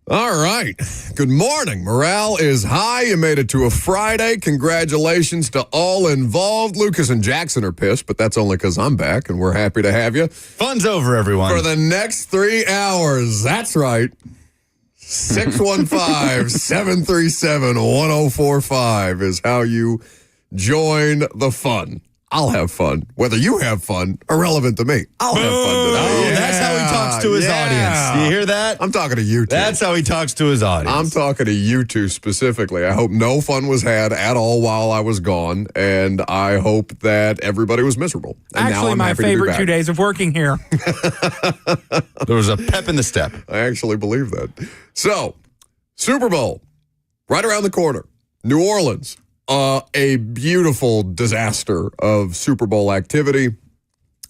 All right. Good morning. Morale is high. You made it to a Friday. Congratulations to all involved. Lucas and Jackson are pissed, but that's only because I'm back, and we're happy to have you. Fun's over, everyone. For the next 3 hours. That's right. 615-737-1045 is how you join the fun. I'll have fun. Whether you have fun, irrelevant to me. I'll have fun today. Oh, that's how he talks to his audience. Do you hear that? I'm talking to you two. That's how he talks to his audience. I'm talking to you two specifically. I hope no fun was had at all while I was gone, and I hope that everybody was miserable. And actually, now I'm my happy to be favorite back. 2 days of working here. There was a pep in the step. I actually believe that. So, Super Bowl, right around the corner. New Orleans. A beautiful disaster of Super Bowl activity.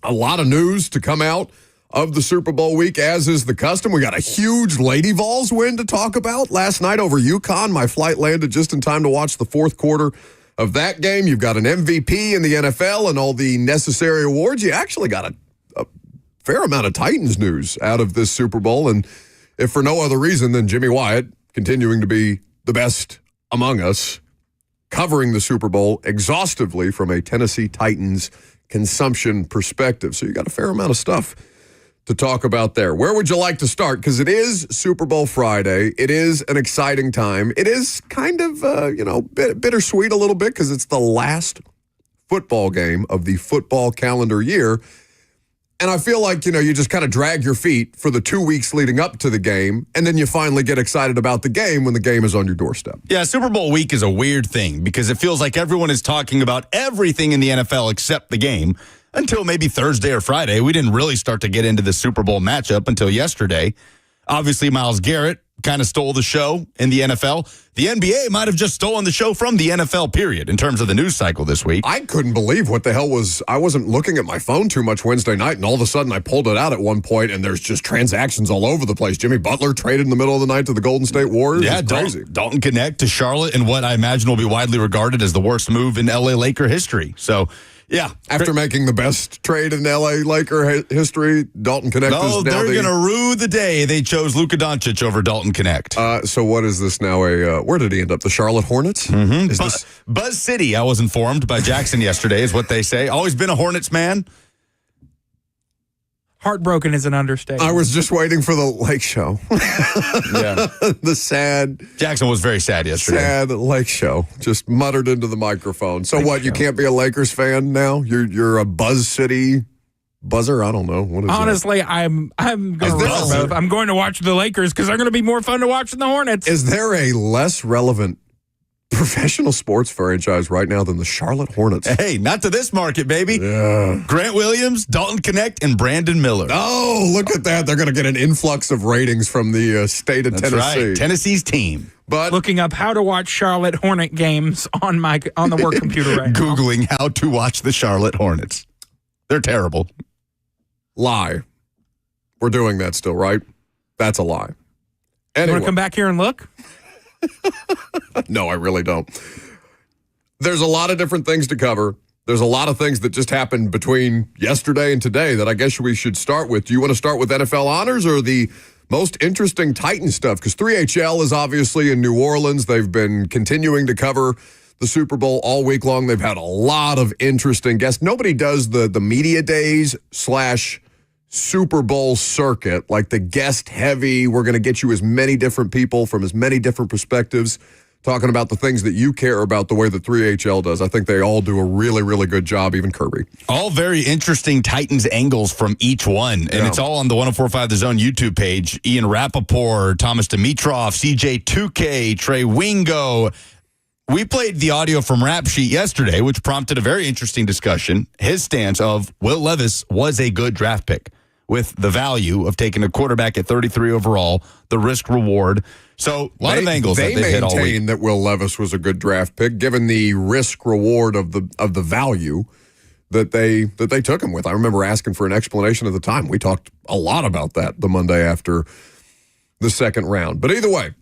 A lot of news to come out of the Super Bowl week, as is the custom. We got a huge Lady Vols win to talk about last night over UConn. My flight landed just in time to watch the fourth quarter of that game. You've got an MVP in the NFL and all the necessary awards. You actually got a fair amount of Titans news out of this Super Bowl. And if for no other reason than Jimmy Wyatt continuing to be the best among us, covering the Super Bowl exhaustively from a Tennessee Titans consumption perspective. So you got a fair amount of stuff to talk about there. Where would you like to start? Because it is Super Bowl Friday. It is an exciting time. It is kind of, bittersweet a little bit because it's the last football game of the football calendar year. And I feel like, you just kind of drag your feet for the 2 weeks leading up to the game, and then you finally get excited about the game when the game is on your doorstep. Yeah, Super Bowl week is a weird thing because it feels like everyone is talking about everything in the NFL except the game until maybe Thursday or Friday. We didn't really start to get into the Super Bowl matchup until yesterday. Obviously, Myles Garrett kind of stole the show in the NFL. The NBA might have just stolen the show from the NFL, period, in terms of the news cycle this week. I couldn't believe what the hell was. I wasn't looking at my phone too much Wednesday night, and all of a sudden I pulled it out at one point, and there's just transactions all over the place. Jimmy Butler traded in the middle of the night to the Golden State Warriors. Yeah, crazy. Dalton Connect to Charlotte in what I imagine will be widely regarded as the worst move in LA Laker history. So, yeah. After making the best trade in LA Laker history, Dalton Connect is now they're going to rue the day they chose Luka Doncic over Dalton Connect. So what is this now? Where did he end up? The Charlotte Hornets? Mm-hmm. Buzz City, I was informed by Jackson yesterday, is what they say. Always been a Hornets man. Heartbroken is an understatement. I was just waiting for the Lake Show. Yeah. The sad. Jackson was very sad yesterday. Sad Lake Show. Just muttered into the microphone. So what? You can't be a Lakers fan now? You're a Buzz City buzzer? I don't know. What is Honestly, I'm going to I'm going to watch the Lakers because they're going to be more fun to watch than the Hornets. Is there a less relevant professional sports franchise right now than the Charlotte Hornets? Hey, not to this market, baby. Yeah. Grant Williams, Dalton Connect, and Brandon Miller. Oh, look at that. They're going to get an influx of ratings from the state of That's Tennessee. Right. Tennessee's team. But looking up how to watch Charlotte Hornet games on the work computer right now. Googling how to watch the Charlotte Hornets. They're terrible. Lie. We're doing that still, right? That's a lie. Anyway. You want to come back here and look? No, I really don't. There's a lot of different things to cover. There's a lot of things that just happened between yesterday and today that I guess we should start with. Do you want to start with NFL honors or the most interesting Titan stuff? Because 3HL is obviously in New Orleans. They've been continuing to cover the Super Bowl all week long. They've had a lot of interesting guests. Nobody does the media days / Super Bowl circuit, like the guest heavy. We're going to get you as many different people from as many different perspectives talking about the things that you care about the way that 3HL does. I think they all do a really, really good job, even Kirby. All very interesting Titans angles from each one, and it's all on the 104.5 The Zone YouTube page. Ian Rappaport, Thomas Dimitroff, CJ2K, Trey Wingo. We played the audio from Rap Sheet yesterday, which prompted a very interesting discussion. His stance of Will Levis was a good draft pick with the value of taking a quarterback at 33 overall, the risk reward. So a lot of angles that they hit all week. They maintain that Will Levis was a good draft pick, given the risk reward of the value that they took him with. I remember asking for an explanation at the time. We talked a lot about that the Monday after the second round. But either way,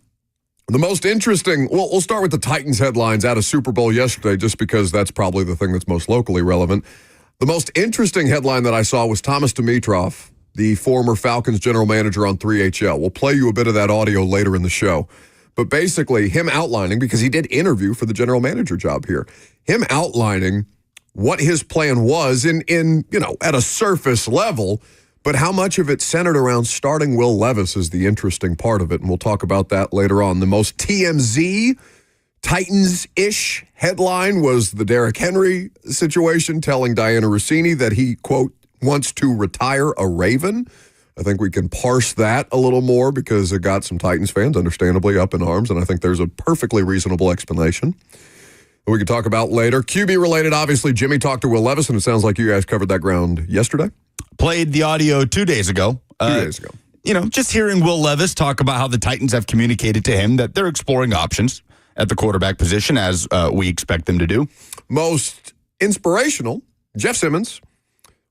the most interesting, well, we'll start with the Titans headlines out of Super Bowl yesterday, just because that's probably the thing that's most locally relevant. The most interesting headline that I saw was Thomas Dimitroff the former Falcons general manager on 3HL. We'll play you a bit of that audio later in the show. But basically, him outlining, because he did interview for the general manager job here, him outlining what his plan was in at a surface level, but how much of it centered around starting Will Levis is the interesting part of it, and we'll talk about that later on. The most TMZ Titans-ish headline was the Derrick Henry situation, telling Diana Rossini that he, quote, wants to retire a Raven. I think we can parse that a little more because it got some Titans fans understandably up in arms, and I think there's a perfectly reasonable explanation we can talk about later. QB related, obviously, Jimmy talked to Will Levis, and it sounds like you guys covered that ground yesterday. Played the audio 2 days ago. 2 days ago. Just hearing Will Levis talk about how the Titans have communicated to him that they're exploring options at the quarterback position, as we expect them to do. Most inspirational, Jeff Simmons,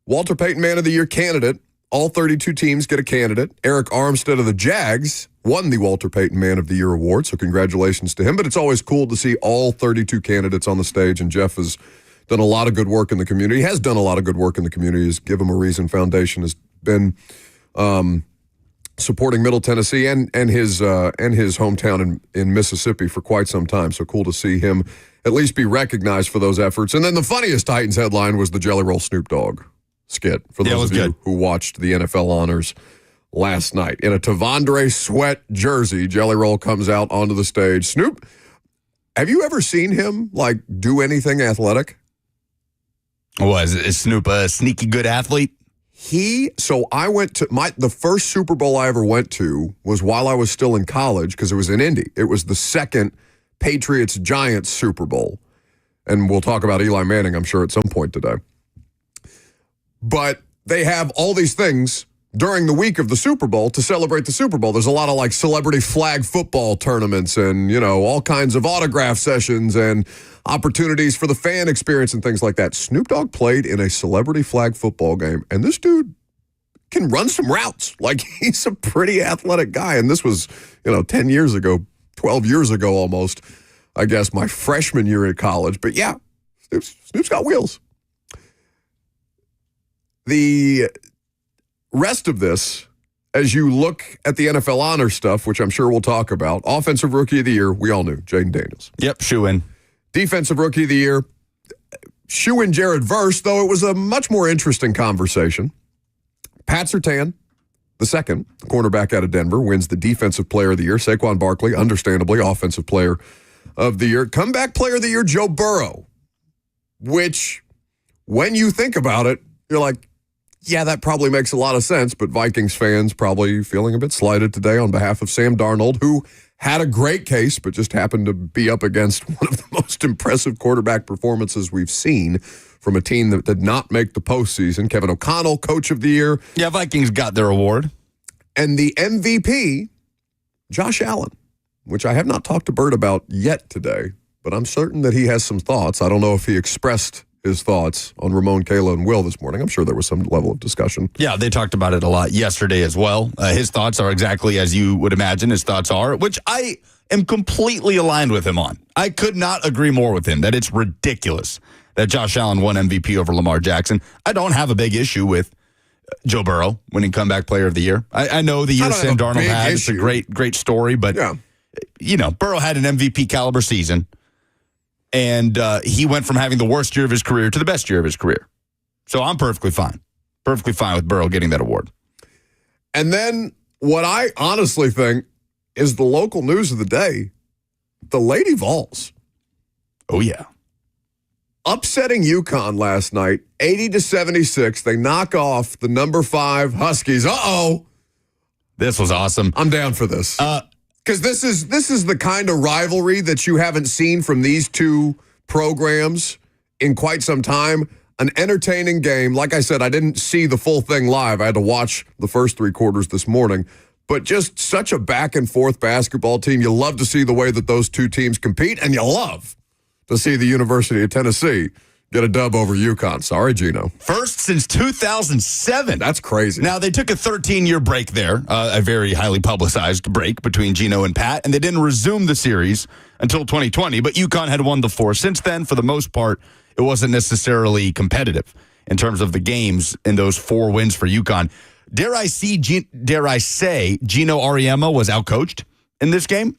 Walter Payton Man of the Year candidate. All 32 teams get a candidate. Eric Armstead of the Jags won the Walter Payton Man of the Year award, so congratulations to him. But it's always cool to see all 32 candidates on the stage, and Jeff has done a lot of good work in the community. He has done a lot of good work in the community. His Give Him a Reason Foundation has been supporting Middle Tennessee and his hometown in Mississippi for quite some time, so cool to see him at least be recognized for those efforts. And then the funniest Titans headline was the Jelly Roll Snoop Dogg skit, for those of you who watched the NFL Honors last night. In a Tavondre Sweat jersey, Jelly Roll comes out onto the stage. Snoop, have you ever seen him, do anything athletic? Is Snoop a sneaky good athlete? So I went to, the first Super Bowl I ever went to was while I was still in college, because it was in Indy. It was the second Patriots-Giants Super Bowl. And we'll talk about Eli Manning, I'm sure, at some point today. But they have all these things during the week of the Super Bowl to celebrate the Super Bowl. There's a lot of celebrity flag football tournaments and, all kinds of autograph sessions and opportunities for the fan experience and things like that. Snoop Dogg played in a celebrity flag football game, and this dude can run some routes. He's a pretty athletic guy. And this was, 10 years ago, 12 years ago almost, I guess, my freshman year at college. But yeah, Snoop's got wheels. The rest of this, as you look at the NFL honor stuff, which I'm sure we'll talk about, Offensive Rookie of the Year, we all knew, Jaden Daniels. Yep, shoe-in. Defensive Rookie of the Year, shoe-in Jared Verse, though it was a much more interesting conversation. Pat Surtain, the second cornerback out of Denver, wins the Defensive Player of the Year. Saquon Barkley, understandably, Offensive Player of the Year. Comeback Player of the Year, Joe Burrow, which, when you think about it, you're like, yeah, that probably makes a lot of sense, but Vikings fans probably feeling a bit slighted today on behalf of Sam Darnold, who had a great case, but just happened to be up against one of the most impressive quarterback performances we've seen from a team that did not make the postseason. Kevin O'Connell, Coach of the Year. Yeah, Vikings got their award. And the MVP, Josh Allen, which I have not talked to Bert about yet today, but I'm certain that he has some thoughts. I don't know if he expressed his thoughts on Ramon, Kayla, and Will this morning. I'm sure there was some level of discussion. Yeah, they talked about it a lot yesterday as well. His thoughts are exactly as you would imagine his thoughts are, which I am completely aligned with him on. I could not agree more with him that it's ridiculous that Josh Allen won MVP over Lamar Jackson. I don't have a big issue with Joe Burrow winning Comeback Player of the Year. I know the year Sam Darnold had. It's a great story, but, Burrow had an MVP caliber season. And he went from having the worst year of his career to the best year of his career. So I'm perfectly fine. Perfectly fine with Burrow getting that award. And then what I honestly think is the local news of the day, the Lady Vols. Oh, yeah. Upsetting UConn last night, 80-76. They knock off the number 5 Huskies. Uh-oh. This was awesome. I'm down for this. Because this is the kind of rivalry that you haven't seen from these two programs in quite some time. An entertaining game. Like I said, I didn't see the full thing live. I had to watch the first 3 quarters this morning. But just such a back-and-forth basketball team. You love to see the way that those two teams compete, and you love to see the University of Tennessee get a dub over UConn. Sorry, Gino. First since 2007. That's crazy. Now, they took a 13-year break there, a very highly publicized break between Gino and Pat, and they didn't resume the series until 2020, but UConn had won the 4 since then. For the most part, it wasn't necessarily competitive in terms of the games in those 4 wins for UConn. Dare I say, Gino Auriemma was outcoached in this game?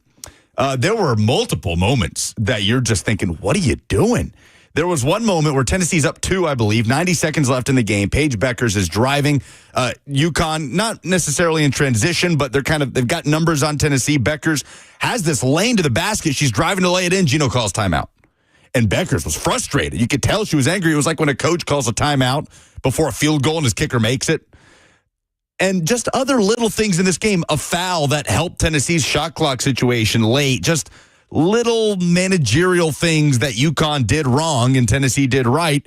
There were multiple moments that you're just thinking, what are you doing? There was one moment where Tennessee's up 2, I believe, 90 seconds left in the game. Paige Beckers is driving. UConn, not necessarily in transition, but they've got numbers on Tennessee. Beckers has this lane to the basket. She's driving to lay it in. Gino calls timeout. And Beckers was frustrated. You could tell she was angry. It was like when a coach calls a timeout before a field goal and his kicker makes it. And just other little things in this game. A foul that helped Tennessee's shot clock situation late. Just little managerial things that UConn did wrong and Tennessee did right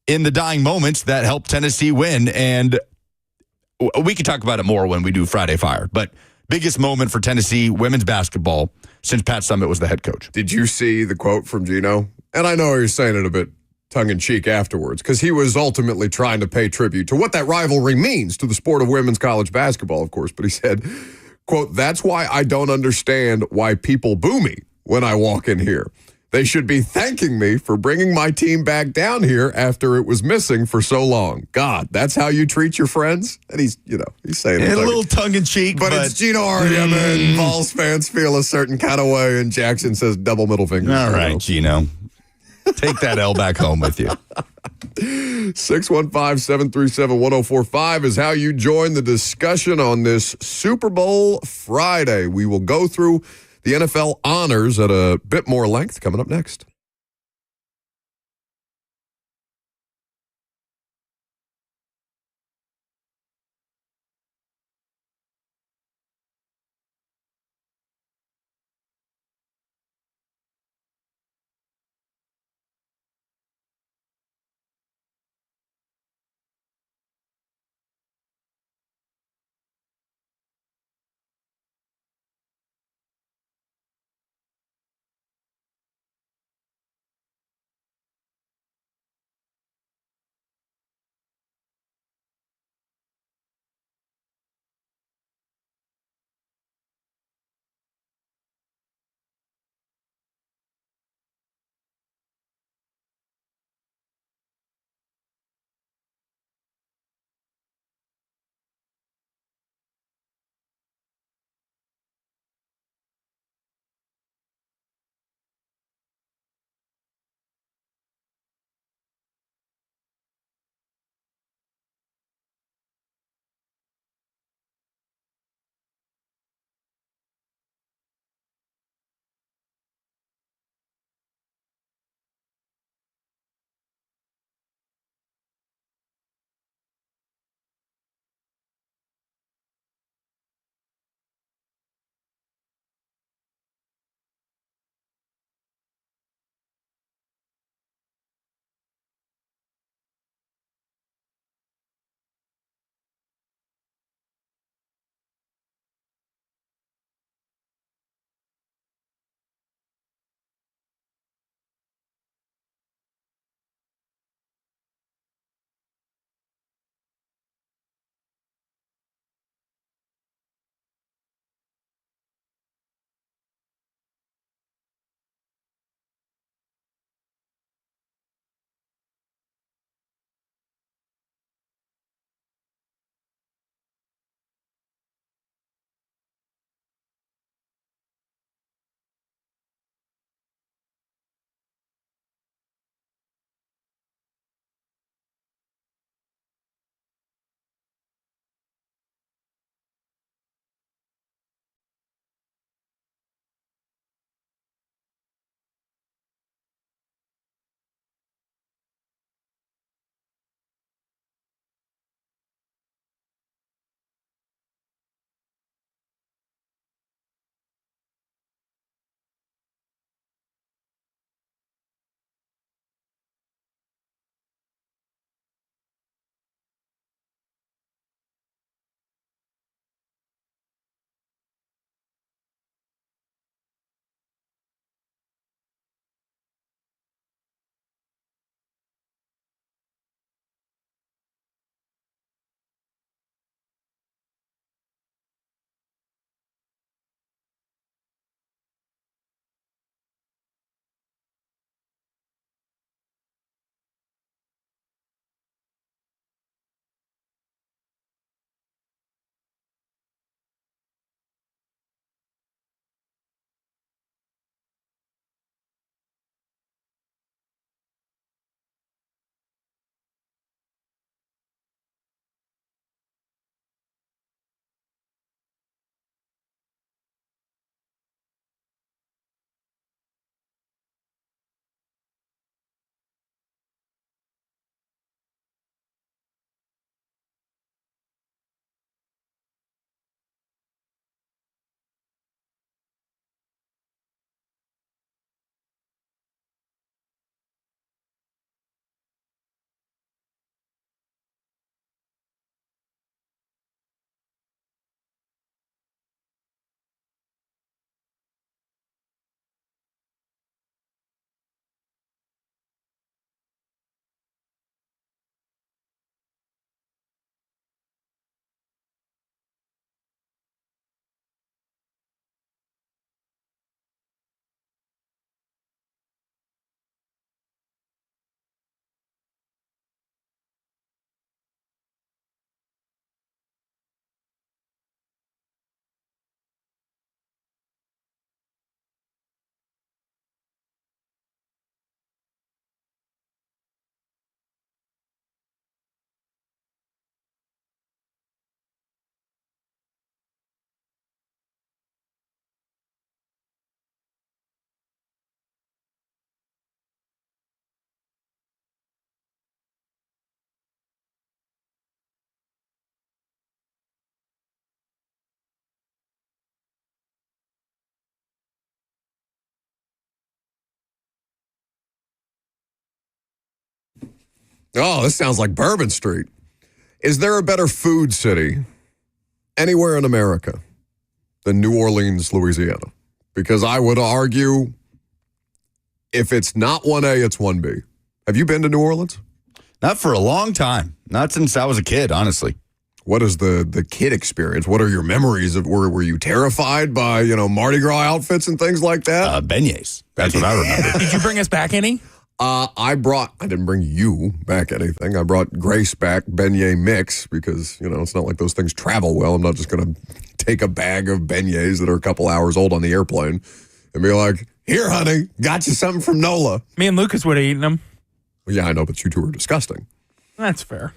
in the dying moments that helped Tennessee win. And we can talk about it more when we do Friday Fire. But biggest moment for Tennessee women's basketball since Pat Summitt was the head coach. Did you see the quote from Gino? And I know you're saying it a bit tongue-in-cheek afterwards, because he was ultimately trying to pay tribute to what that rivalry means to the sport of women's college basketball, of course. But he said, quote, "That's why I don't understand why people boo me when I walk in here. They should be thanking me for bringing my team back down here after it was missing for so long. God, that's how you treat your friends?" And he's saying it. A little tongue-in-cheek. But it's Gino Auriemma, and Vols fans feel a certain kind of way, and Jackson says double middle fingers. All right, Gino. Take that L back home with you. 615-737-1045 is how you join the discussion on this Super Bowl Friday. We will go through the NFL honors at a bit more length coming up next. Oh, this sounds like Bourbon Street. Is there a better food city anywhere in America than New Orleans, Louisiana? Because I would argue if it's not 1A, it's 1B. Have you been to New Orleans? Not for a long time. Not since I was a kid, honestly. What is the kid experience? What are your memories of? Were you terrified by Mardi Gras outfits and things like that? Beignets. That's what I remember. Did you bring us back any? I didn't bring you back anything. I brought Grace back beignet mix because it's not like those things travel well. I'm not just going to take a bag of beignets that are a couple hours old on the airplane and be like, "Here, honey, got you something from NOLA." Me and Lucas would have eaten them. Well, yeah, I know, but you two are disgusting. That's fair.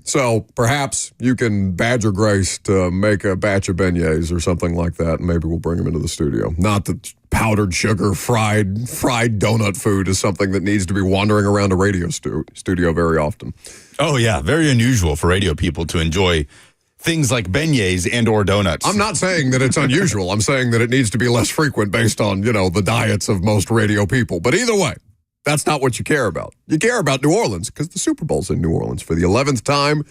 So perhaps you can badger Grace to make a batch of beignets or something like that, and maybe we'll bring them into the studio. Not that powdered sugar, fried donut food is something that needs to be wandering around a radio studio very often. Oh, yeah. Very unusual for radio people to enjoy things like beignets and or donuts. I'm not saying that it's unusual. I'm saying that it needs to be less frequent based on, the diets of most radio people. But either way, that's not what you care about. You care about New Orleans because the Super Bowl's in New Orleans for the 11th time,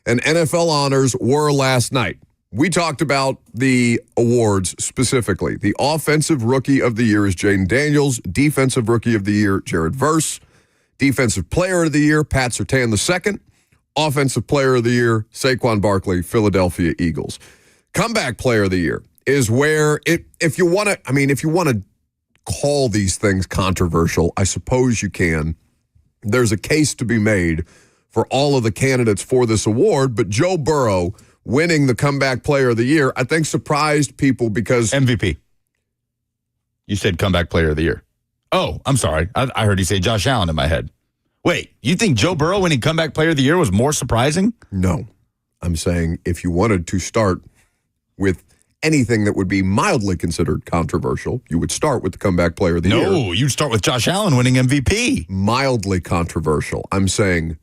and NFL honors were last night. We talked about the awards specifically. The Offensive Rookie of the Year is Jaden Daniels. Defensive Rookie of the Year, Jared Verse. Defensive Player of the Year, Pat Surtain II. Offensive Player of the Year, Saquon Barkley, Philadelphia Eagles. Comeback Player of the Year is where if you want to call these things controversial, I suppose you can. There's a case to be made for all of the candidates for this award, but Joe Burrow winning the Comeback Player of the Year, I think surprised people because... MVP. You said Comeback Player of the Year. Oh, I'm sorry. I heard you say Josh Allen in my head. Wait, you think Joe Burrow winning Comeback Player of the Year was more surprising? No. I'm saying if you wanted to start with anything that would be mildly considered controversial, you would start with the Comeback Player of the Year. No, you'd start with Josh Allen winning MVP. Mildly controversial. I'm saying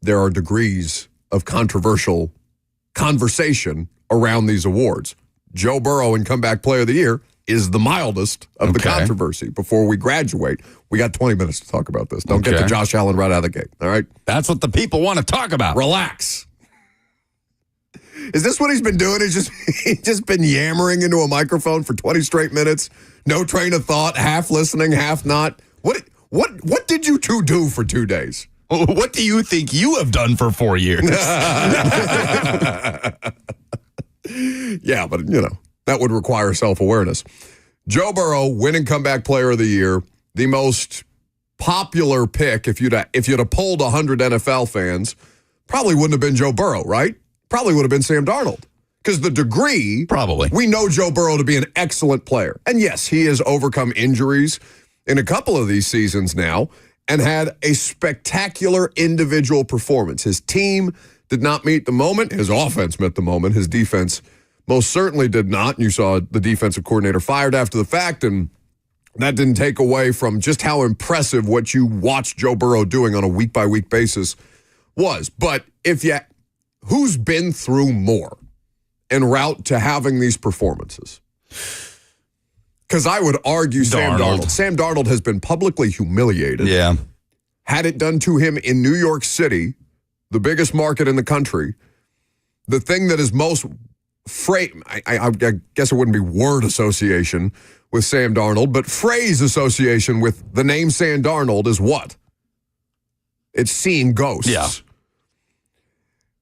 there are degrees of controversial conversation around these awards. Joe Burrow and Comeback Player of the Year is the mildest of the controversy. Before we graduate, we got 20 minutes to talk about this. Don't get to Josh Allen right out of the gate, all right? That's what the people want to talk about. Relax. Is this what he's been doing? He's just been yammering into a microphone for 20 straight minutes? No train of thought, half listening, half not? What did you two do for 2 days? What do you think you have done for 4 years? Yeah, but, that would require self-awareness. Joe Burrow, winning Comeback Player of the Year, the most popular pick, if you'd have polled 100 NFL fans, probably wouldn't have been Joe Burrow, right? Probably would have been Sam Darnold. Because the degree, probably, we know Joe Burrow to be an excellent player. And yes, he has overcome injuries in a couple of these seasons now and had a spectacular individual performance. His team did not meet the moment. His offense met the moment. His defense most certainly did not. And you saw the defensive coordinator fired after the fact, and that didn't take away from just how impressive what you watched Joe Burrow doing on a week-by-week basis was. But who's been through more en route to having these performances? Because I would argue Sam Darnold. Sam Darnold has been publicly humiliated. Yeah. Had it done to him in New York City, the biggest market in the country, the thing that is most I guess it wouldn't be word association with Sam Darnold, but phrase association with the name Sam Darnold is what? It's seeing ghosts. Yeah.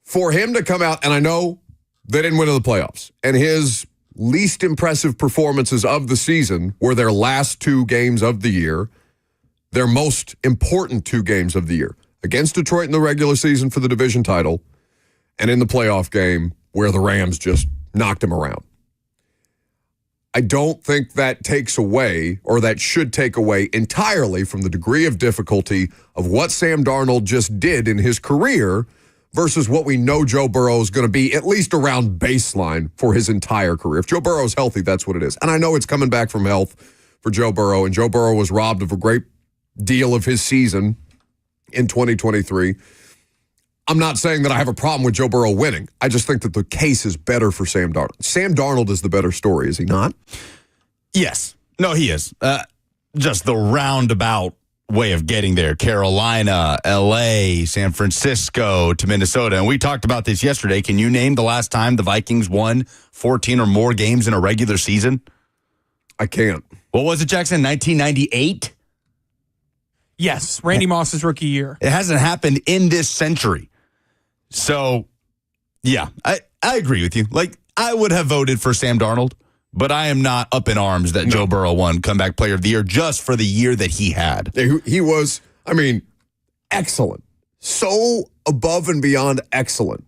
For him to come out, and I know they didn't win in the playoffs, and his least impressive performances of the season were their last 2 games of the year, their most important 2 games of the year, against Detroit in the regular season for the division title, and in the playoff game where the Rams just knocked him around. I don't think that takes away, or that should take away entirely from the degree of difficulty of what Sam Darnold just did in his career versus what we know Joe Burrow is going to be at least around baseline for his entire career. If Joe Burrow is healthy, that's what it is. And I know it's coming back from health for Joe Burrow, and Joe Burrow was robbed of a great deal of his season in 2023. I'm not saying that I have a problem with Joe Burrow winning. I just think that the case is better for Sam Darnold. Sam Darnold is the better story, is he not? Yes. No, he is. Just the roundabout way of getting there. Carolina, LA, San Francisco to Minnesota. And we talked about this yesterday. Can you name the last time the Vikings won 14 or more games in a regular season? I can't. What was it, Jackson? 1998? Yes, Randy Moss's rookie year. It hasn't happened in this century. So, yeah, I agree with you. Like, I would have voted for Sam Darnold, but I am not up in arms that Joe Burrow won Comeback Player of the Year just for the year that he had. He was, excellent. So above and beyond excellent.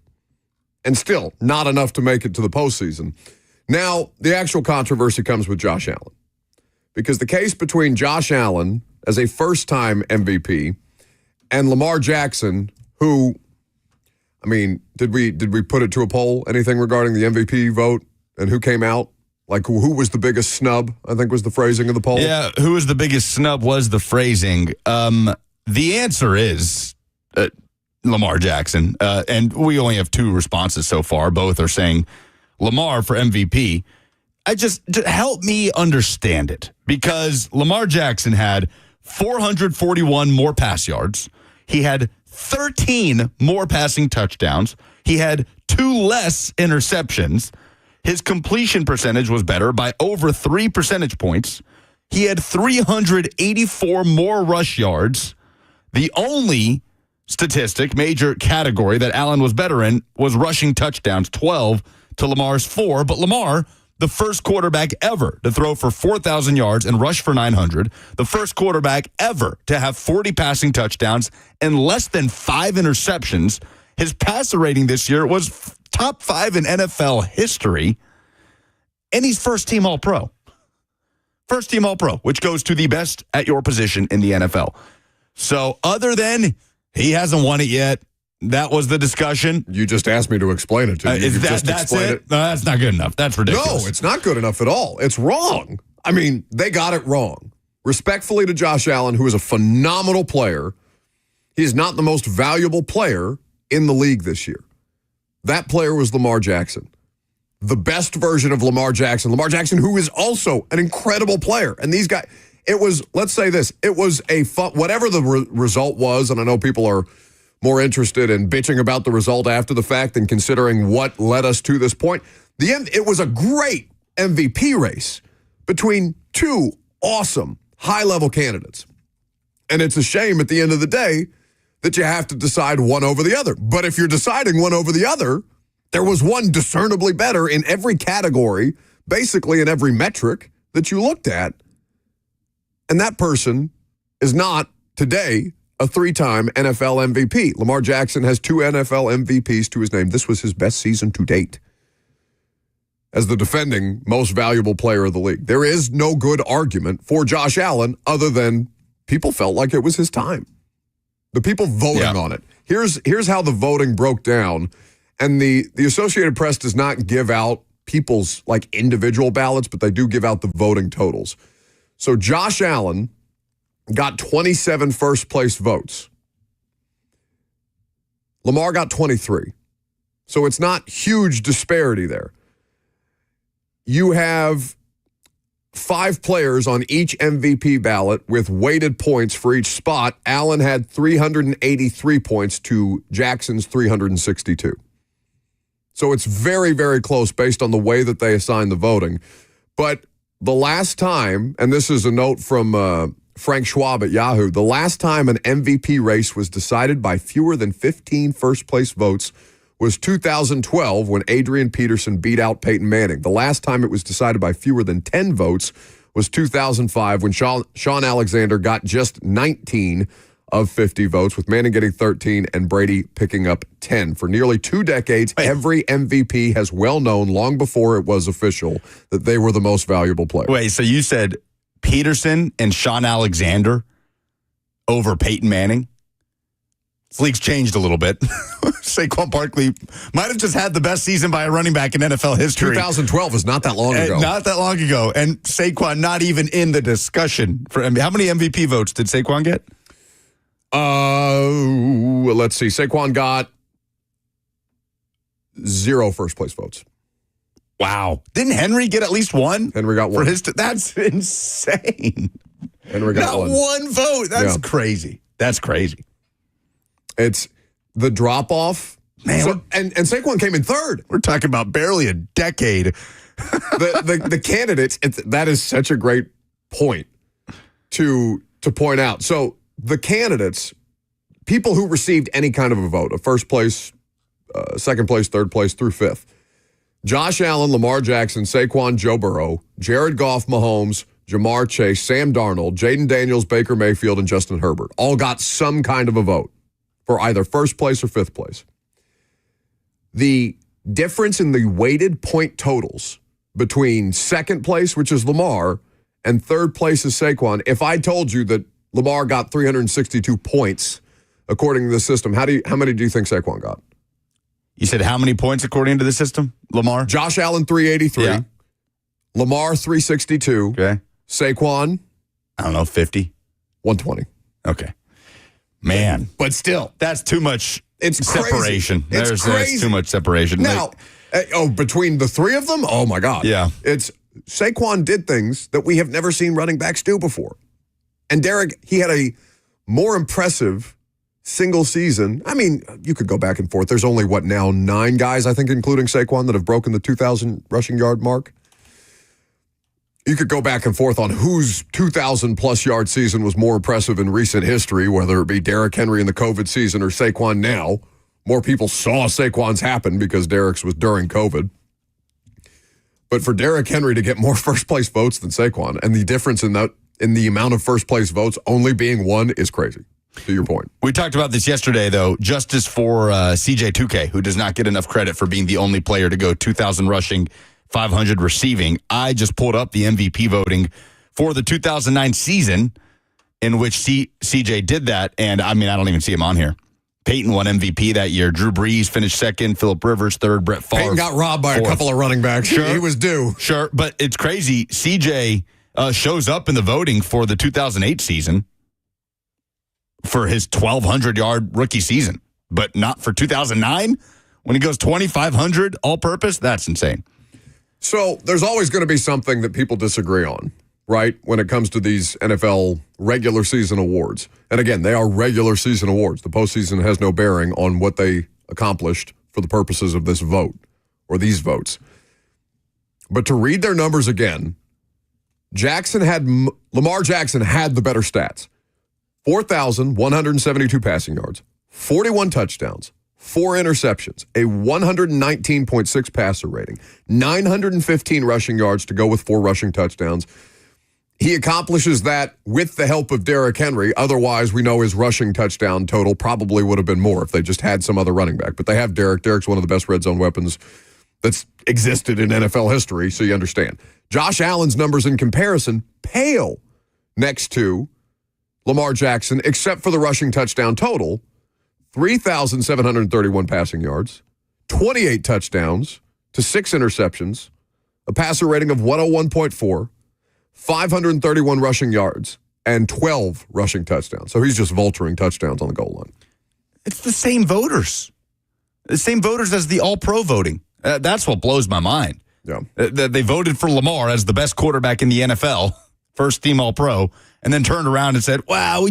And still, not enough to make it to the postseason. Now, the actual controversy comes with Josh Allen. Because the case between Josh Allen as a first-time MVP and Lamar Jackson, who, did we put it to a poll? Anything regarding the MVP vote and who came out? Like, who was the biggest snub, I think was the phrasing of the poll? Yeah, who was the biggest snub was the phrasing. The answer is Lamar Jackson. And we only have two responses so far. Both are saying Lamar for MVP. Just help me understand it. Because Lamar Jackson had 441 more pass yards. He had 13 more passing touchdowns. He had 2 less interceptions. His completion percentage was better by over 3 percentage points. He had 384 more rush yards. The only major category that Allen was better in was rushing touchdowns, 12 to Lamar's 4. But Lamar, the first quarterback ever to throw for 4,000 yards and rush for 900, the first quarterback ever to have 40 passing touchdowns and less than 5 interceptions. His passer rating this year was top 5 in NFL history, and he's first-team All-Pro. First-team All-Pro, which goes to the best at your position in the NFL. So other than he hasn't won it yet, that was the discussion. You just asked me to explain it to you. That's it? No, that's not good enough. That's ridiculous. No, it's not good enough at all. It's wrong. They got it wrong. Respectfully to Josh Allen, who is a phenomenal player, he is not the most valuable player in the league this year. That player was Lamar Jackson. The best version of Lamar Jackson, who is also an incredible player. And these guys, it was, let's say this, it was a fun, whatever the result was, and I know people are more interested in bitching about the result after the fact than considering what led us to this point. It was a great MVP race between two awesome high-level candidates. And it's a shame at the end of the day that you have to decide one over the other. But if you're deciding one over the other, there was one discernibly better in every category, basically in every metric that you looked at. And that person is not, today, a 3-time NFL MVP. Lamar Jackson has 2 NFL MVPs to his name. This was his best season to date as the defending most valuable player of the league. There is no good argument for Josh Allen other than people felt like it was his time. The people voting on it. Here's how the voting broke down. And the Associated Press does not give out people's individual ballots, but they do give out the voting totals. So Josh Allen got 27 first-place votes. Lamar got 23. So it's not huge disparity there. You have 5 players on each MVP ballot with weighted points for each spot. Allen had 383 points to Jackson's 362. So it's very, very close based on the way that they assign the voting. But the last time, and this is a note from Frank Schwab at Yahoo, the last time an MVP race was decided by fewer than 15 first-place votes was 2012 when Adrian Peterson beat out Peyton Manning. The last time it was decided by fewer than 10 votes was 2005 when Sean Alexander got just 19 of 50 votes, with Manning getting 13 and Brady picking up 10. For nearly 2 decades, every MVP has well known, long before it was official, that they were the most valuable player. Wait, so you said Peterson and Sean Alexander over Peyton Manning? This league's changed a little bit. Saquon Barkley might have just had the best season by a running back in NFL history. 2012 is not that long ago. Not that long ago. And Saquon not even in the discussion. How many MVP votes did Saquon get? Let's see. Saquon got 0 first-place votes. Wow. Didn't Henry get at least 1? Henry got 1. That's insane. Henry got Not one vote. That's Yeah. crazy. That's crazy. It's the drop-off. Man, So, and Saquon came in third. we're talking about barely a decade. The candidates, that is such a great point to point out. So the candidates, people who received any kind of a vote, a first place, second place, third place through fifth, Josh Allen, Lamar Jackson, Saquon, Joe Burrow, Jared Goff, Mahomes, Jamar Chase, Sam Darnold, Jaden Daniels, Baker Mayfield, and Justin Herbert all got some kind of a vote for either first place or fifth place. The difference in the weighted point totals between second place, which is Lamar, and third place is Saquon. If I told you that Lamar got 362 points according to the system, how many do you think Saquon got? You said how many points according to the system, Lamar? Josh Allen, 383. Yeah. Lamar, 362. Okay. Saquon, I don't know, 50. 120. Okay. Man. But still, That's too much it's separation. Crazy. It's crazy. There's too much separation. Now, between the three of them, oh my God. Yeah. It's Saquon did things that we have never seen running backs do before. And Derrick, he had a more impressive single season. I mean, you could go back and forth. There's only, 9 guys, I think, including Saquon, that have broken the 2,000 rushing yard mark. You could go back and forth on whose 2,000-plus yard season was more impressive in recent history, whether it be Derrick Henry in the COVID season or Saquon now. More people saw Saquon's happen because Derrick's was during COVID. But for Derrick Henry to get more first-place votes than Saquon, and the difference in the amount of first-place votes only being one is crazy, to your point. We talked about this yesterday, though. Justice for CJ 2K, who does not get enough credit for being the only player to go 2,000 rushing, 500 receiving. I just pulled up the MVP voting for the 2009 season in which CJ did that, and I mean, I don't even see him on here. Peyton won MVP that year. Drew Brees finished second. Phillip Rivers third. Brett Favre Peyton got robbed by fourth. a couple of running backs. Sure. He was due. Sure, but it's crazy. CJ shows up in the voting for the 2008 season for his 1,200-yard rookie season, but not for 2009 when he goes 2,500 all-purpose. That's insane. So there's always going to be something that people disagree on, right, when it comes to these NFL regular season awards. And again, they are regular season awards. The postseason has no bearing on what they accomplished for the purposes of this vote or these votes. But to read their numbers again, Lamar Jackson had the better stats. 4,172 passing yards, 41 touchdowns, 4 interceptions, a 119.6 passer rating, 915 rushing yards to go with 4 rushing touchdowns. He accomplishes that with the help of Derrick Henry. Otherwise, we know his rushing touchdown total probably would have been more if they just had some other running back. But they have Derrick. Derrick's one of the best red zone weapons that's existed in NFL history, so you understand. Josh Allen's numbers in comparison pale next to Lamar Jackson, except for the rushing touchdown total. 3,731 passing yards, 28 touchdowns to 6 interceptions, a passer rating of 101.4, 531 rushing yards, and 12 rushing touchdowns. So he's just vulturing touchdowns on the goal line. It's the same voters. The same voters as the all-pro voting. That's what blows my mind. Yeah. They voted for Lamar as the best quarterback in the NFL, first team all-pro, and then turned around and said, wow,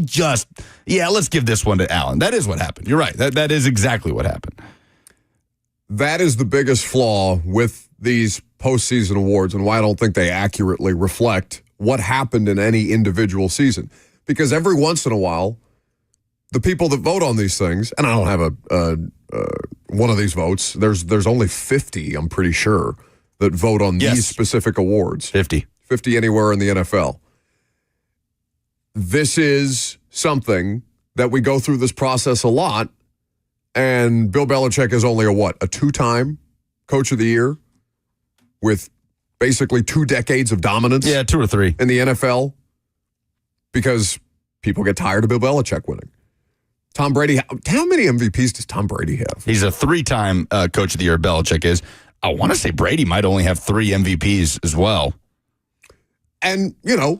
let's give this one to Allen. That is what happened. You're right. That is exactly what happened. That is the biggest flaw with these postseason awards and why I don't think they accurately reflect what happened in any individual season. Because every once in a while, the people that vote on these things, and I don't have one of these votes, there's only 50, I'm pretty sure, that vote on these specific awards. 50 anywhere in the NFL. This is something that we go through this process a lot, and Bill Belichick is only a 2-time Coach of the Year with basically 2 decades of dominance. Yeah, 2 or 3 in the NFL because people get tired of Bill Belichick winning. Tom Brady, how many MVPs does Tom Brady have? He's a 3-time Coach of the Year. Belichick is. I want to say Brady might only have 3 MVPs as well. And,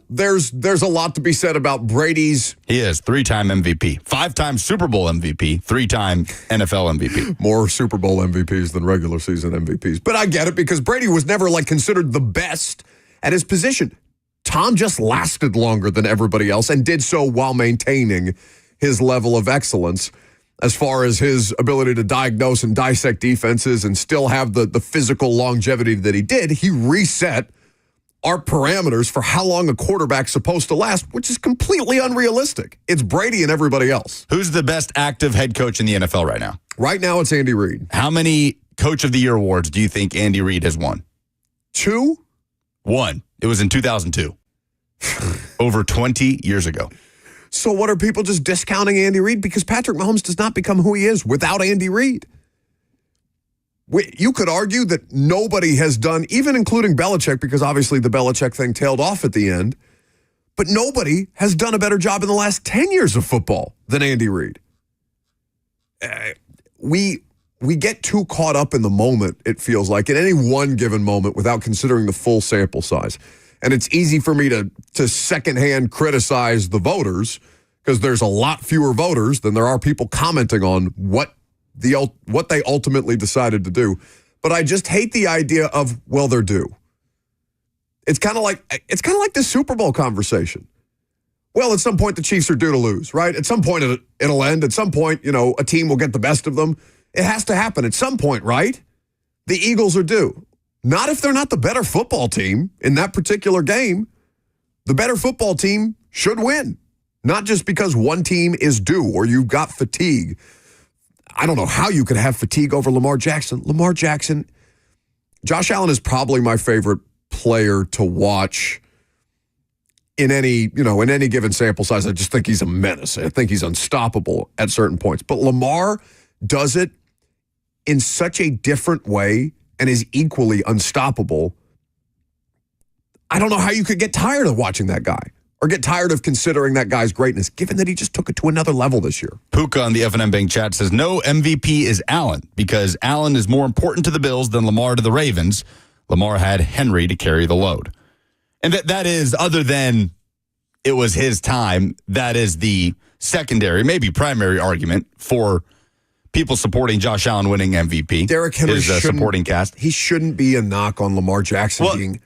there's a lot to be said about Brady's... He is 3-time MVP, 5-time Super Bowl MVP, 3-time NFL MVP. More Super Bowl MVPs than regular season MVPs. But I get it because Brady was never, considered the best at his position. Tom just lasted longer than everybody else and did so while maintaining his level of excellence as far as his ability to diagnose and dissect defenses and still have the physical longevity that he did. He reset our parameters for how long a quarterback's supposed to last, which is completely unrealistic. It's Brady and everybody else. Who's the best active head coach in the NFL right now? Right now, it's Andy Reid. How many Coach of the Year awards do you think Andy Reid has won? 2? 1. It was in 2002. Over 20 years ago. So what are people just discounting Andy Reid? Because Patrick Mahomes does not become who he is without Andy Reid. You could argue that nobody has done, even including Belichick, because obviously the Belichick thing tailed off at the end, but nobody has done a better job in the last 10 years of football than Andy Reid. We get too caught up in the moment, it feels like, in any one given moment without considering the full sample size. And it's easy for me to secondhand criticize the voters because there's a lot fewer voters than there are people commenting on what they ultimately decided to do. But I just hate the idea of, well, they're due. It's kind of like the Super Bowl conversation. Well, at some point the Chiefs are due to lose, right? At some point it'll end. At some point, a team will get the best of them. It has to happen at some point, right? The Eagles are due. Not if they're not the better football team in that particular game. The better football team should win. Not just because one team is due or you've got fatigue. I don't know how you could have fatigue over Lamar Jackson. Josh Allen is probably my favorite player to watch in any given sample size. I just think he's a menace. I think he's unstoppable at certain points. But Lamar does it in such a different way and is equally unstoppable. I don't know how you could get tired of watching that guy or get tired of considering that guy's greatness, given that he just took it to another level this year. Puka on the F&M Bank chat says, no MVP is Allen because Allen is more important to the Bills than Lamar to the Ravens. Lamar had Henry to carry the load. And that is, other than it was his time, that is the secondary, maybe primary argument for people supporting Josh Allen winning MVP. Derrick Henry is a supporting cast. He shouldn't be a knock on Lamar Jackson being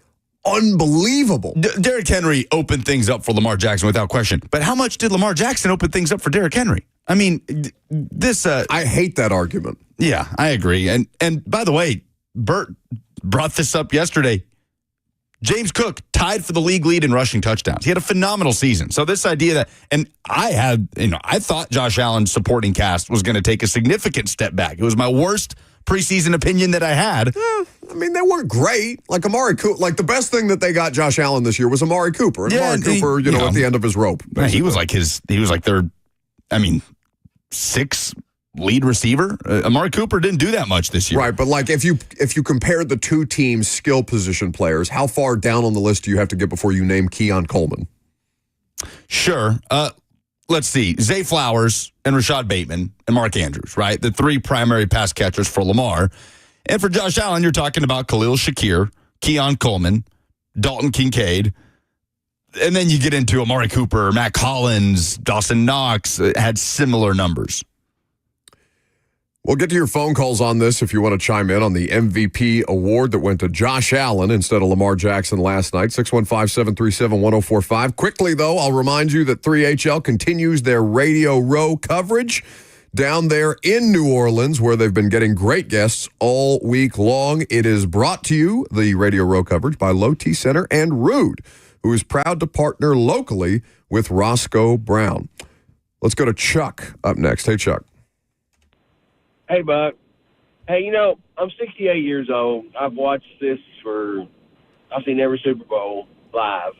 unbelievable. Derrick Henry opened things up for Lamar Jackson without question. But how much did Lamar Jackson open things up for Derrick Henry? I mean, this... I hate that argument. Yeah, I agree. And by the way, Bert brought this up yesterday. James Cook tied for the league lead in rushing touchdowns. He had a phenomenal season. So this idea that, and I thought Josh Allen's supporting cast was going to take a significant step back. It was my worst preseason opinion that I had. I mean, they weren't great. Like Amari Cooper, like the best thing that they got Josh Allen this year was Amari Cooper. And Amari Cooper, at the end of his rope. He was like their, sixth lead receiver. Amari Cooper didn't do that much this year. Right, but like if you compared the two teams' skill position players, how far down on the list do you have to get before you name Keon Coleman? Sure. Let's see. Zay Flowers and Rashad Bateman and Mark Andrews, right? The three primary pass catchers for Lamar. And for Josh Allen, you're talking about Khalil Shakir, Keon Coleman, Dalton Kincaid. And then you get into Amari Cooper, Matt Collins, Dawson Knox had similar numbers. We'll get to your phone calls on this if you want to chime in on the MVP award that went to Josh Allen instead of Lamar Jackson last night. 615-737-1045. Quickly, though, I'll remind you that 3HL continues their Radio Row coverage down there in New Orleans, where they've been getting great guests all week long. It is brought to you, the Radio Row coverage, by Low T Center and Rude, who is proud to partner locally with Roscoe Brown. Let's go to Chuck up next. Hey, Chuck. Hey, Buck. Hey, I'm 68 years old. I've watched this I've seen every Super Bowl live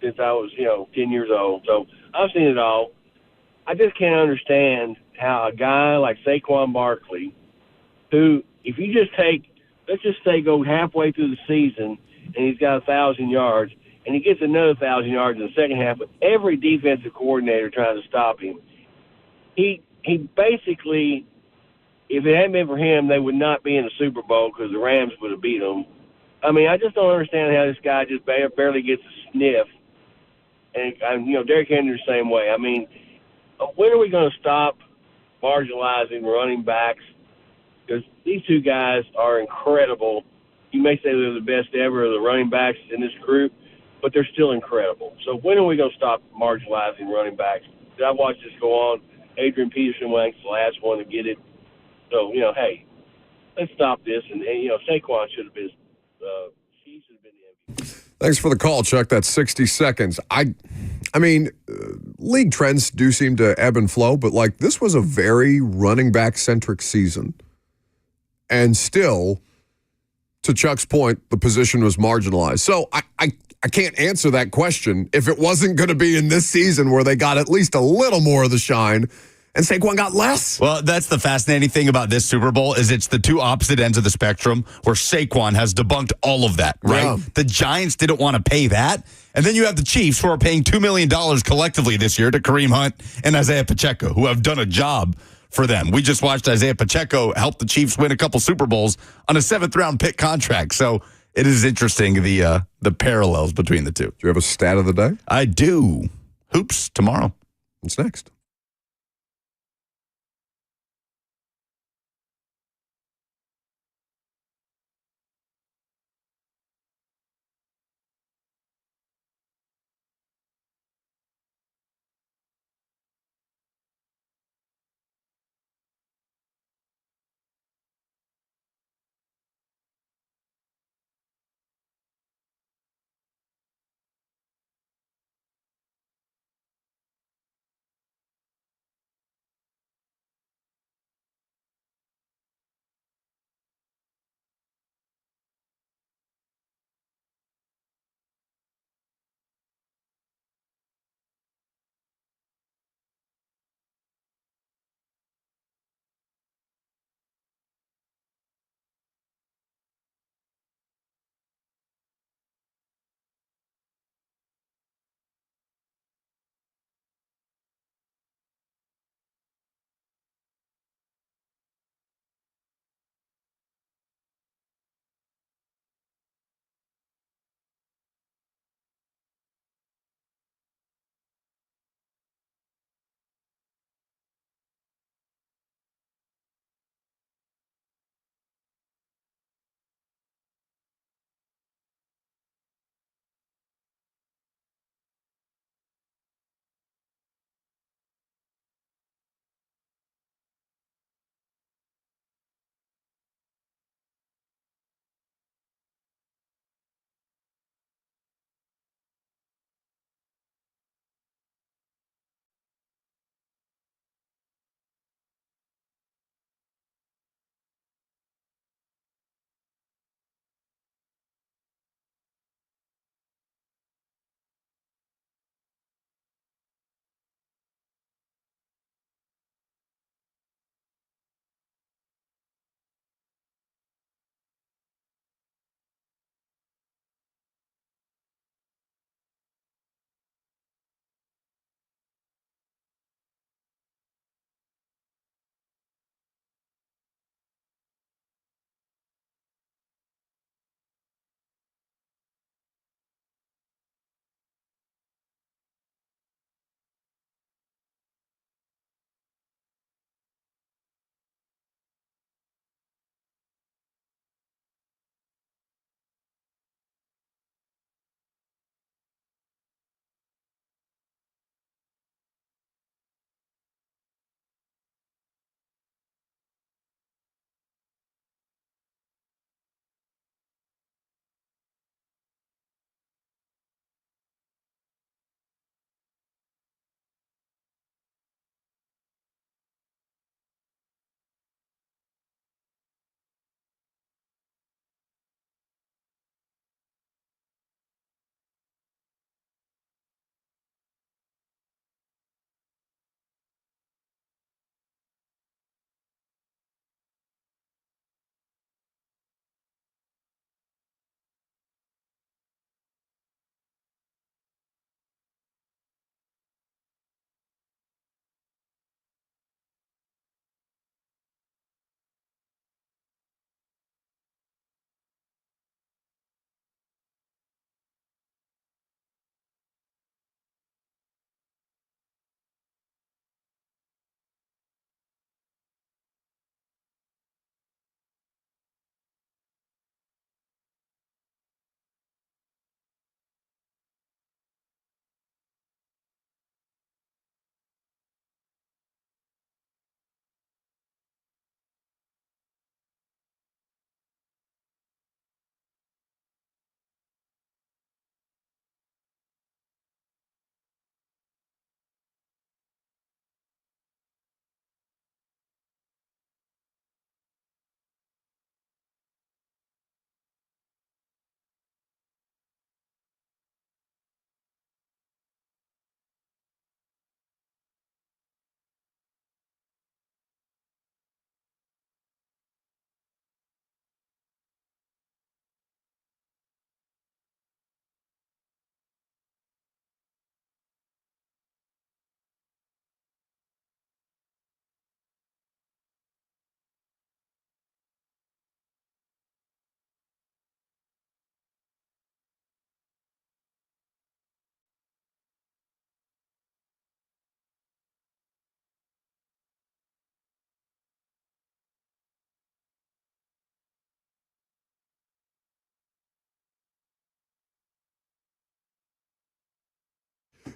since I was, 10 years old. So I've seen it all. I just can't understand how a guy like Saquon Barkley, who, if you just let's just say go halfway through the season and he's got 1,000 yards and he gets another 1,000 yards in the second half with every defensive coordinator trying to stop him. He basically... If it hadn't been for him, they would not be in the Super Bowl because the Rams would have beat them. I mean, I just don't understand how this guy just barely gets a sniff. And, Derrick Henry the same way. I mean, when are we going to stop marginalizing running backs? Because these two guys are incredible. You may say they're the best ever of the running backs in this group, but they're still incredible. So when are we going to stop marginalizing running backs? Did I watch this go on? Adrian Peterson was the last one to get it. So, hey, let's stop this. And Saquon should have been he should have been the MVP. Thanks for the call, Chuck. That's 60 seconds. I mean, league trends do seem to ebb and flow, but like this was a very running back centric season. And still, to Chuck's point, the position was marginalized. So I can't answer that question if it wasn't going to be in this season where they got at least a little more of the shine and Saquon got less. Well, that's the fascinating thing about this Super Bowl is it's the two opposite ends of the spectrum where Saquon has debunked all of that, right? Yeah. The Giants didn't want to pay that. And then you have the Chiefs who are paying $2 million collectively this year to Kareem Hunt and Isaiah Pacheco, who have done a job for them. We just watched Isaiah Pacheco help the Chiefs win a couple Super Bowls on a 7th-round pick contract. So it is interesting, the parallels between the two. Do you have a stat of the day? I do. Hoops tomorrow. What's next?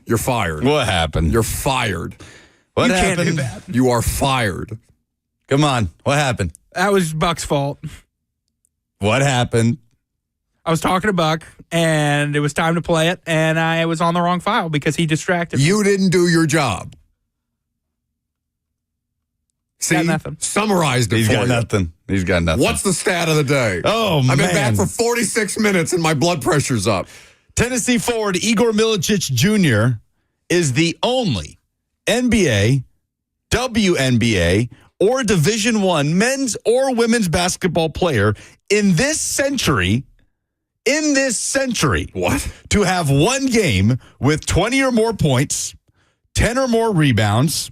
You're fired. What happened? You're fired. What You happened? can't do that. You are fired. Come on. What happened? That was Buck's fault. What happened? I was talking to Buck, and it was time to play it, and I was on the wrong file because he distracted me. You didn't do your job. See, Got nothing. Summarized it He's for got you. nothing. He's got nothing. What's the stat of the day? Oh, I've been man. back for 46 minutes and my blood pressure's up. Tennessee forward Igor Milicic Jr. is the only NBA, WNBA, or Division I men's or women's basketball player in this century What? to have one game with 20 or more points, 10 or more rebounds,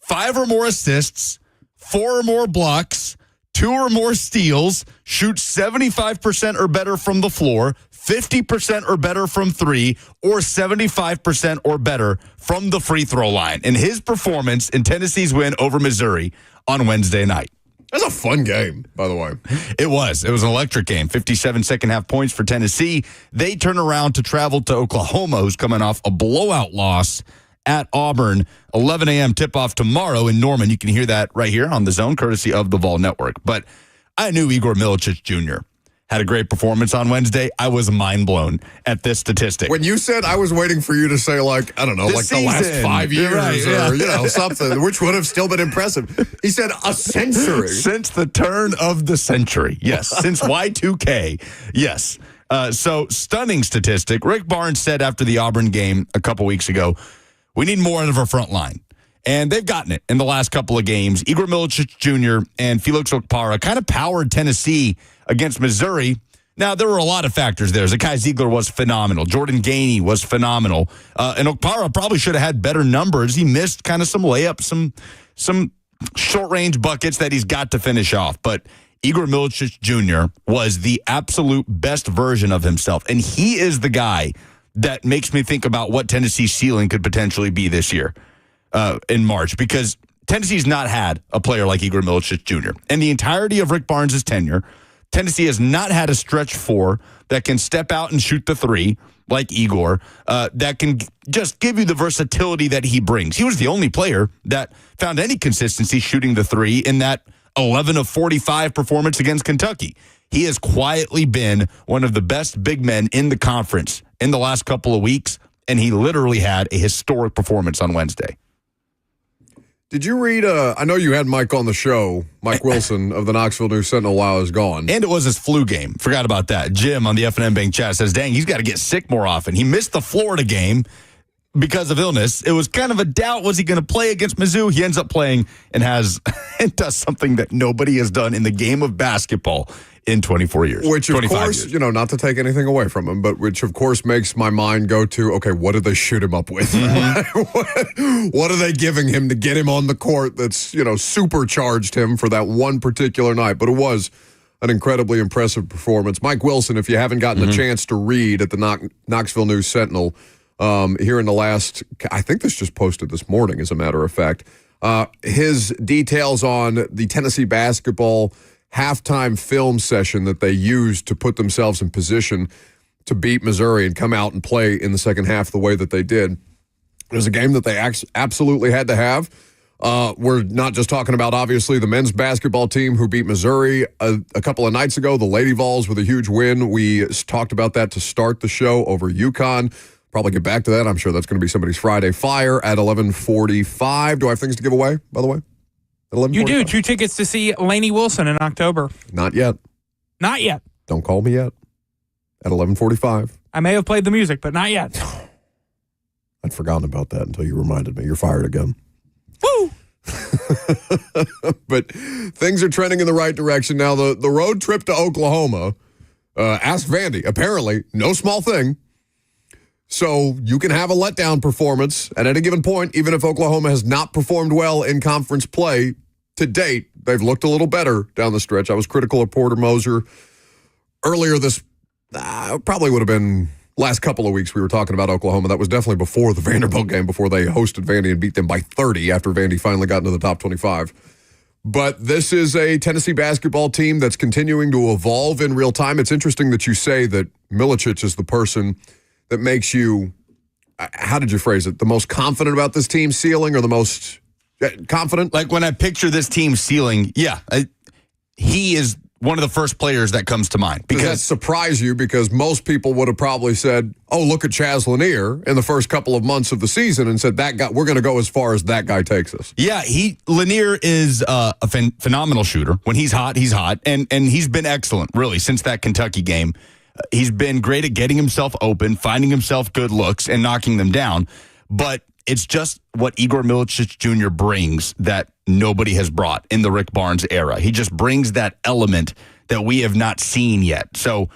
5 or more assists, 4 or more blocks, 2 or more steals, shoot 75% or better from the floor, 50% or better from three, or 75% or better from the free throw line in his performance in Tennessee's win over Missouri on Wednesday night. That's a fun game, by the way. It was an electric game. 57 second half points for Tennessee. They turn around to travel to Oklahoma, who's coming off a blowout loss at Auburn. 11 a.m. tip-off tomorrow in Norman. You can hear that right here on The Zone, courtesy of the Vol Network. But I knew Igor Milicic Jr. had a great performance on Wednesday. I was mind blown at this statistic. When you said, I was waiting for you to say, like, I don't know, This like the last season. 5 years You're right, yeah. or, you know, something, which would have still been impressive. He said a century. Since the turn of the century. Yes. Since Y2K. Yes. So stunning statistic. Rick Barnes said after the Auburn game a couple weeks ago, we need more out of our front line. And they've gotten it in the last couple of games. Igor Milicic Jr. and Felix Okpara kind of powered Tennessee against Missouri. Now, there were a lot of factors there. Zakai Ziegler was phenomenal. Jordan Gainey was phenomenal. And Okpara probably should have had better numbers. He missed kind of some layups, some short-range buckets that he's got to finish off. But Igor Milicic Jr. was the absolute best version of himself. And he is the guy that makes me think about what Tennessee's ceiling could potentially be this year in March, because Tennessee's not had a player like Igor Milicic Jr. And the entirety of Rick Barnes' tenure, Tennessee has not had a stretch four that can step out and shoot the three like Igor, that can just give you the versatility that he brings. He was the only player that found any consistency shooting the three in that 11 of 45 performance against Kentucky. He has quietly been one of the best big men in the conference in the last couple of weeks, and he literally had a historic performance on Wednesday. Did you read, I know you had Mike on the show, Mike Wilson of the Knoxville News Sentinel while I was gone. And it was his flu game. Forgot about that. Jim on the F&M Bank chat says, dang, he's got to get sick more often. He missed the Florida game because of illness. It was kind of a doubt, was he going to play against Mizzou? He ends up playing and does something that nobody has done in the game of basketball in 24 years. Which, of 25 course, years. you know, not to take anything away from him, but which, of course, makes my mind go to, okay, what did they shoot him up with? What are they giving him to get him on the court that's, you know, supercharged him for that one particular night? But it was an incredibly impressive performance. Mike Wilson, if you haven't gotten a chance to read at the Knoxville News Sentinel here in the last, I think this just posted this morning, as a matter of fact, his details on the Tennessee basketball halftime film session that they used to put themselves in position to beat Missouri and come out and play in the second half the way that they did. It was a game that they absolutely had to have. We're not just talking about, obviously, the men's basketball team who beat Missouri a couple of nights ago, the Lady Vols with a huge win. We talked about that to start the show over UConn. Probably get back to that. I'm sure that's going to be somebody's Friday Fire at 11:45. Do I have things to give away, by the way? You do. 2 tickets to see Lainey Wilson in October. Not yet. Not yet. Don't call me yet. At 11:45. I may have played the music, but not yet. I'd forgotten about that until you reminded me. You're fired again. Woo! But things are trending in the right direction. Now, the road trip to Oklahoma, ask Vandy, apparently no small thing. So you can have a letdown performance at any given point, even if Oklahoma has not performed well in conference play to date. They've looked a little better down the stretch. I was critical of Porter Moser earlier this, probably would have been last couple of weeks we were talking about Oklahoma. That was definitely before the Vanderbilt game, before they hosted Vandy and beat them by 30 after Vandy finally got into the top 25. But this is a Tennessee basketball team that's continuing to evolve in real time. It's interesting that you say that Milicic is the person that makes you how did you phrase it? The most confident about this team's ceiling or the most confident? Like when I picture this team's ceiling, he is one of the first players that comes to mind. Does that surprise you? Because most people would have probably said, oh, look at Chaz Lanier in the first couple of months of the season and said, that guy, we're going to go as far as that guy takes us. Yeah, Lanier is a phenomenal shooter. When he's hot, he's hot. And he's been excellent, really, since that Kentucky game. He's been great at getting himself open, finding himself good looks, and knocking them down. But it's just what Igor Milicic Jr. brings that nobody has brought in the Rick Barnes era. He just brings that element that we have not seen yet. So,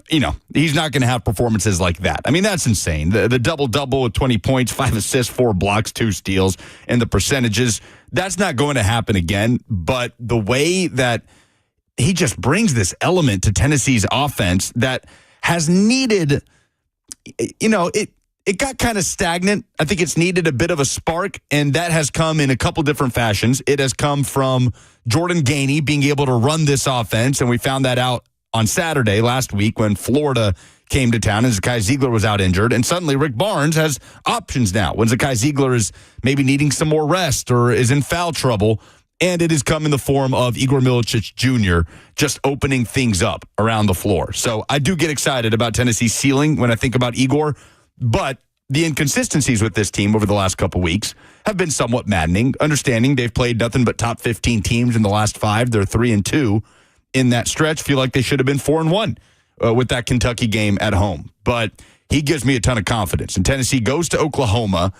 he's not going to have performances like that. I mean, that's insane. The double-double with 20 points, 5 assists, 4 blocks, 2 steals, and the percentages, that's not going to happen again. But the way that he just brings this element to Tennessee's offense that has needed, it got kind of stagnant. I think it's needed a bit of a spark, and that has come in a couple different fashions. It has come from Jordan Gainey being able to run this offense, and we found that out on Saturday last week when Florida came to town and Zakai Ziegler was out injured, and suddenly Rick Barnes has options now when Zakai Ziegler is maybe needing some more rest or is in foul trouble. And it has come in the form of Igor Milicic Jr. just opening things up around the floor. So I do get excited about Tennessee's ceiling when I think about Igor, but the inconsistencies with this team over the last couple weeks have been somewhat maddening. Understanding they've played nothing but top 15 teams in the last 5. They're 3-2 in that stretch. Feel like they should have been 4-1 with that Kentucky game at home. But he gives me a ton of confidence. And Tennessee goes to Oklahoma.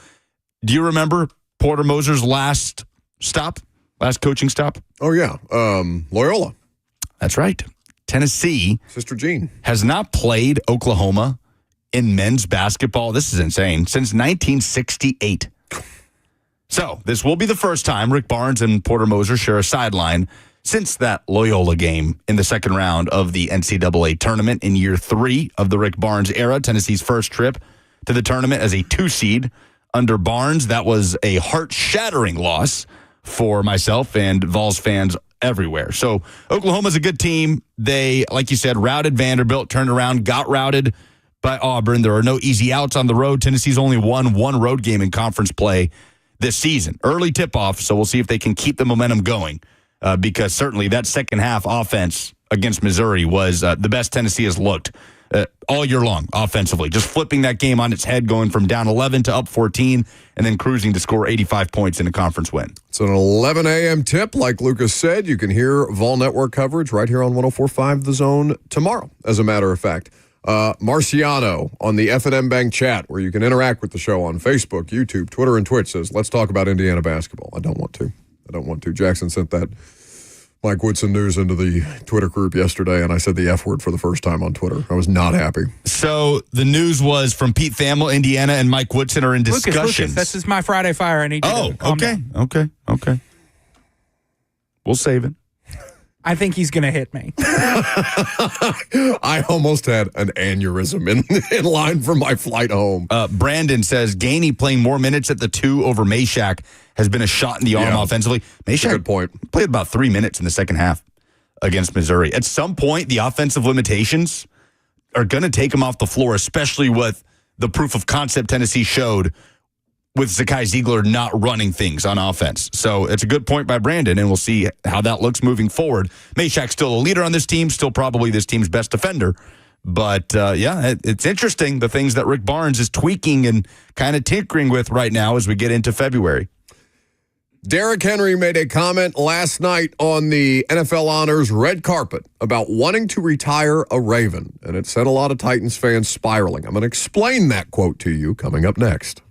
Do you remember Porter Moser's last coaching stop? Oh, yeah. Loyola. That's right. Tennessee. Sister Jean. Has not played Oklahoma in men's basketball. This is insane. Since 1968. So this will be the first time Rick Barnes and Porter Moser share a sideline since that Loyola game in the second round of the NCAA tournament in year 3 of the Rick Barnes era. Tennessee's first trip to the tournament as a 2 seed under Barnes. That was a heart-shattering loss for myself and Vols fans everywhere. So Oklahoma's a good team. They, like you said, routed Vanderbilt, turned around, got routed by Auburn. There are no easy outs on the road. Tennessee's only won 1 road game in conference play this season. Early tip-off, so we'll see if they can keep the momentum going because certainly that second half offense against Missouri was the best Tennessee has looked all year long offensively, just flipping that game on its head, going from down 11 to up 14, and then cruising to score 85 points in a conference win. It's an 11 a.m. tip. Like Lucas said, you can hear Vol Network coverage right here on 104.5 The Zone tomorrow, as a matter of fact. Marciano on the F&M Bank chat, where you can interact with the show on Facebook, YouTube, Twitter, and Twitch, says, let's talk about Indiana basketball. I don't want to. Jackson sent that Mike Woodson news into the Twitter group yesterday, and I said the F word for the first time on Twitter. I was not happy. So the news was from Pete Thamel, Indiana, and Mike Woodson are in discussions. Lucas, this is my Friday Fire. I need you to calm down. Okay. We'll save it. I think he's going to hit me. I almost had an aneurysm in line for my flight home. Brandon says Gainey playing more minutes at the 2 over Meshack has been a shot in the arm offensively. Meshack good point. Played about 3 minutes in the second half against Missouri. At some point, the offensive limitations are going to take him off the floor, especially with the proof of concept Tennessee showed with Zakai Ziegler not running things on offense. So it's a good point by Brandon, and we'll see how that looks moving forward. Meshack's still a leader on this team, still probably this team's best defender. But, it's interesting, the things that Rick Barnes is tweaking and kind of tinkering with right now as we get into February. Derrick Henry made a comment last night on the NFL Honors red carpet about wanting to retire a Raven, and it sent a lot of Titans fans spiraling. I'm going to explain that quote to you coming up next.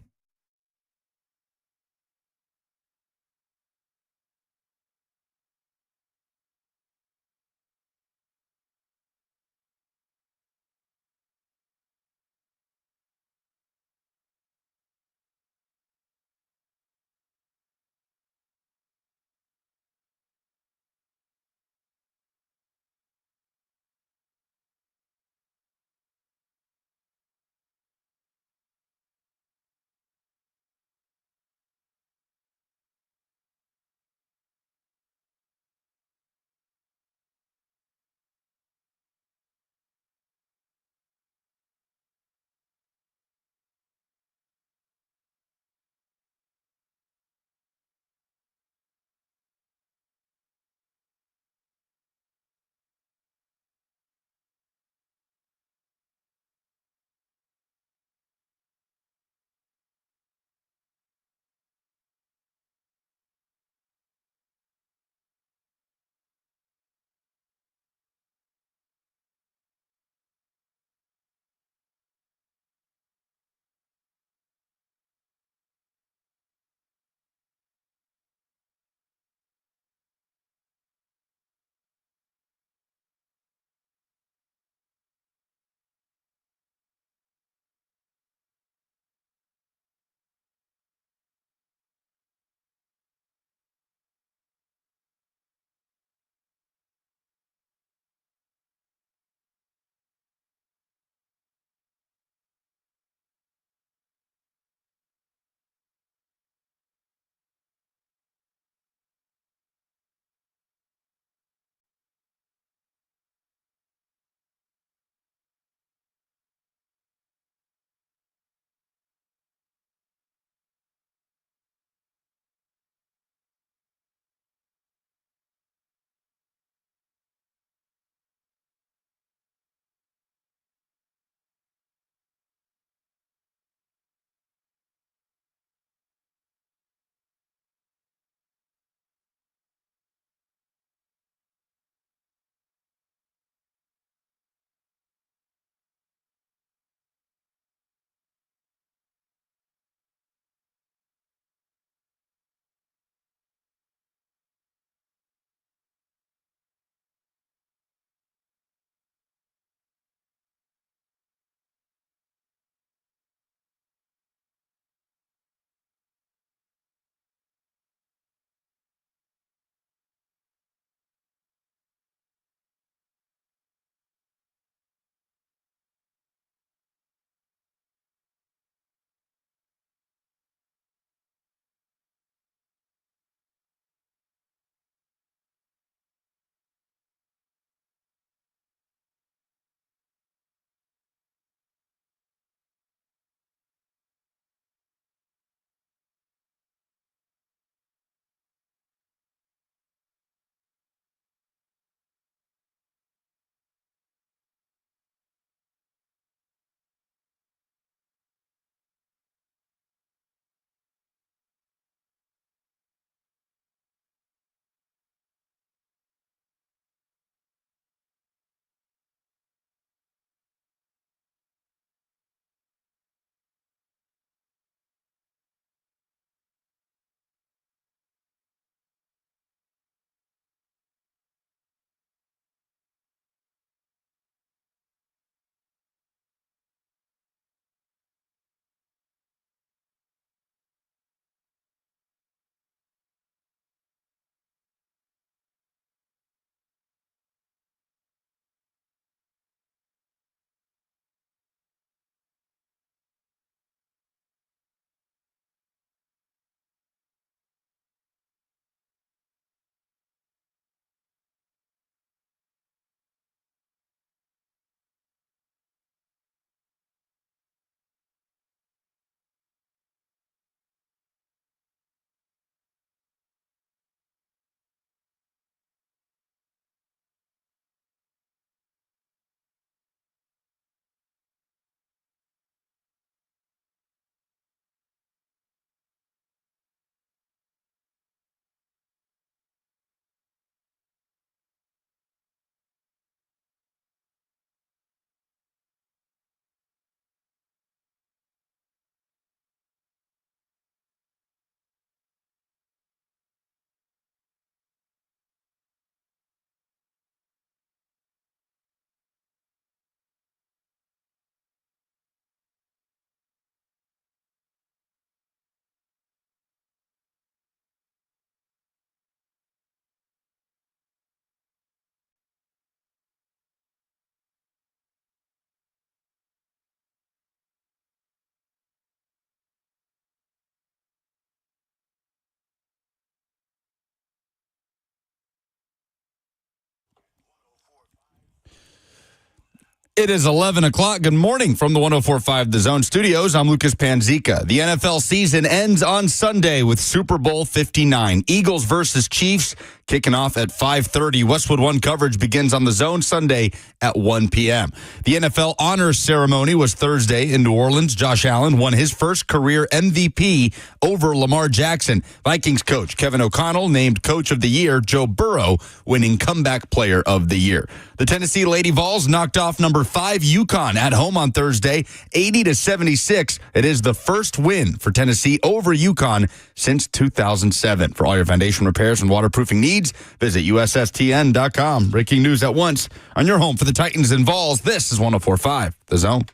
It is 11 o'clock. Good morning from the 104.5 The Zone Studios. I'm Lucas Panzica. The NFL season ends on Sunday with Super Bowl 59. Eagles versus Chiefs kicking off at 5:30. Westwood One coverage begins on The Zone Sunday at 1 p.m. The NFL honors ceremony was Thursday in New Orleans. Josh Allen won his first career MVP over Lamar Jackson. Vikings coach Kevin O'Connell named Coach of the Year. Joe Burrow winning Comeback Player of the Year. The Tennessee Lady Vols knocked off number 5 UConn at home on Thursday, 80-76. It is the first win for Tennessee over UConn since 2007. For all your foundation repairs and waterproofing needs, visit USSTN.com. Breaking news at once on your home for the Titans and Vols. This is 104.5 The Zone.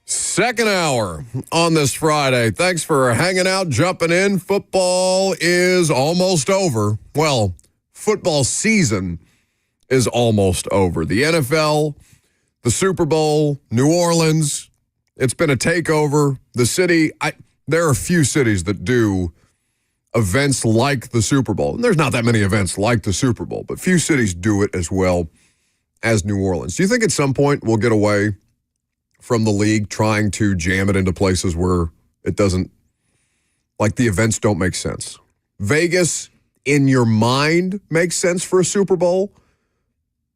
Second hour on this Friday. Thanks for hanging out, jumping in. Football is almost over. Well, football season is almost over. The NFL, the Super Bowl, New Orleans, it's been a takeover. The city, there are few cities that do events like the Super Bowl. And there's not that many events like the Super Bowl, but few cities do it as well as New Orleans. Do you think at some point we'll get away from the league trying to jam it into places where it doesn't, like the events don't make sense? Vegas, in your mind, makes sense for a Super Bowl,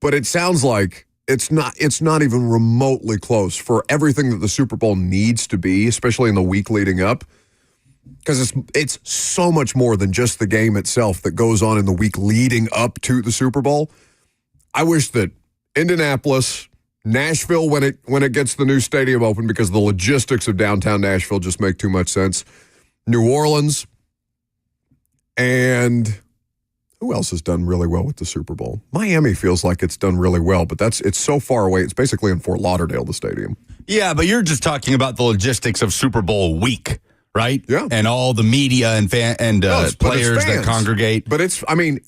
but it sounds like it's not even remotely close for everything that the Super Bowl needs to be, especially in the week leading up, because it's so much more than just the game itself that goes on in the week leading up to the Super Bowl. I wish that Indianapolis, Nashville, when it gets the new stadium open, because the logistics of downtown Nashville just make too much sense. New Orleans, and who else has done really well with the Super Bowl? Miami feels like it's done really well, but it's so far away. It's basically in Fort Lauderdale, the stadium. Yeah, but you're just talking about the logistics of Super Bowl week, right? Yeah. And all the media and players that congregate. But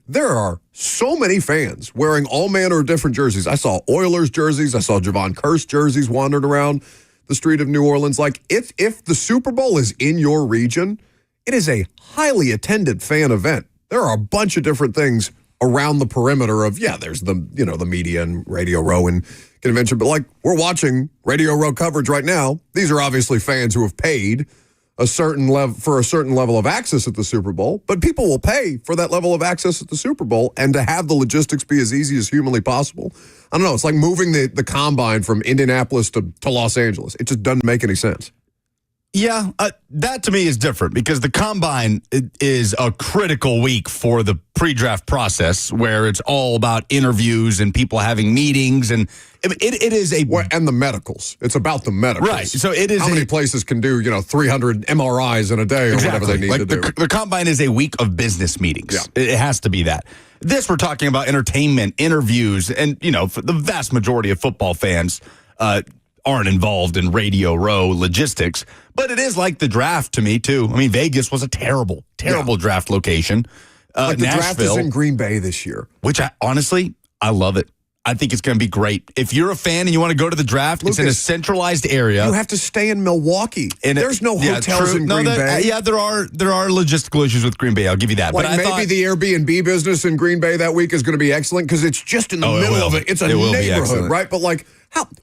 there are so many fans wearing all manner of different jerseys. I saw Oilers jerseys. I saw Javon Curse jerseys wandering around the street of New Orleans. Like, if the Super Bowl is in your region, it is a highly attended fan event. There are a bunch of different things around the perimeter of, there's the media and Radio Row and convention. But like, we're watching Radio Row coverage right now. These are obviously fans who have paid a certain level of access at the Super Bowl, but people will pay for that level of access at the Super Bowl, and to have the logistics be as easy as humanly possible. I don't know. It's like moving the combine from Indianapolis to Los Angeles. It just doesn't make any sense. Yeah, that to me is different, because the combine is a critical week for the pre-draft process, where it's all about interviews and people having meetings, and it is and the medicals. It's about the medicals, right? So it is. How many places can do 300 MRIs in a day or whatever they need to do? The combine is a week of business meetings. Yeah. It has to be that. This, we're talking about entertainment, interviews, and for the vast majority of football fans aren't involved in Radio Row logistics, but it is like the draft to me too. I mean, Vegas was a terrible draft location. The draft is in Green Bay this year, which I love it. I think it's going to be great. If you're a fan and you want to go to the draft, Lucas, it's in a centralized area. You have to stay in Milwaukee. There's no hotels in Green Bay. Yeah, there are logistical issues with Green Bay. I'll give you that. Like, but maybe the Airbnb business in Green Bay that week is going to be excellent because it's just in the middle of it. It's a neighborhood, right? But like,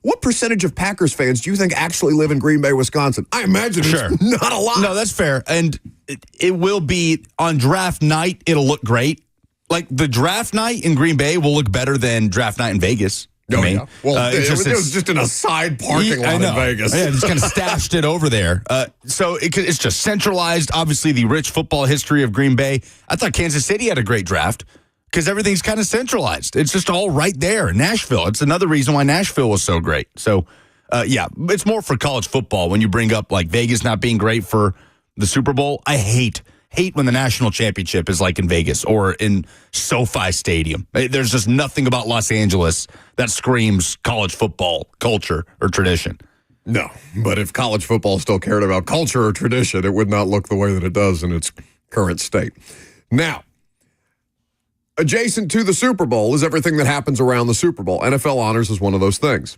what percentage of Packers fans do you think actually live in Green Bay, Wisconsin? I imagine it's not a lot. No, that's fair. And it will be on draft night. It'll look great. Like, the draft night in Green Bay will look better than draft night in Vegas. Yeah. Well, it was just in a side parking lot in Vegas. Yeah, just kind of stashed it over there. So it's just centralized. Obviously, the rich football history of Green Bay. I thought Kansas City had a great draft because everything's kind of centralized. It's just all right there. Nashville. It's another reason why Nashville was so great. So, it's more for college football when you bring up like Vegas not being great for the Super Bowl. I hate hate when the national championship is like in Vegas or in SoFi Stadium. There's just nothing about Los Angeles that screams college football culture or tradition. No, but if college football still cared about culture or tradition, it would not look the way that it does in its current state. Now, adjacent to the Super Bowl is everything that happens around the Super Bowl. NFL Honors is one of those things.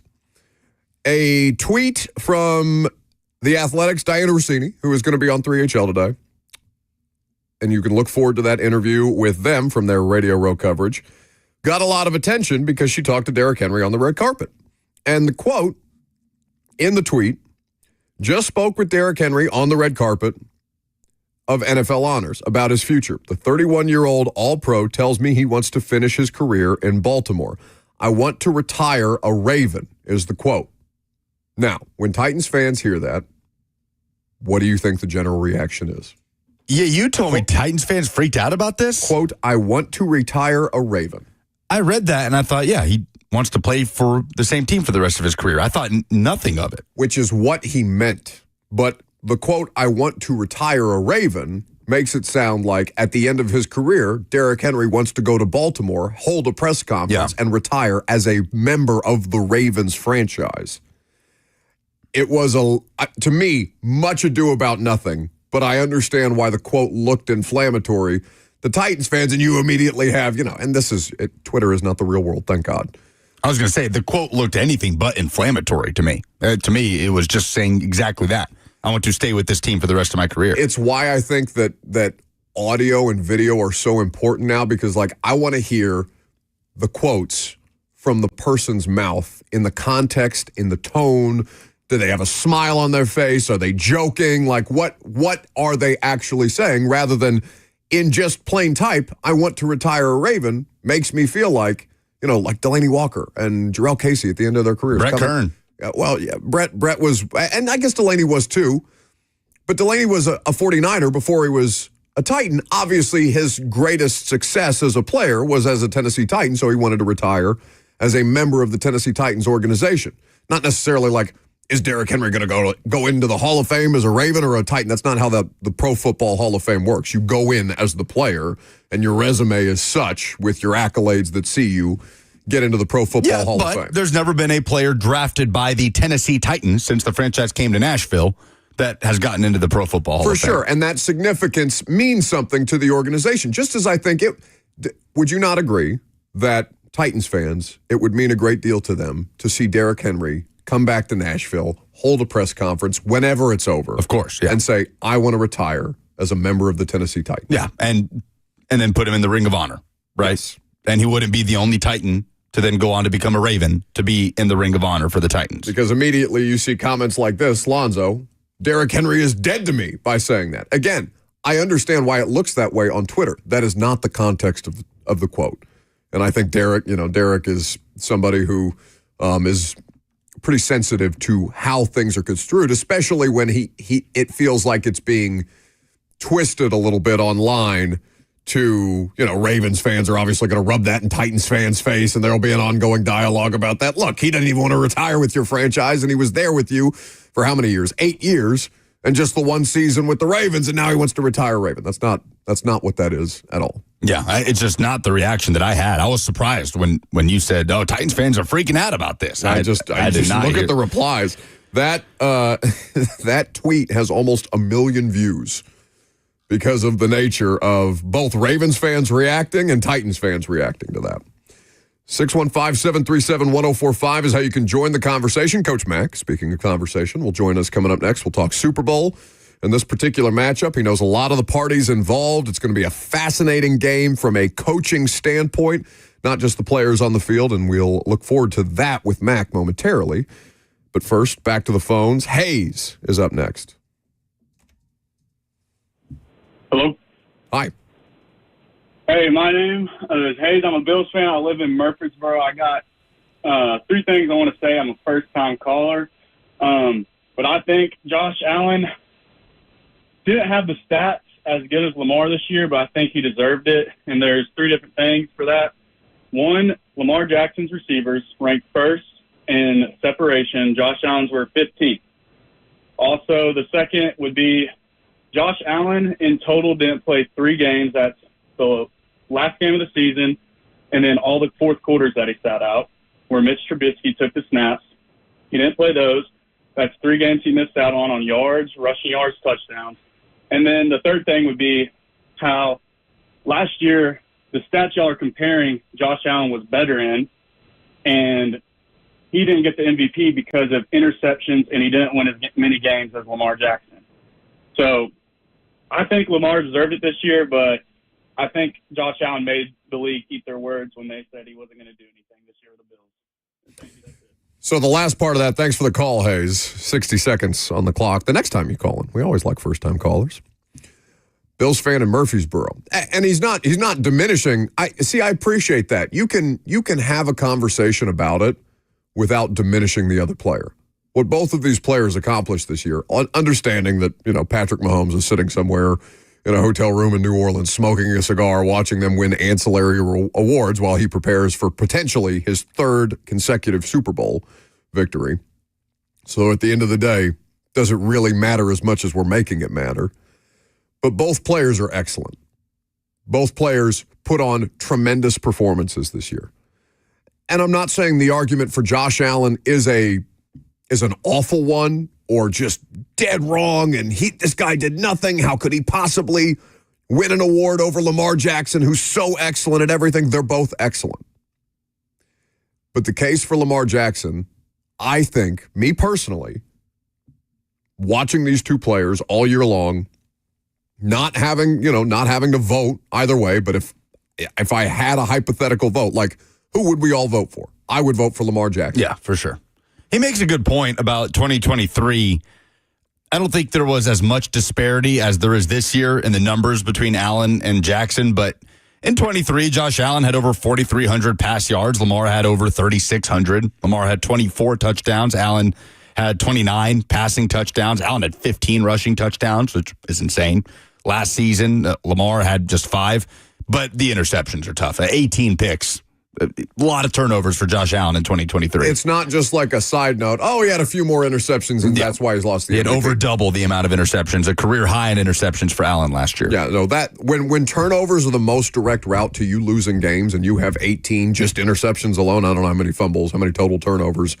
A tweet from The Athletic's Diana Rossini, who is going to be on 3HL today, and you can look forward to that interview with them from their Radio Row coverage, got a lot of attention because she talked to Derrick Henry on the red carpet. And the quote in the tweet, just spoke with Derrick Henry on the red carpet of NFL Honors about his future. The 31-year-old All-Pro tells me he wants to finish his career in Baltimore. I want to retire a Raven, is the quote. Now, when Titans fans hear that, what do you think the general reaction is? Yeah, you told me Titans fans freaked out about this. Quote, I want to retire a Raven. I read that and I thought, yeah, he wants to play for the same team for the rest of his career. I thought nothing of it. Which is what he meant. But the quote, I want to retire a Raven, makes it sound like at the end of his career, Derrick Henry wants to go to Baltimore, hold a press conference, and retire as a member of the Ravens franchise. It was, to me, much ado about nothing, but I understand why the quote looked inflammatory. The Titans fans, and you immediately have, and Twitter is not the real world, thank God. I was going to say, the quote looked anything but inflammatory to me. To me, it was just saying exactly that. I want to stay with this team for the rest of my career. It's why I think that audio and video are so important now, because, I want to hear the quotes from the person's mouth in the context, in the tone. Do they have a smile on their face? Are they joking? What are they actually saying? Rather than in just plain type, I want to retire a Raven, makes me feel like, like Delaney Walker and Jarrell Casey at the end of their careers. Brett Kern. Brett was, and I guess Delaney was too, but Delaney was a 49er before he was a Titan. Obviously, his greatest success as a player was as a Tennessee Titan, so he wanted to retire as a member of the Tennessee Titans organization. Not necessarily is Derrick Henry going to go into the Hall of Fame as a Raven or a Titan? That's not how the Pro Football Hall of Fame works. You go in as the player, and your resume is such with your accolades that see you get into the Pro Football Hall of Fame. But there's never been a player drafted by the Tennessee Titans since the franchise came to Nashville that has gotten into the Pro Football Hall of Fame. For sure, and that significance means something to the organization. Just as I think would you not agree that Titans fans, it would mean a great deal to them to see Derrick Henry come back to Nashville, hold a press conference whenever it's over. Of course, yeah. And say, I want to retire as a member of the Tennessee Titans. Yeah, and then put him in the Ring of Honor, right? Yes. And he wouldn't be the only Titan to then go on to become a Raven to be in the Ring of Honor for the Titans. Because immediately you see comments like this, Lonzo, Derrick Henry is dead to me by saying that. Again, I understand why it looks that way on Twitter. That is not the context of the quote. And I think Derrick is somebody who is pretty sensitive to how things are construed, especially when it feels like it's being twisted a little bit online to, Ravens fans are obviously going to rub that in Titans fans' face, and there'll be an ongoing dialogue about that. Look, he doesn't even want to retire with your franchise, and he was there with you for how many years? 8 years, and just the one season with the Ravens, and now he wants to retire a Raven. That's not what that is at all. Yeah, it's just not the reaction that I had. I was surprised when you said, "Oh, Titans fans are freaking out about this." I just look at the replies. That that tweet has almost 1 million views because of the nature of both Ravens fans reacting and Titans fans reacting to that. 615-737-1045 is how you can join the conversation. Coach Mack, speaking of conversation, will join us coming up next. We'll talk Super Bowl. In this particular matchup, he knows a lot of the parties involved. It's going to be a fascinating game from a coaching standpoint, not just the players on the field, and we'll look forward to that with Mac momentarily. But first, back to the phones. Hayes is up next. Hello. Hi. Hey, my name is Hayes. I'm a Bills fan. I live in Murfreesboro. I got 3 things I want to say. I'm a first-time caller. But I think Josh Allen didn't have the stats as good as Lamar this year, but I think he deserved it. And there's 3 different things for that. 1, Lamar Jackson's receivers ranked first in separation. Josh Allen's were 15th. Also, the second would be Josh Allen in total didn't play 3 games. That's the last game of the season, and then all the fourth quarters that he sat out, where Mitch Trubisky took the snaps. He didn't play those. That's 3 games he missed out on yards, rushing yards, touchdowns. And then the third thing would be how last year the stats y'all are comparing Josh Allen was better in, and he didn't get the MVP because of interceptions, and he didn't win as many games as Lamar Jackson. So I think Lamar deserved it this year, but I think Josh Allen made the league eat their words when they said he wasn't going to do anything this year with the Bills. Thank you, that's it. So the last part of that, thanks for the call, Hayes. 60 seconds on the clock. The next time you call in, we always like first-time callers. Bills fan in Murfreesboro. And he's not diminishing. I appreciate that. You can have a conversation about it without diminishing the other player. What both of these players accomplished this year, understanding that, Patrick Mahomes is sitting somewhere in a hotel room in New Orleans smoking a cigar, watching them win ancillary awards while he prepares for potentially his 3rd consecutive Super Bowl victory. So at the end of the day, doesn't really matter as much as we're making it matter. But both players are excellent. Both players put on tremendous performances this year. And I'm not saying the argument for Josh Allen is an awful one or just dead wrong and this guy did nothing. How could he possibly win an award over Lamar Jackson, who's so excellent at everything? They're both excellent. But the case for Lamar Jackson, I think, me personally, watching these two players all year long, not having to vote either way, but if I had a hypothetical vote, like, who would we all vote for? I would vote for Lamar Jackson. Yeah, for sure. He makes a good point about 2023. I don't think there was as much disparity as there is this year in the numbers between Allen and Jackson, but in 23, Josh Allen had over 4,300 pass yards. Lamar had over 3,600. Lamar had 24 touchdowns. Allen had 29 passing touchdowns. Allen had 15 rushing touchdowns, which is insane. Last season, Lamar had just 5, but the interceptions are tough. 18 picks. A lot of turnovers for Josh Allen in 2023. It's not just like a side note. Oh, he had a few more interceptions, and that's why he's lost the MVP. He had over double the amount of interceptions, a career high in interceptions for Allen last year. Yeah, no, that when turnovers are the most direct route to you losing games, and you have 18 just interceptions alone. I don't know how many fumbles, how many total turnovers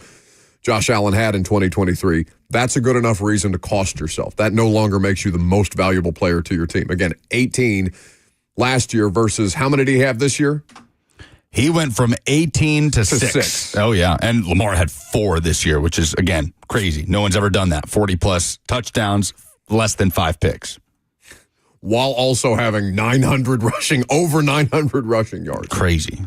Josh Allen had in 2023. That's a good enough reason to cost yourself. That no longer makes you the most valuable player to your team. Again, 18 last year versus how many did he have this year? He went from 18 to 6. Oh, yeah. And Lamar had 4 this year, which is, again, crazy. No one's ever done that. 40-plus touchdowns, less than 5 picks. While also having over 900 rushing yards. Crazy.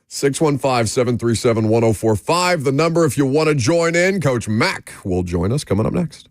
615-737-1045. The number if you want to join in. Coach Mack will join us coming up next.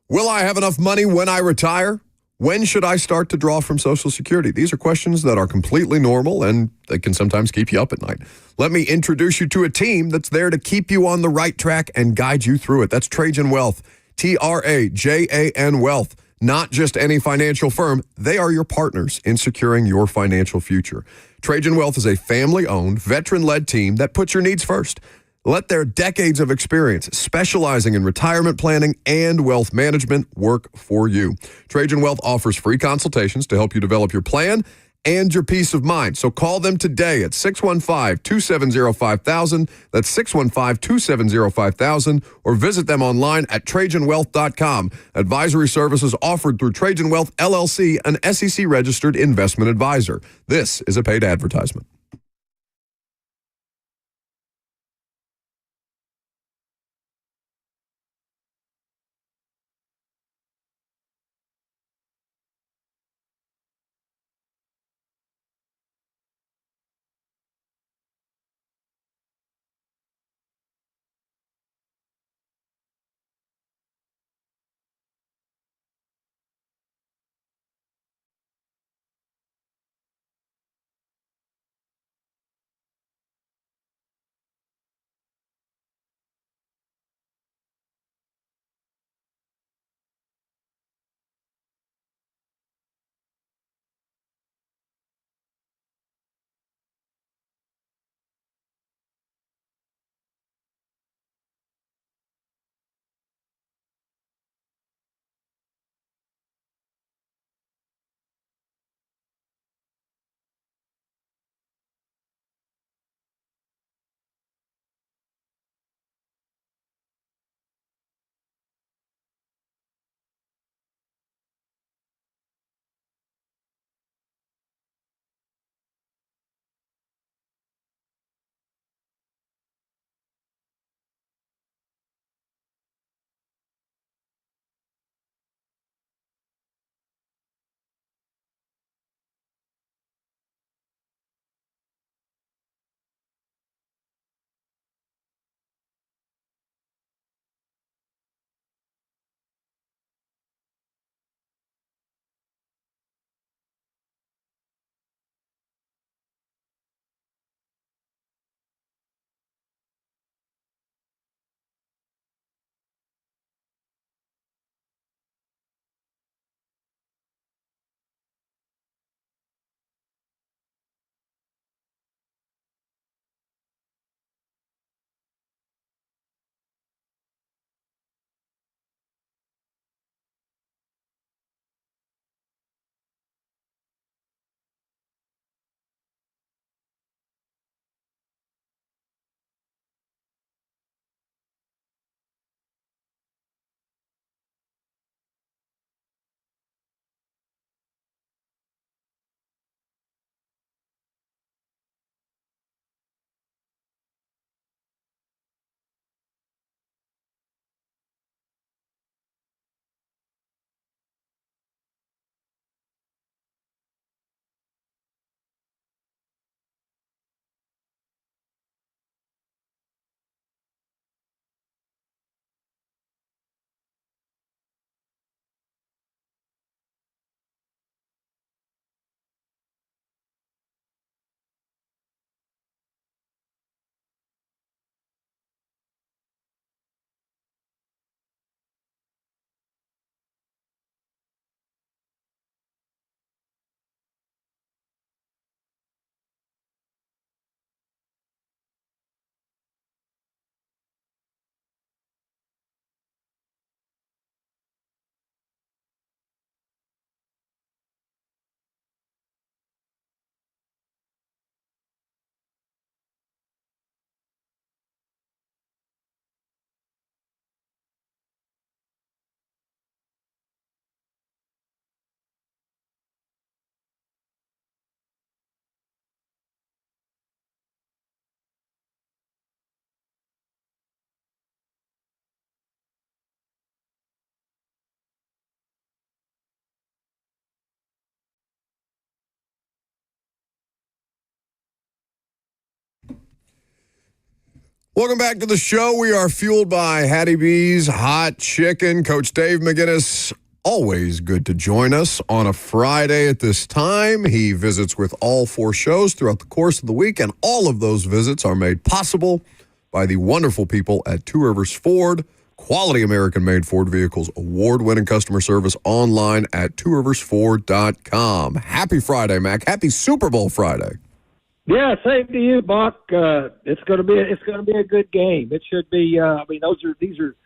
Will I have enough money when I retire? When should I start to draw from Social Security? These are questions that are completely normal, and they can sometimes keep you up at night. Let me introduce you to a team that's there to keep you on the right track and guide you through it. That's Trajan Wealth, Trajan Wealth. Not just any financial firm, they are your partners in securing your financial future. Trajan Wealth is a family-owned, veteran-led team that puts your needs first. Let their decades of experience specializing in retirement planning and wealth management work for you. Trajan Wealth offers free consultations to help you develop your plan and your peace of mind. So call them today at 615-270-5000. That's 615-270-5000. Or visit them online at TrajanWealth.com. Advisory services offered through Trajan Wealth, LLC, an SEC-registered investment advisor. This is a paid advertisement. Welcome back to the show. We are fueled by Hattie B's Hot Chicken. Coach Dave McGinnis, always good to join us on a Friday at this time. He visits with all 4 shows throughout the course of the week, and all of those visits are made possible by the wonderful people at Two Rivers Ford. Quality American-made Ford vehicles, award-winning customer service online at tworiversford.com. Happy Friday, Mac. Happy Super Bowl Friday. Yeah, same to you, Buck. It's going to be a good game. It should be. These are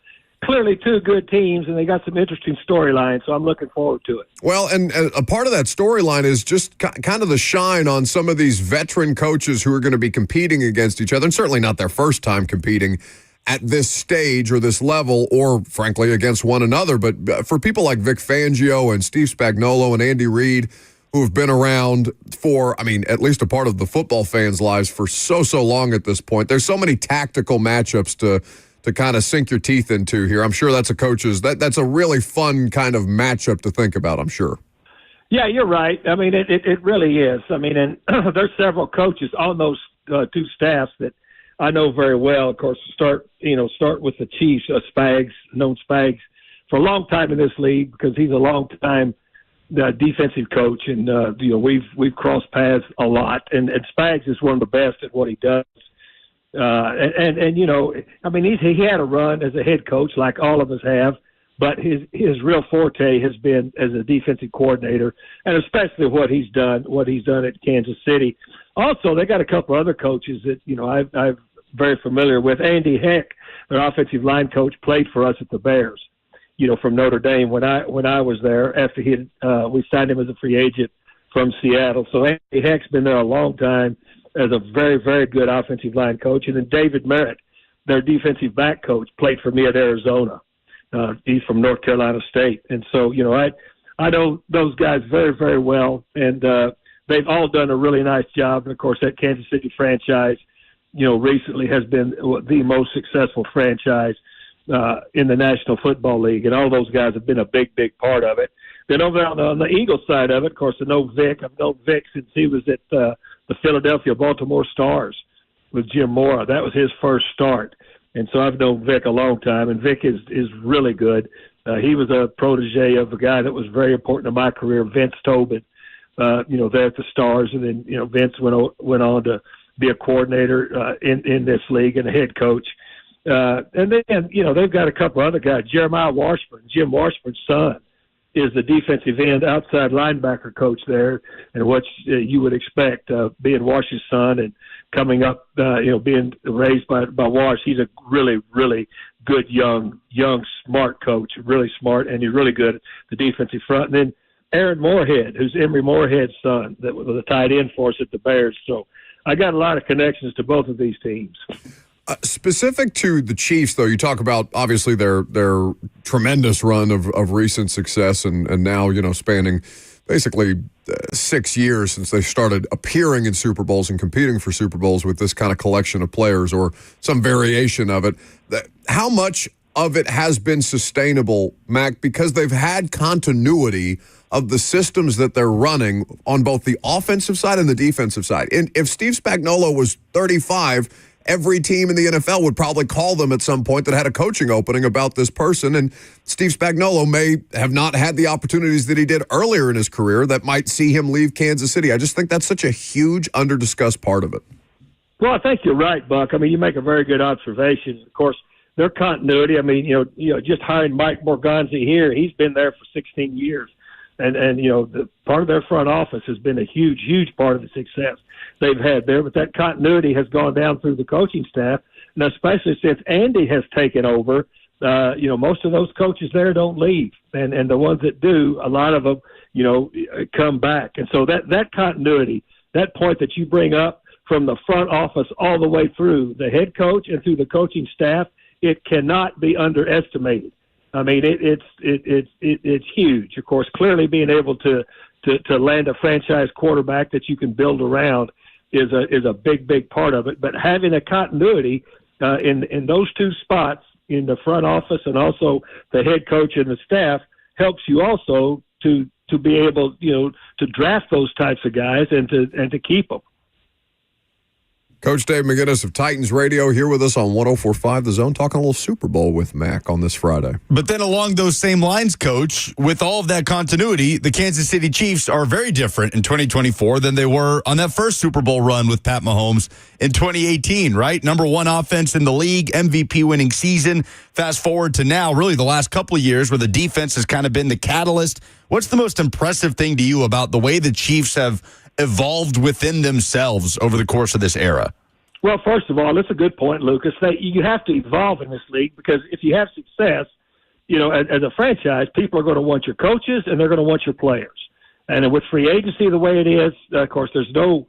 clearly 2 good teams, and they got some interesting storylines. So I'm looking forward to it. Well, and a part of that storyline is just kind of the shine on some of these veteran coaches who are going to be competing against each other, and certainly not their first time competing at this stage or this level, or frankly against one another. But for people like Vic Fangio and Steve Spagnuolo and Andy Reid, who have been around for, at least a part of the football fans' lives for so long at this point. There's so many tactical matchups to kind of sink your teeth into here. I'm sure that's that's a really fun kind of matchup to think about, I'm sure. Yeah, you're right. It really is. And there's several coaches on those 2 staffs that I know very well. Of course, start with the Chiefs, Spags, known Spags for a long time in this league because he's a long time defensive coach, and we've crossed paths a lot. And Spags is one of the best at what he does. He had a run as a head coach like all of us have, but his real forte has been as a defensive coordinator, and especially what he's done at Kansas City. Also, they got a couple other coaches that I'm very familiar with. Andy Heck, their offensive line coach, played for us at the Bears. From Notre Dame when I was there after we signed him as a free agent from Seattle. So Andy Heck's been there a long time as a very, very good offensive line coach. And then David Merritt, their defensive back coach, played for me at Arizona. He's from North Carolina State. And so, I know those guys very, very well. And they've all done a really nice job. And, of course, that Kansas City franchise, recently has been the most successful franchise in the National Football League, and all those guys have been a big, big part of it. Then over on the Eagles side of it, of course, I know Vic. I've known Vic since he was at the Philadelphia Baltimore Stars with Jim Mora. That was his first start, and so I've known Vic a long time, and Vic is really good. He was a protege of a guy that was very important in my career, Vince Tobin, there at the Stars, and then, Vince went on to be a coordinator in this league and a head coach. And then, they've got a couple other guys. Jeremiah Washburn, Jim Washburn's son, is the defensive end outside linebacker coach there, and what you would expect, being Wash's son and coming up, being raised by Wash. He's a really, really good young, smart coach, really smart, and he's really good at the defensive front. And then Aaron Moorhead, who's Emory Moorhead's son, that was a tight end for us at the Bears. So I got a lot of connections to both of these teams. Specific to the Chiefs, though, you talk about obviously their tremendous run of recent success and now, spanning basically 6 years since they started appearing in Super Bowls and competing for Super Bowls with this kind of collection of players or some variation of it. How much of it has been sustainable, Mac, because they've had continuity of the systems that they're running on both the offensive side and the defensive side? And if Steve Spagnuolo was 35, every team in the NFL would probably call them at some point that had a coaching opening about this person. And Steve Spagnuolo may have not had the opportunities that he did earlier in his career that might see him leave Kansas City. I just think that's such a huge under-discussed part of it. Well, I think you're right, Buck. You make a very good observation. Of course, their continuity, just hiring Mike Morganzi here, he's been there for 16 years. And the part of their front office has been a huge, huge part of the success they've had there. But that continuity has gone down through the coaching staff, and especially since Andy has taken over. Most of those coaches there don't leave, and the ones that do, a lot of them, come back. And so that continuity, that point that you bring up from the front office all the way through the head coach and through the coaching staff, it cannot be underestimated. It's huge. Of course, clearly being able to land a franchise quarterback that you can build around is a big part of it. But having a continuity in those 2 spots, in the front office and also the head coach and the staff, helps you also to be able to draft those types of guys and to keep them. Coach Dave McGinnis of Titans Radio here with us on 104.5 The Zone, talking a little Super Bowl with Mac on this Friday. But then along those same lines, Coach, with all of that continuity, the Kansas City Chiefs are very different in 2024 than they were on that first Super Bowl run with Pat Mahomes in 2018, right? Number one offense in the league, MVP winning season. Fast forward to now, really the last couple of years where the defense has kind of been the catalyst. What's the most impressive thing to you about the way the Chiefs have evolved within themselves over the course of this era? Well, first of all, that's a good point, Lucas. You have to evolve in this league because if you have success, as a franchise, people are going to want your coaches and they're going to want your players. And with free agency the way it is, of course, there's no,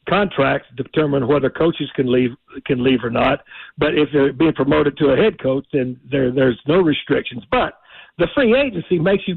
contracts determine whether coaches can leave or not. But if they're being promoted to a head coach, then there's no restrictions. But the free agency makes you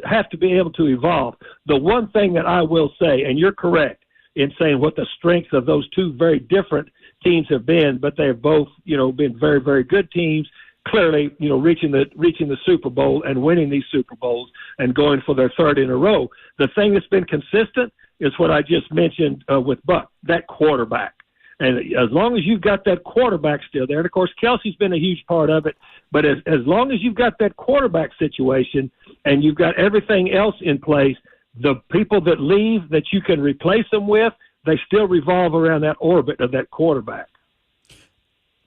have to be able to evolve. The one thing that I will say, and you're correct in saying what the strengths of those two very different teams have been, but they've both, been very, very good teams. Clearly, reaching the Super Bowl and winning these Super Bowls and going for their third in a row. The thing that's been consistent is what I just mentioned with Buck, that quarterback. And as long as you've got that quarterback still there, and of course Kelsey's been a huge part of it, but as long as you've got that quarterback situation and you've got everything else in place, the people that leave that you can replace them with, they still revolve around that orbit of that quarterback.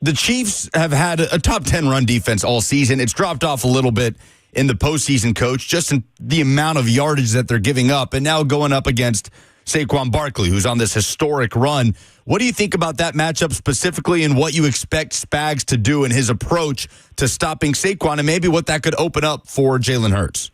The Chiefs have had a top 10 run defense all season. It's dropped off a little bit in the postseason, Coach, just in the amount of yardage that they're giving up, and now going up against Saquon Barkley, who's on this historic run. What do you think about that matchup specifically and what you expect Spags to do in his approach to stopping Saquon and maybe what that could open up for Jalen Hurts?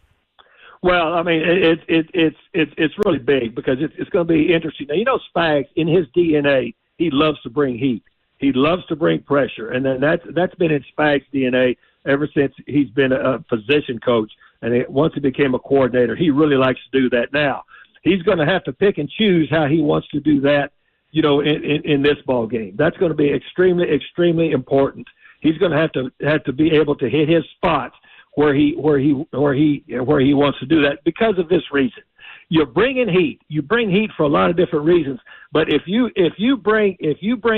Well, I mean, it's really big because it's going to be interesting. Now, Spags, in his DNA, he loves to bring heat. He loves to bring pressure, and then that's been in Spags' DNA ever since he's been a position coach. And once he became a coordinator, he really likes to do that now. He's going to have to pick and choose how he wants to do that, in this ball game. That's going to be extremely, extremely important. He's going to have to be able to hit his spots where he wants to do that because of this reason. You're bringing heat. You bring heat for a lot of different reasons. But if you bring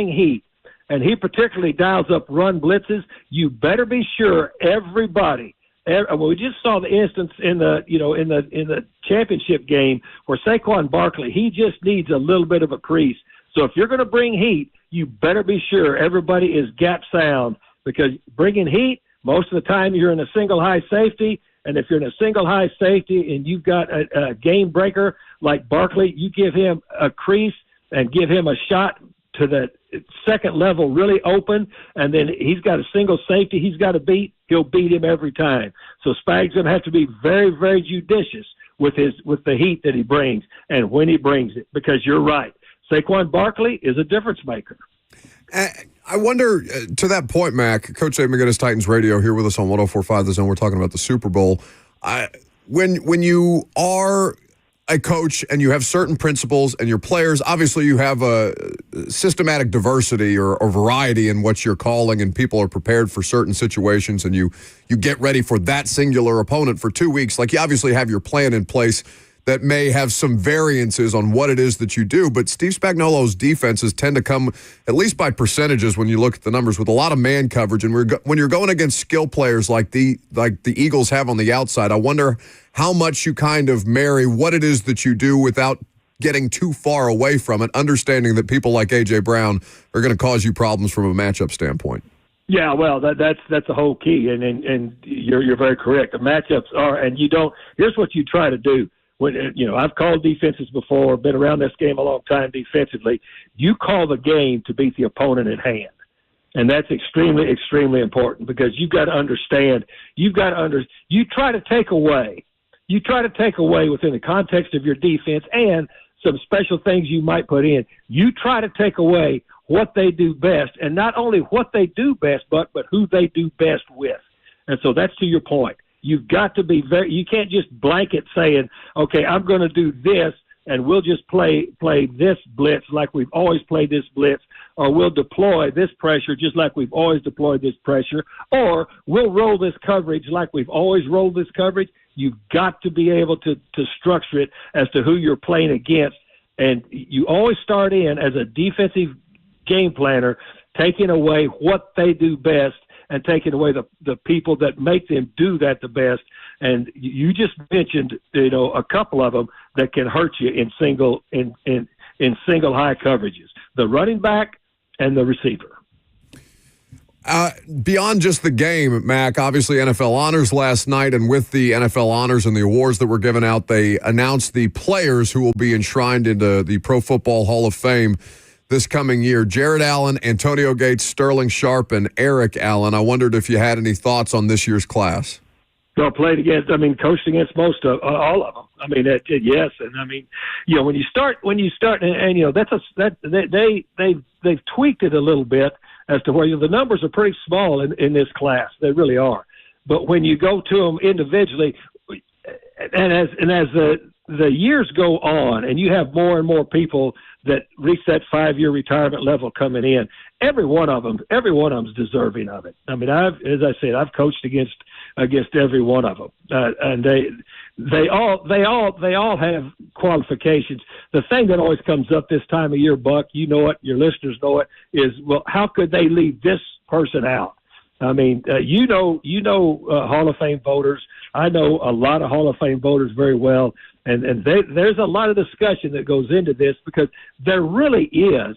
heat, and he particularly dials up run blitzes, you better be sure everybody. Well, we just saw the instance in the championship game where Saquon Barkley, he just needs a little bit of a crease. So if you're going to bring heat, you better be sure everybody is gap sound, because bringing heat, most of the time you're in a single high safety, and if you're in a single high safety and you've got a game breaker like Barkley, you give him a crease and give him a shot to the second level really open, and then he's got a single safety he's got to beat, he'll beat him every time. So Spags going to have to be very, very judicious with the heat that he brings and when he brings it, because you're right. Saquon Barkley is a difference maker. I wonder, to that point, Mac, Coach Dave McGinnis, Titans Radio, here with us on 104.5 The Zone. We're talking about the Super Bowl. When you are a coach and you have certain principles and your players, obviously you have a systematic diversity or variety in what you're calling, and people are prepared for certain situations, and you get ready for that singular opponent for 2 weeks. Like, you obviously have your plan in place that may have some variances on what it is that you do, but Steve Spagnuolo's defenses tend to come, at least by percentages when you look at the numbers, with a lot of man coverage. And when you're going against skill players like the Eagles have on the outside, I wonder how much you kind of marry what it is that you do without getting too far away from it, understanding that people like A.J. Brown are going to cause you problems from a matchup standpoint. Yeah, well, that's the whole key, and you're very correct. The matchups are, and you don't. Here's what you try to do. When I've called defenses before, been around this game a long time defensively. You call the game to beat the opponent at hand, and that's extremely, extremely important, because you've got to understand. You try to take away within the context of your defense and some special things you might put in. You try to take away what they do best, and not only what they do best, but who they do best with. And so that's to your point. You've got to be you can't just blanket saying, okay, I'm going to do this, and we'll just play this blitz like we've always played this blitz, or we'll deploy this pressure just like we've always deployed this pressure, or we'll roll this coverage like we've always rolled this coverage. You've got to be able to structure it as to who you're playing against, And you always start in as a defensive game planner, taking away what they do best and taking away the people that make them do that the best. And you just mentioned, a couple of them that can hurt you in single high coverages: the running back and the receiver. Beyond just the game, Mac, obviously NFL honors last night, and with the NFL honors and the awards that were given out, they announced the players who will be enshrined into the Pro Football Hall of Fame this coming year. Jared Allen, Antonio Gates, Sterling Sharp, and Eric Allen. I wondered if you had any thoughts on this year's class. Well, coached against most of all of them. I mean, yes, and I mean, when you start, they've tweaked it a little bit as to where the numbers are pretty small in this class. They really are. But when you go to them individually, and as the years go on, and you have more and more people that reach that 5-year retirement level coming in, every one of them's deserving of it. I mean, as I said, I've coached against every one of them, and they all have qualifications. The thing that always comes up this time of year, Buck, you know it, your listeners know it, is, well, how could they leave this person out? I mean, Hall of Fame voters. I know a lot of Hall of Fame voters very well, and there's a lot of discussion that goes into this, because there really is,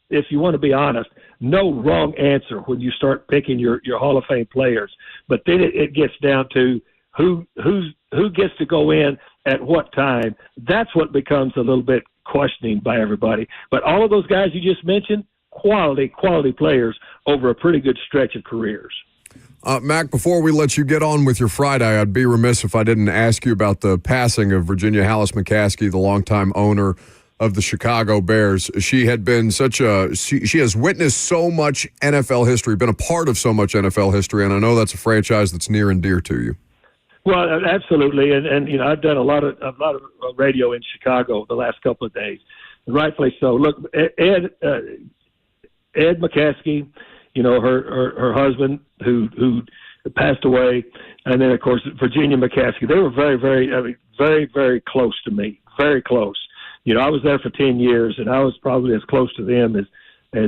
if you want to be honest, no wrong answer when you start picking your Hall of Fame players. But then it gets down to who gets to go in at what time. That's what becomes a little bit questioning by everybody. But all of those guys you just mentioned, quality players over a pretty good stretch of careers. Mac, before we let you get on with your Friday, I'd be remiss if I didn't ask you about the passing of Virginia Hallis McCaskey, the longtime owner of the Chicago Bears. She had been she has witnessed so much NFL history, been a part of so much NFL history, and I know that's a franchise that's near and dear to you. Well, absolutely, and I've done a lot of radio in Chicago the last couple of days, rightfully so. Look, Ed McCaskey, her husband who passed away, and then of course Virginia McCaskey. They were very, very, very, very close to me, very close. I was there for 10 years, and I was probably as close to them as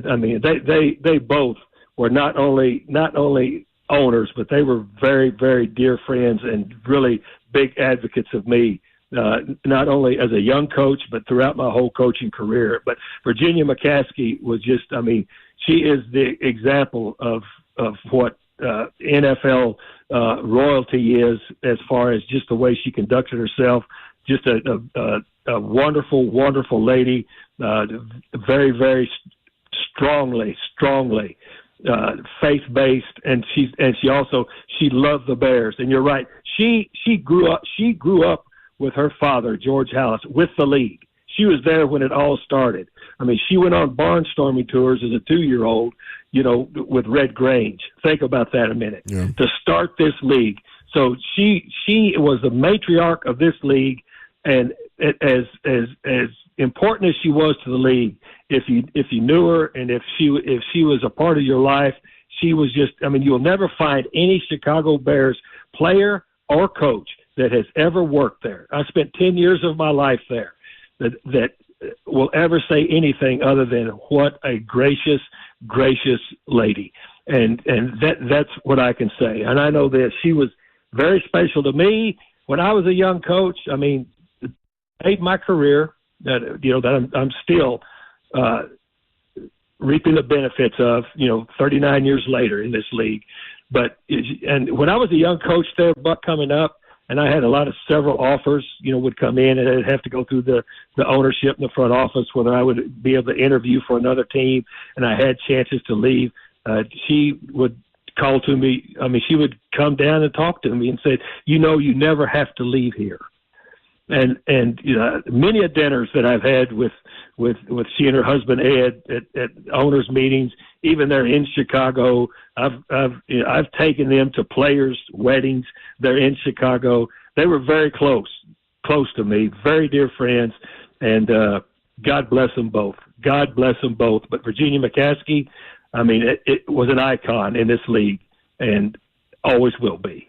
I mean, they both were not only owners, but they were very, very dear friends and really big advocates of me, not only as a young coach, but throughout my whole coaching career. But Virginia McCaskey was just, I mean, she is the example of what NFL royalty is, as far as just the way she conducted herself. Just a wonderful, wonderful lady, very, very strongly faith-based, and she loved the Bears. And you're right, she grew up with her father, George Hallis, with the league. She was there when it all started. I mean, she went on barnstorming tours as a 2-year-old, with Red Grange. Think about that a minute. Yeah. To start this league. So she was the matriarch of this league, and as important as she was to the league, if you knew her and if she was a part of your life, she was just, I mean, you'll never find any Chicago Bears player or coach that has ever worked there. I spent 10 years of my life there that will ever say anything other than what a gracious lady. And that's what I can say. And I know that she was very special to me when I was a young coach. I mean, it made my career that I'm still reaping the benefits of, 39 years later in this league. And when I was a young coach there, Buck, coming up, and I had several offers, would come in, and I'd have to go through the ownership in the front office, whether I would be able to interview for another team, and I had chances to leave. She would call to me. I mean, she would come down and talk to me and say, you never have to leave here. And many a dinners that I've had with she and her husband Ed at owners meetings, even there in Chicago. I've taken them to players' weddings. They're in Chicago. They were very close to me, very dear friends, and God bless them both. God bless them both. But Virginia McCaskey, I mean, it was an icon in this league, and always will be.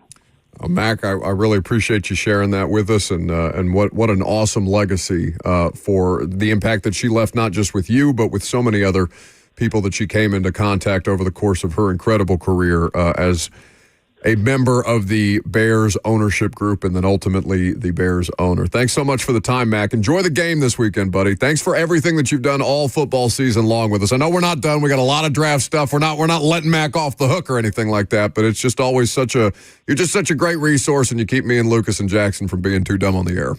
Mac, I really appreciate you sharing that with us, and what an awesome legacy for the impact that she left, not just with you, but with so many other people that she came into contact over the course of her incredible career as a member of the Bears ownership group and then ultimately the Bears owner. Thanks so much for the time, Mac. Enjoy the game this weekend, buddy. Thanks for everything that you've done all football season long with us. I know we're not done. We got a lot of draft stuff. We're not letting Mac off the hook or anything like that, but it's just always you're just such a great resource, and you keep me and Lucas and Jackson from being too dumb on the air.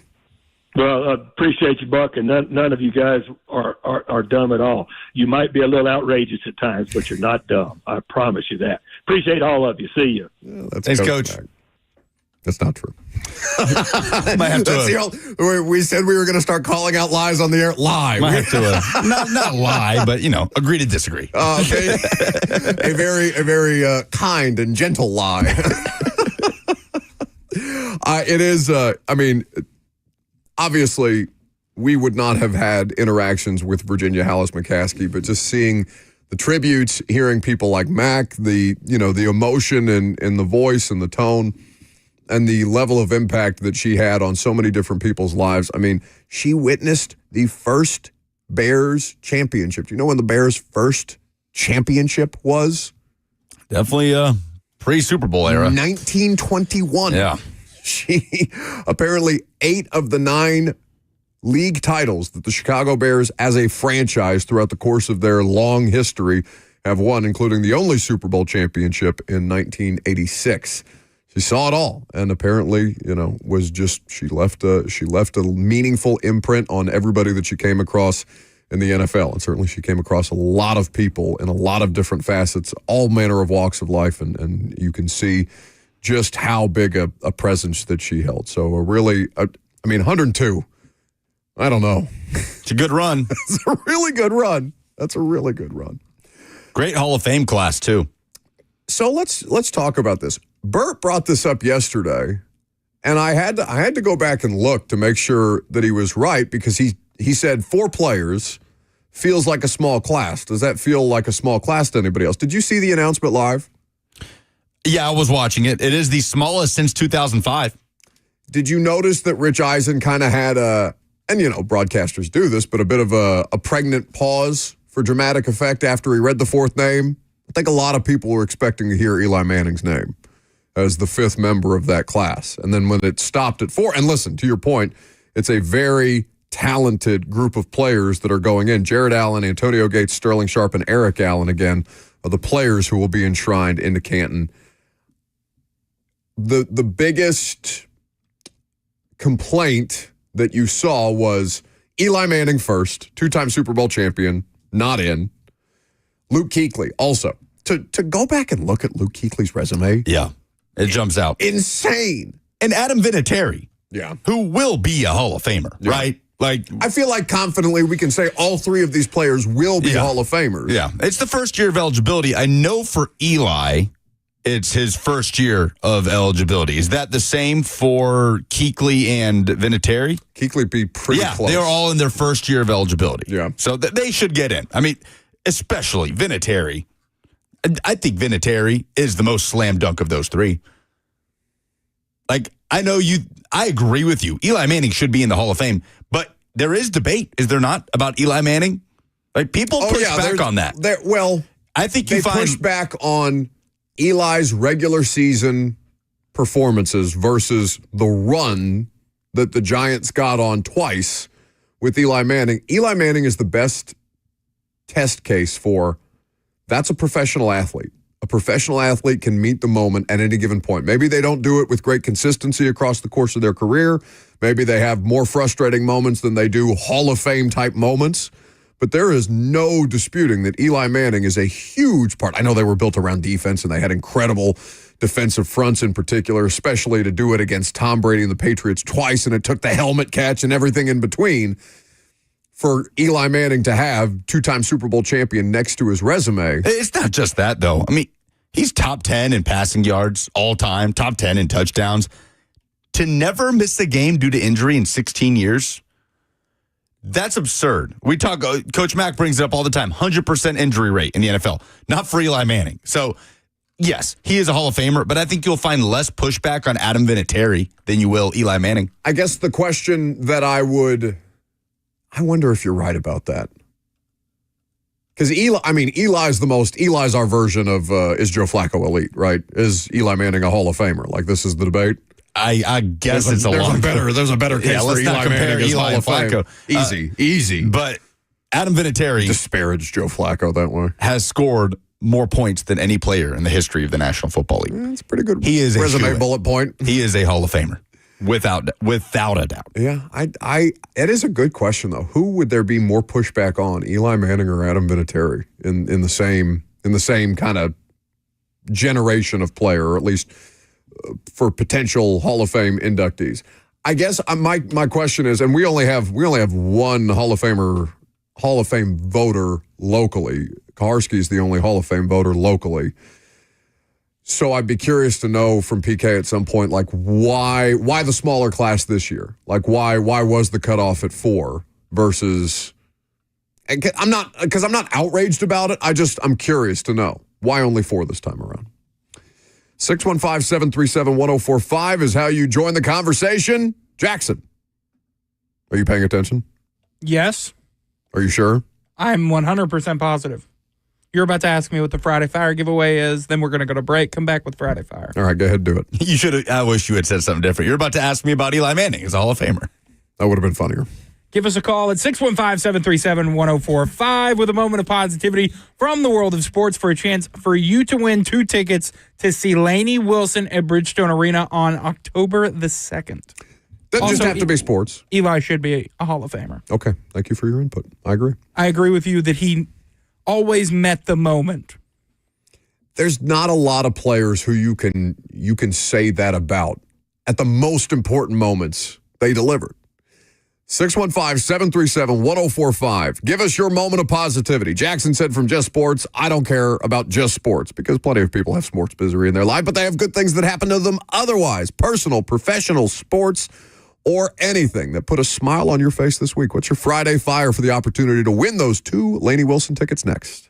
Well, I appreciate you, Buck, and none of you guys are dumb at all. You might be a little outrageous at times, but you're not dumb. I promise you that. Appreciate all of you. See you. Yeah, Thanks, Coach. Mac. That's not true. Might have to. We said we were going to start calling out lies on the air. Lie. Might have to not lie, but agree to disagree. Okay. a very kind and gentle lie. It is. Obviously, we would not have had interactions with Virginia Hallis McCaskey, but just seeing the tributes, hearing people like Mac, the emotion in the voice and the tone, and the level of impact that she had on so many different people's lives. I mean, she witnessed the first Bears championship. Do you know when the Bears' first championship was? Definitely pre-Super Bowl era. 1921. Yeah. She apparently 8 of the 9 league titles that the Chicago Bears as a franchise throughout the course of their long history have won, including the only Super Bowl championship in 1986. She saw it all, and apparently, she left a meaningful imprint on everybody that she came across in the NFL. And certainly she came across a lot of people in a lot of different facets, all manner of walks of life, and you can see just how big a presence that she held. So 102, I don't know. It's a good run. It's a really good run. That's a really good run. Great Hall of Fame class, too. So let's talk about this. Bert brought this up yesterday, and I had to go back and look to make sure that he was right, because he said 4 players feels like a small class. Does that feel like a small class to anybody else? Did you see the announcement live? Yeah, I was watching it. It is the smallest since 2005. Did you notice that Rich Eisen kind of had broadcasters do this, but a bit of a pregnant pause for dramatic effect after he read the 4th name? I think a lot of people were expecting to hear Eli Manning's name as the 5th member of that class. And then when it stopped at 4, and listen, to your point, it's a very talented group of players that are going in. Jared Allen, Antonio Gates, Sterling Sharp, and Eric Allen, again, are the players who will be enshrined into Canton. The biggest complaint that you saw was Eli Manning first, 2-time Super Bowl champion, not in. Luke Kuechly also. To go back and look at Luke Kuechly's resume. Yeah, it jumps out. Insane. And Adam Vinatieri. Yeah. Who will be a Hall of Famer, right? Like, I feel like confidently we can say all 3 of these players will be Hall of Famers. Yeah. It's the first year of eligibility. I know for Eli, it's his first year of eligibility. Is that the same for Kuechly and Vinatieri? Kuechly be pretty close. They are all in their first year of eligibility. Yeah. So they should get in. I mean, especially Vinatieri. I think Vinatieri is the most slam dunk of those 3. Like, I agree with you. Eli Manning should be in the Hall of Fame, but there is debate, is there not, about Eli Manning? Like, people push back on that. I think they push back on Eli's regular season performances versus the run that the Giants got on twice with Eli Manning. Eli Manning is the best test case for that's a professional athlete. A professional athlete can meet the moment at any given point. Maybe they don't do it with great consistency across the course of their career. Maybe they have more frustrating moments than they do Hall of Fame type moments. But there is no disputing that Eli Manning is a huge part. I know they were built around defense and they had incredible defensive fronts in particular, especially to do it against Tom Brady and the Patriots twice, and it took the helmet catch and everything in between. For Eli Manning to have 2-time Super Bowl champion next to his resume. It's not just that, though. I mean, he's top 10 in passing yards all time, top 10 in touchdowns. To never miss a game due to injury in 16 years, that's absurd. Coach Mack brings it up all the time, 100% injury rate in the NFL, not for Eli Manning. So Yes, he is a Hall of Famer, but I think you'll find less pushback on Adam Vinatieri than you will Eli Manning. I guess the question that I wonder if you're right about that. Because Eli's our version of, is Joe Flacco elite, right? Is Eli Manning a Hall of Famer? Like, this is the debate? I guess there's a better case for Eli Manning as Hall of Fame. Easy. But Adam Vinatieri disparaged Joe Flacco that way. Has scored more points than any player in the history of the National Football League. That's pretty good. He is resume bullet point. He is a Hall of Famer. Without a doubt. Yeah, it is a good question though. Who would there be more pushback on, Eli Manning or Adam Vinatieri in the same kind of generation of player, or at least for potential Hall of Fame inductees? I guess my question is, and we only have one Hall of Fame voter locally. Kaharski's the only Hall of Fame voter locally. So I'd be curious to know from PK at some point, like why the smaller class this year? Like why was the cutoff at 4 versus? I'm not outraged about it. I'm curious to know why only 4 this time around. 615-737-1045 is how you join the conversation. Jackson, are you paying attention? Yes. Are you sure? I'm 100% positive. You're about to ask me what the Friday Fire giveaway is. Then we're going to go to break. Come back with Friday Fire. All right, go ahead and do it. You should. I wish you had said something different. You're about to ask me about Eli Manning as a Hall of Famer. That would have been funnier. Give us a call at 615-737-1045 with a moment of positivity from the world of sports for a chance for you to win 2 tickets to see Lainey Wilson at Bridgestone Arena on October the 2nd. Doesn't just have to be sports. Eli should be a Hall of Famer. Okay, thank you for your input. I agree. I agree with you that he always met the moment. There's not a lot of players who you can say that about. At the most important moments, they delivered. 615-737-1045. Give us your moment of positivity. Jackson said from Just Sports, I don't care about just sports, because plenty of people have sports misery in their life, but they have good things that happen to them otherwise. Personal, professional, sports, or anything that put a smile on your face this week. What's your Friday Fire for the opportunity to win those 2 Lainey Wilson tickets next?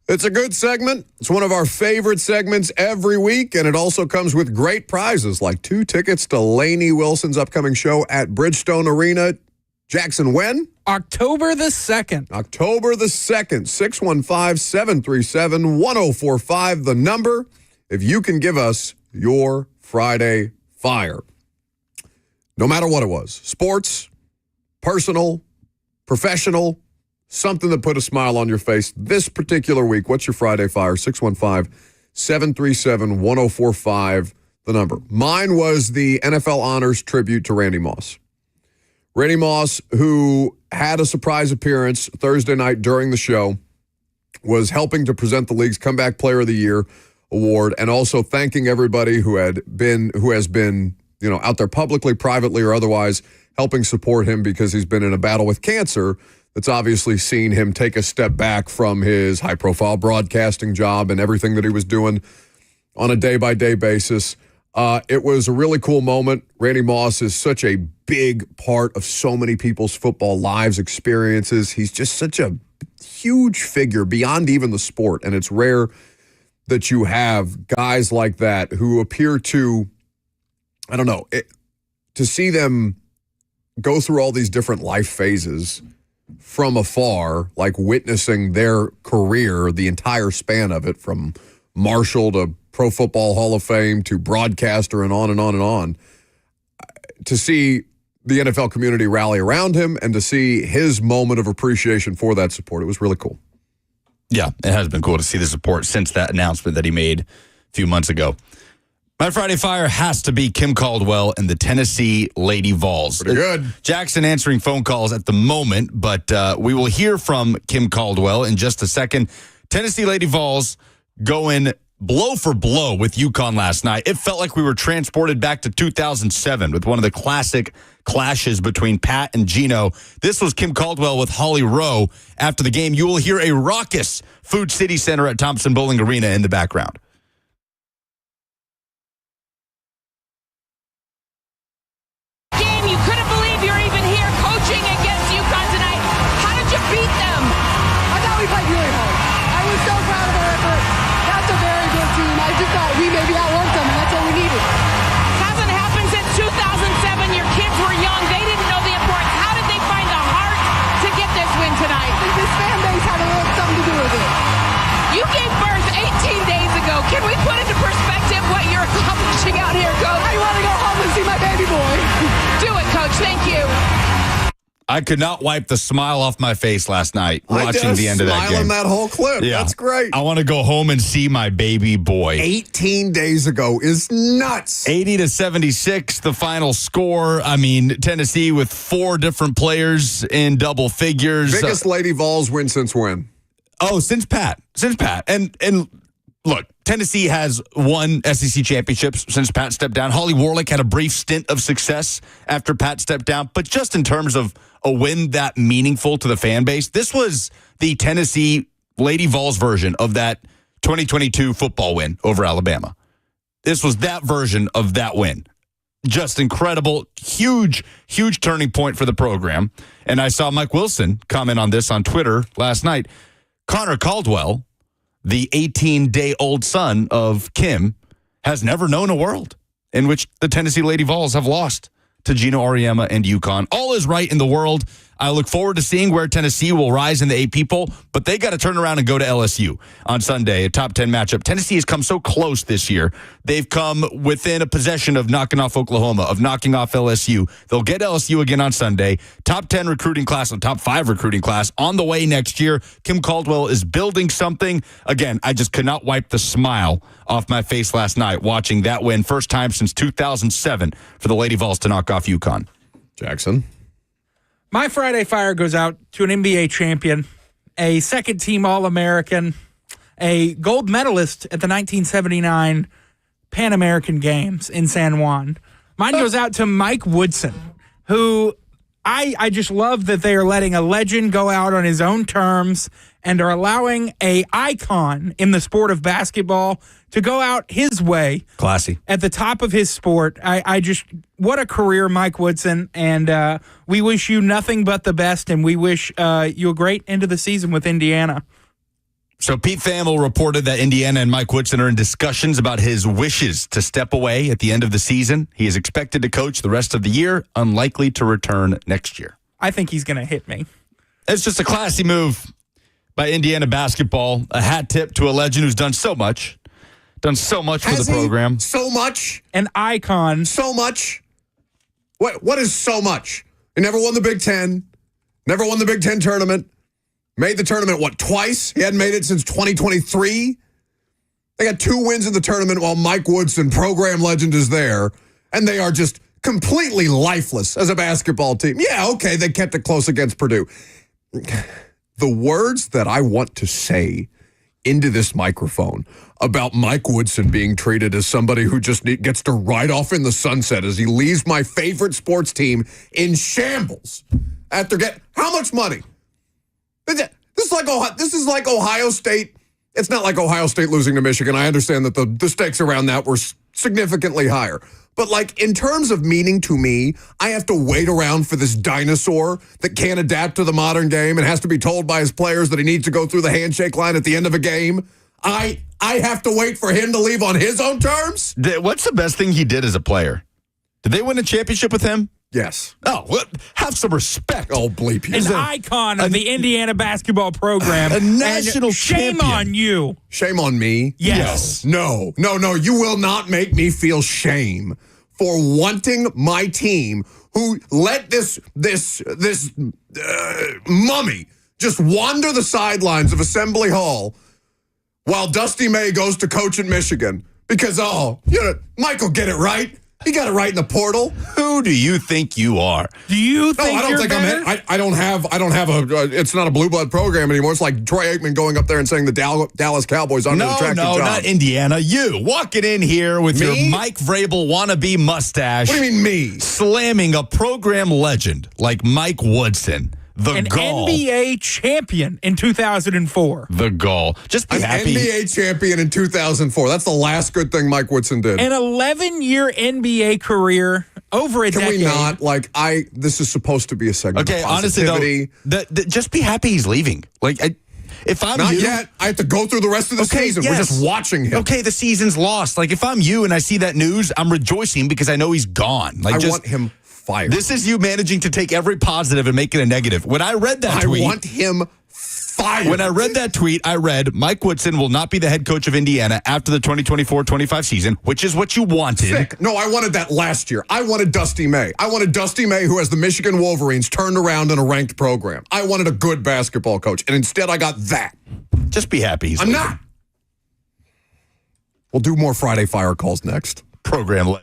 It's a good segment. It's one of our favorite segments every week, and it also comes with great prizes like 2 tickets to Lainey Wilson's upcoming show at Bridgestone Arena. Jackson, when? October the 2nd. October the 2nd, 615-737-1045, the number, if you can give us your Friday Fire. No matter what it was, sports, personal, professional, something that put a smile on your face this particular week. What's your Friday Fire? 615-737-1045, the number. Mine was the NFL Honors tribute to Randy Moss. Randy Moss, who had a surprise appearance Thursday night during the show, was helping to present the league's Comeback Player of the Year award and also thanking everybody who has been, out there publicly, privately, or otherwise helping support him because he's been in a battle with cancer that's obviously seen him take a step back from his high-profile broadcasting job and everything that he was doing on a day-by-day basis. It was a really cool moment. Randy Moss is such a big part of so many people's football lives, experiences. He's just such a huge figure beyond even the sport, and it's rare that you have guys like that who appear to, to see them go through all these different life phases from afar, like witnessing their career, the entire span of it, from Marshall to Pro Football Hall of Fame to broadcaster and on and on and on, to see the NFL community rally around him and to see his moment of appreciation for that support. It was really cool. Yeah, it has been cool to see the support since that announcement that he made a few months ago. My Friday Fire has to be Kim Caldwell and the Tennessee Lady Vols. Pretty good. Jackson answering phone calls at the moment, but we will hear from Kim Caldwell in just a second. Tennessee Lady Vols going blow for blow with UConn last night. It felt like we were transported back to 2007 with one of the classic clashes between Pat and Gino. This was Kim Caldwell with Holly Rowe. After the game, you will hear a raucous Food City Center at Thompson Bowling Arena in the background. Can we put into perspective what you're accomplishing out here, Coach? I want to go home and see my baby boy. Do it, Coach. Thank you. I could not wipe the smile off my face last night watching the end of that game. Smiling that whole clip. Yeah. That's great. I want to go home and see my baby boy. 18 days ago is nuts. 80-76, the final score. I mean, Tennessee with 4 different players in double figures. Biggest Lady Vols win since when? Oh, since Pat. And look, Tennessee has won SEC championships since Pat stepped down. Holly Warlick had a brief stint of success after Pat stepped down. But just in terms of a win that meaningful to the fan base, this was the Tennessee Lady Vols version of that 2022 football win over Alabama. This was that version of that win. Just incredible, huge turning point for the program. And I saw Mike Wilson comment on this on Twitter last night. Connor Caldwell, the 18-day-old son of Kim, has never known a world in which the Tennessee Lady Vols have lost to Gino Auriemma and UConn. All is right in the world. I look forward to seeing where Tennessee will rise in the AP poll, but they got to turn around and go to LSU on Sunday, a top 10 matchup. Tennessee has come so close this year. They've come within a possession of knocking off Oklahoma, of knocking off LSU. They'll get LSU again on Sunday. Top 10 recruiting class, and top 5 recruiting class on the way next year. Kim Caldwell is building something. Again, I just could not wipe the smile off my face last night watching that win. First time since 2007 for the Lady Vols to knock off UConn. Jackson. My Friday Fire goes out to an NBA champion, a second-team All-American, a gold medalist at the 1979 Pan American Games in San Juan. Mine goes out to Mike Woodson, who I just love that they are letting a legend go out on his own terms and are allowing a icon in the sport of basketball to go out his way. Classy. At the top of his sport. I just, what a career, Mike Woodson. And we wish you nothing but the best, and we wish you a great end of the season with Indiana. So Pete Thamel reported that Indiana and Mike Woodson are in discussions about his wishes to step away at the end of the season. He is expected to coach the rest of the year, unlikely to return next year. I think he's going to hit me. It's just a classy move by Indiana basketball. A hat tip to a legend who's done so much for the program. So much? An icon. So much? What is so much? He never won the Big Ten. Never won the Big Ten tournament. Made the tournament, twice? He hadn't made it since 2023? They got 2 wins in the tournament while Mike Woodson, program legend, is there. And they are just completely lifeless as a basketball team. Yeah, okay, they kept it close against Purdue. The words that I want to say into this microphone about Mike Woodson being treated as somebody who just gets to ride off in the sunset as he leaves my favorite sports team in shambles after how much money? This is like Ohio State. It's not like Ohio State losing to Michigan. I understand that the stakes around that were significantly higher. But like in terms of meaning to me, I have to wait around for this dinosaur that can't adapt to the modern game and has to be told by his players that he needs to go through the handshake line at the end of a game. I have to wait for him to leave on his own terms? What's the best thing he did as a player? Did they win a championship with him? Yes. Oh, well, have some respect. Oh, bleep you. An icon of the Indiana basketball program. A national shame champion. on you. Shame on me? Yes. No. You will not make me feel shame for wanting my team who let this mummy just wander the sidelines of Assembly Hall while Dusty May goes to coach in Michigan because, Mike will get it right. He got it right in the portal. Who do you think you are? Do you think I don't you're think better? I don't have a. It's not a blue blood program anymore. It's like Troy Aikman going up there and saying the Dallas Cowboys aren't an attractive job. No, not Indiana. You walking in here with your Mike Vrabel wannabe mustache. What do you mean me? Slamming a program legend like Mike Woodson. An NBA champion in 2004. The gall. Just be An happy. NBA champion in 2004. That's the last good thing Mike Woodson did. An 11-year NBA career, over a decade. Can we not? This is supposed to be a segment Okay, of honestly, positivity. though, just be happy he's leaving. If I'm Not you, yet. I have to go through the rest of the season. yes. We're just watching him. Okay, the season's lost. If I'm you and I see that news, I'm rejoicing because I know he's gone. I want him fired. This is you managing to take every positive and make it a negative. When I read that tweet, I want him fired. When I read that tweet, I read Mike Woodson will not be the head coach of Indiana after the 2024-25 season, which is what you wanted. Sick. No, I wanted that last year. I wanted Dusty May. I wanted Dusty May, who has the Michigan Wolverines turned around in a ranked program. I wanted a good basketball coach, and instead I got that. Just be happy. I'm not. We'll do more Friday Fire calls next. Program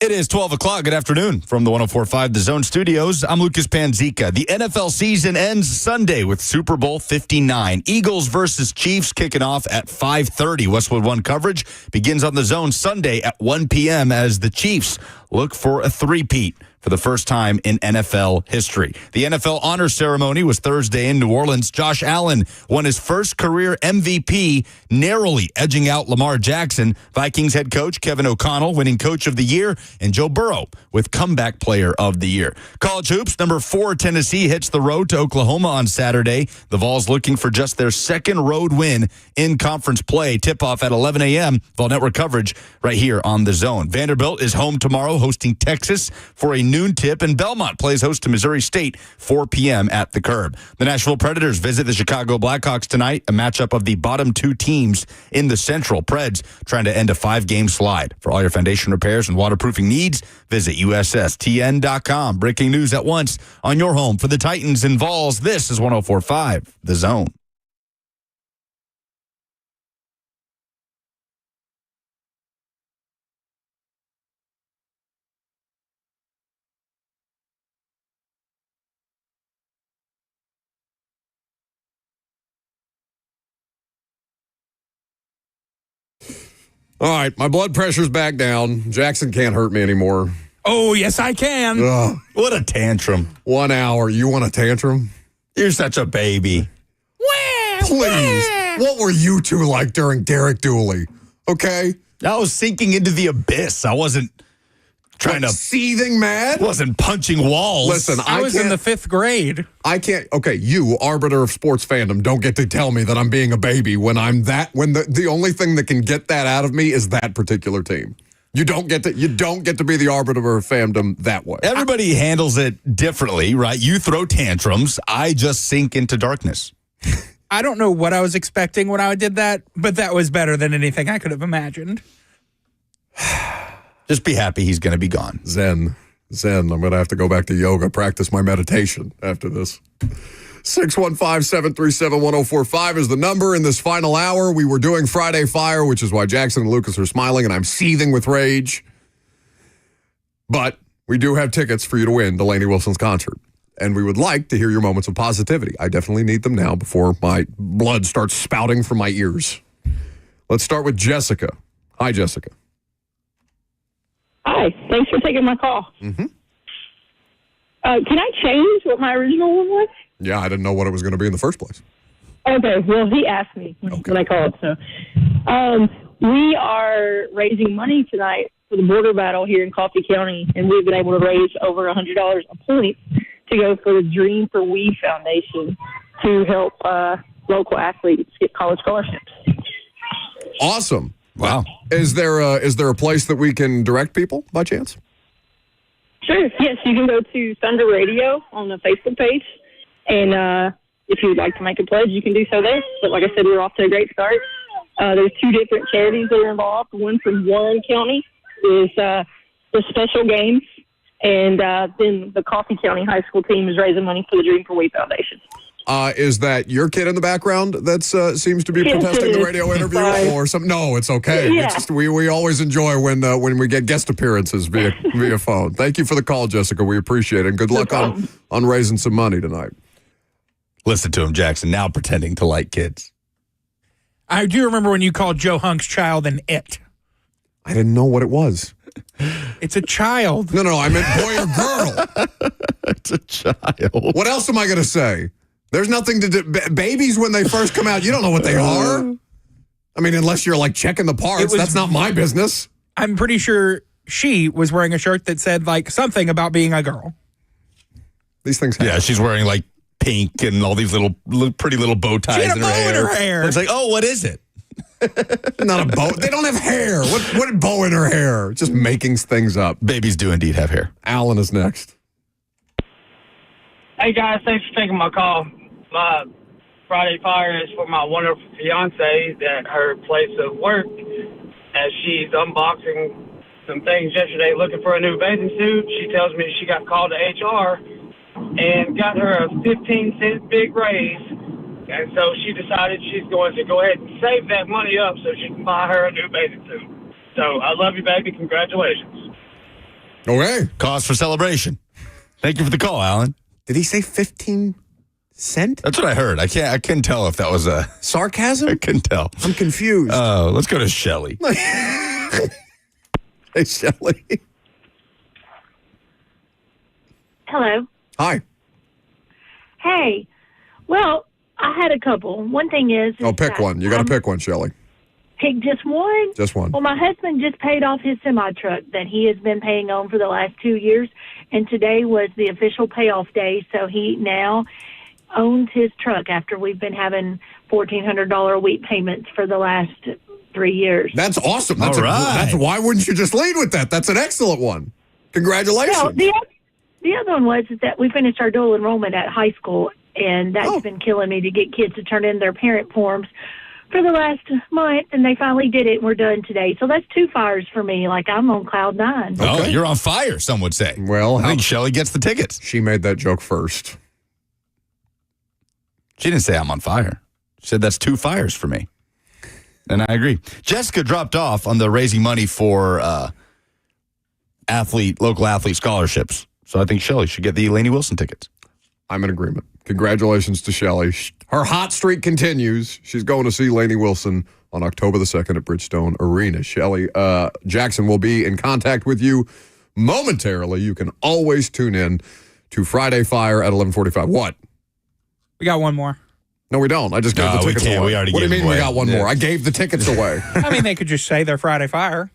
It is 12 o'clock. Good afternoon from the 104.5 The Zone Studios. I'm Lucas Panzica. The NFL season ends Sunday with Super Bowl 59. Eagles versus Chiefs kicking off at 5:30. Westwood One coverage begins on The Zone Sunday at 1 p.m. as the Chiefs look for a three-peat for the first time in NFL history. The NFL honor ceremony was Thursday in New Orleans. Josh Allen won his first career MVP, narrowly edging out Lamar Jackson. Vikings head coach Kevin O'Connell winning Coach of the Year, and Joe Burrow with Comeback Player of the Year. College hoops, number 4 Tennessee hits the road to Oklahoma on Saturday. The Vols looking for just their second road win in conference play. Tip-off at 11 a.m. Vol Network coverage right here on The Zone. Vanderbilt is home tomorrow hosting Texas for a noon tip, and Belmont plays host to Missouri State 4 p.m. at the Curb. The Nashville Predators visit the Chicago Blackhawks tonight, a matchup of the bottom 2 teams in the Central. Preds trying to end a 5-game slide. For all your foundation repairs and waterproofing needs, visit USSTN.com. Breaking news at once on your home for the Titans and Vols. This is 104.5 The Zone. All right, my blood pressure's back down. Jackson can't hurt me anymore. Oh, yes, I can. Ugh. What a tantrum. 1 hour. You want a tantrum? You're such a baby. Please. What were you two like during Derek Dooley? Okay? I was sinking into the abyss. I wasn't trying to... Seething mad? Wasn't punching walls. Listen, I was in the 5th grade. I can't. Okay, you, arbiter of sports fandom, don't get to tell me that I'm being a baby when I'm that. When the only thing that can get that out of me is that particular team. You don't get to be the arbiter of fandom that way. Everybody handles it differently, right? You throw tantrums. I just sink into darkness. I don't know what I was expecting when I did that, but that was better than anything I could have imagined. Just be happy he's going to be gone. Zen. I'm going to have to go back to yoga, practice my meditation after this. 615-737-1045 is the number in this final hour. We were doing Friday Fire, which is why Jackson and Lucas are smiling, and I'm seething with rage. But we do have tickets for you to win Delaney Wilson's concert. And we would like to hear your moments of positivity. I definitely need them now before my blood starts spouting from my ears. Let's start with Jessica. Hi, Jessica. Hi, thanks for taking my call. Mm-hmm. Can I change what my original one was? Yeah, I didn't know what it was going to be in the first place. Okay, well, he asked me when I called. So, we are raising money tonight for the border battle here in Coffee County, and we've been able to raise over $100 a point to go for the Dream for We Foundation to help local athletes get college scholarships. Awesome. Wow. Is there a place that we can direct people by chance? Sure. Yes, you can go to Thunder Radio on the Facebook page, and if you would like to make a pledge, you can do so there. But like I said, we're off to a great start. There's 2 different charities that are involved. One from Warren County is the Special Games, and then the Coffee County High School team is raising money for the Dream for We Foundation. Is that your kid in the background that seems to be protesting the radio interview or something? No, it's okay. Yeah. It's just, we always enjoy when we get guest appearances via phone. Thank you for the call, Jessica. We appreciate it. And good luck on raising some money tonight. Listen to him, Jackson, now pretending to like kids. I do remember when you called Joe Hunk's child an it. I didn't know what it was. It's a child. No, I meant boy or girl. It's a child. What else am I going to say? There's nothing to do. Babies, when they first come out, you don't know what they are. I mean, unless you're like checking the parts. That's not my business. I'm pretty sure she was wearing a shirt that said like something about being a girl. These things happen. Yeah, she's wearing like pink and all these little pretty little bow ties She had a in bow her in her hair. It's like, oh, what is it? Not a bow. They don't have hair. What bow in her hair? Just making things up. Babies do indeed have hair. Alan is next. Hey, guys, thanks for taking my call. My Friday Fire is for my wonderful fiance at her place of work, as she's unboxing some things yesterday looking for a new bathing suit. She tells me she got called to HR and got her a 15-cent big raise, and so she decided she's going to go ahead and save that money up so she can buy her a new bathing suit. So I love you, baby. Congratulations. Okay. Cause for celebration. Thank you for the call, Alan. Did he say 15 cent? That's what I heard. I couldn't tell if that was a Sarcasm? I couldn't tell. I'm confused. Let's go to Shelly. Hey, Shelly. Hello. Hi. Hey. Well, I had a couple. One thing is Oh, pick that one. You got to pick one, Shelly. Pick just one? Just one. Well, my husband just paid off his semi-truck that he has been paying on for the last 2 years, and today was the official payoff day, so he now owns his truck after we've been having $1,400 a week payments for the last 3 years. That's awesome. That's All right. That's why wouldn't you just lead with that? That's an excellent one. Congratulations. So the other one was that we finished our dual enrollment at high school, and that's been killing me to get kids to turn in their parent forms for the last month, and they finally did it, and we're done today. So that's 2 fires for me. Like, I'm on cloud 9. Oh, you're on fire, some would say. Well, I think Shelly gets the tickets. She made that joke first. She didn't say I'm on fire. She said that's 2 fires for me. And I agree. Jessica dropped off on the raising money for local athlete scholarships. So I think Shelly should get the Lainey Wilson tickets. I'm in agreement. Congratulations to Shelly. Her hot streak continues. She's going to see Lainey Wilson on October the 2nd at Bridgestone Arena. Shelly, Jackson will be in contact with you momentarily. You can always tune in to Friday Fire at 11:45. What? We got one more. No, we don't. I just gave the we tickets can't. away. We already What do you gave mean them we away? got one Yeah. more? I gave the tickets away. I mean, they could just say they're Friday Fire.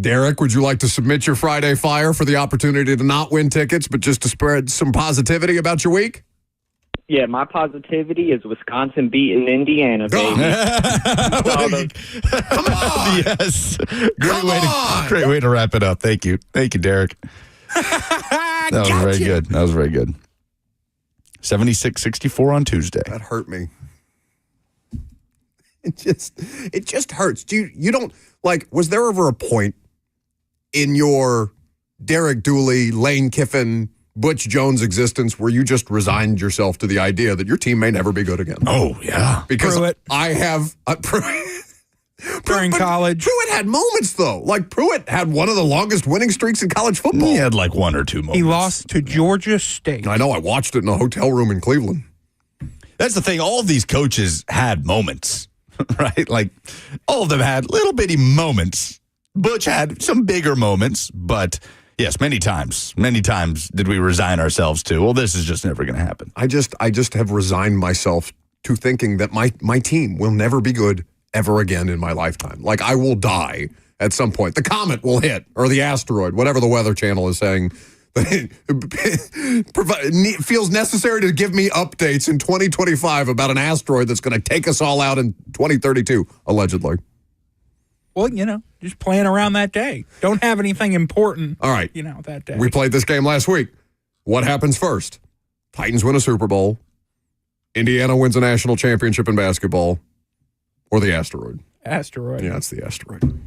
Derek, would you like to submit your Friday Fire for the opportunity to not win tickets, but just to spread some positivity about your week? Yeah, my positivity is Wisconsin beating Indiana, baby. Come on! Yes. Great way to wrap it up. Thank you. Thank you, Derek. That was very good. That was very good. 76-64 on Tuesday. That hurt me. It just hurts. You don't like, was there ever a point in your Derek Dooley, Lane Kiffin, Butch Jones existence where you just resigned yourself to the idea that your team may never be good again? Oh, yeah. Because Pruitt. I have During college. Pruitt had moments though. Like Pruitt had one of the longest winning streaks in college football. He had like 1 or 2 moments. He lost to Georgia State. I know. I watched it in a hotel room in Cleveland. That's the thing. All of these coaches had moments, right? Like all of them had little bitty moments. Butch had some bigger moments, but yes, many times did we resign ourselves to, well, this is just never going to happen. I just have resigned myself to thinking that my team will never be good ever again in my lifetime. Like I will die at some point. The comet will hit, or the asteroid, whatever the Weather Channel is saying. It feels necessary to give me updates in 2025 about an asteroid that's going to take us all out in 2032, allegedly. Well, just playing around that day. Don't have anything important. All right. That day. We played this game last week. What happens first? Titans win a Super Bowl. Indiana wins a national championship in basketball. Or the asteroid. Asteroid. Yeah, it's the asteroid.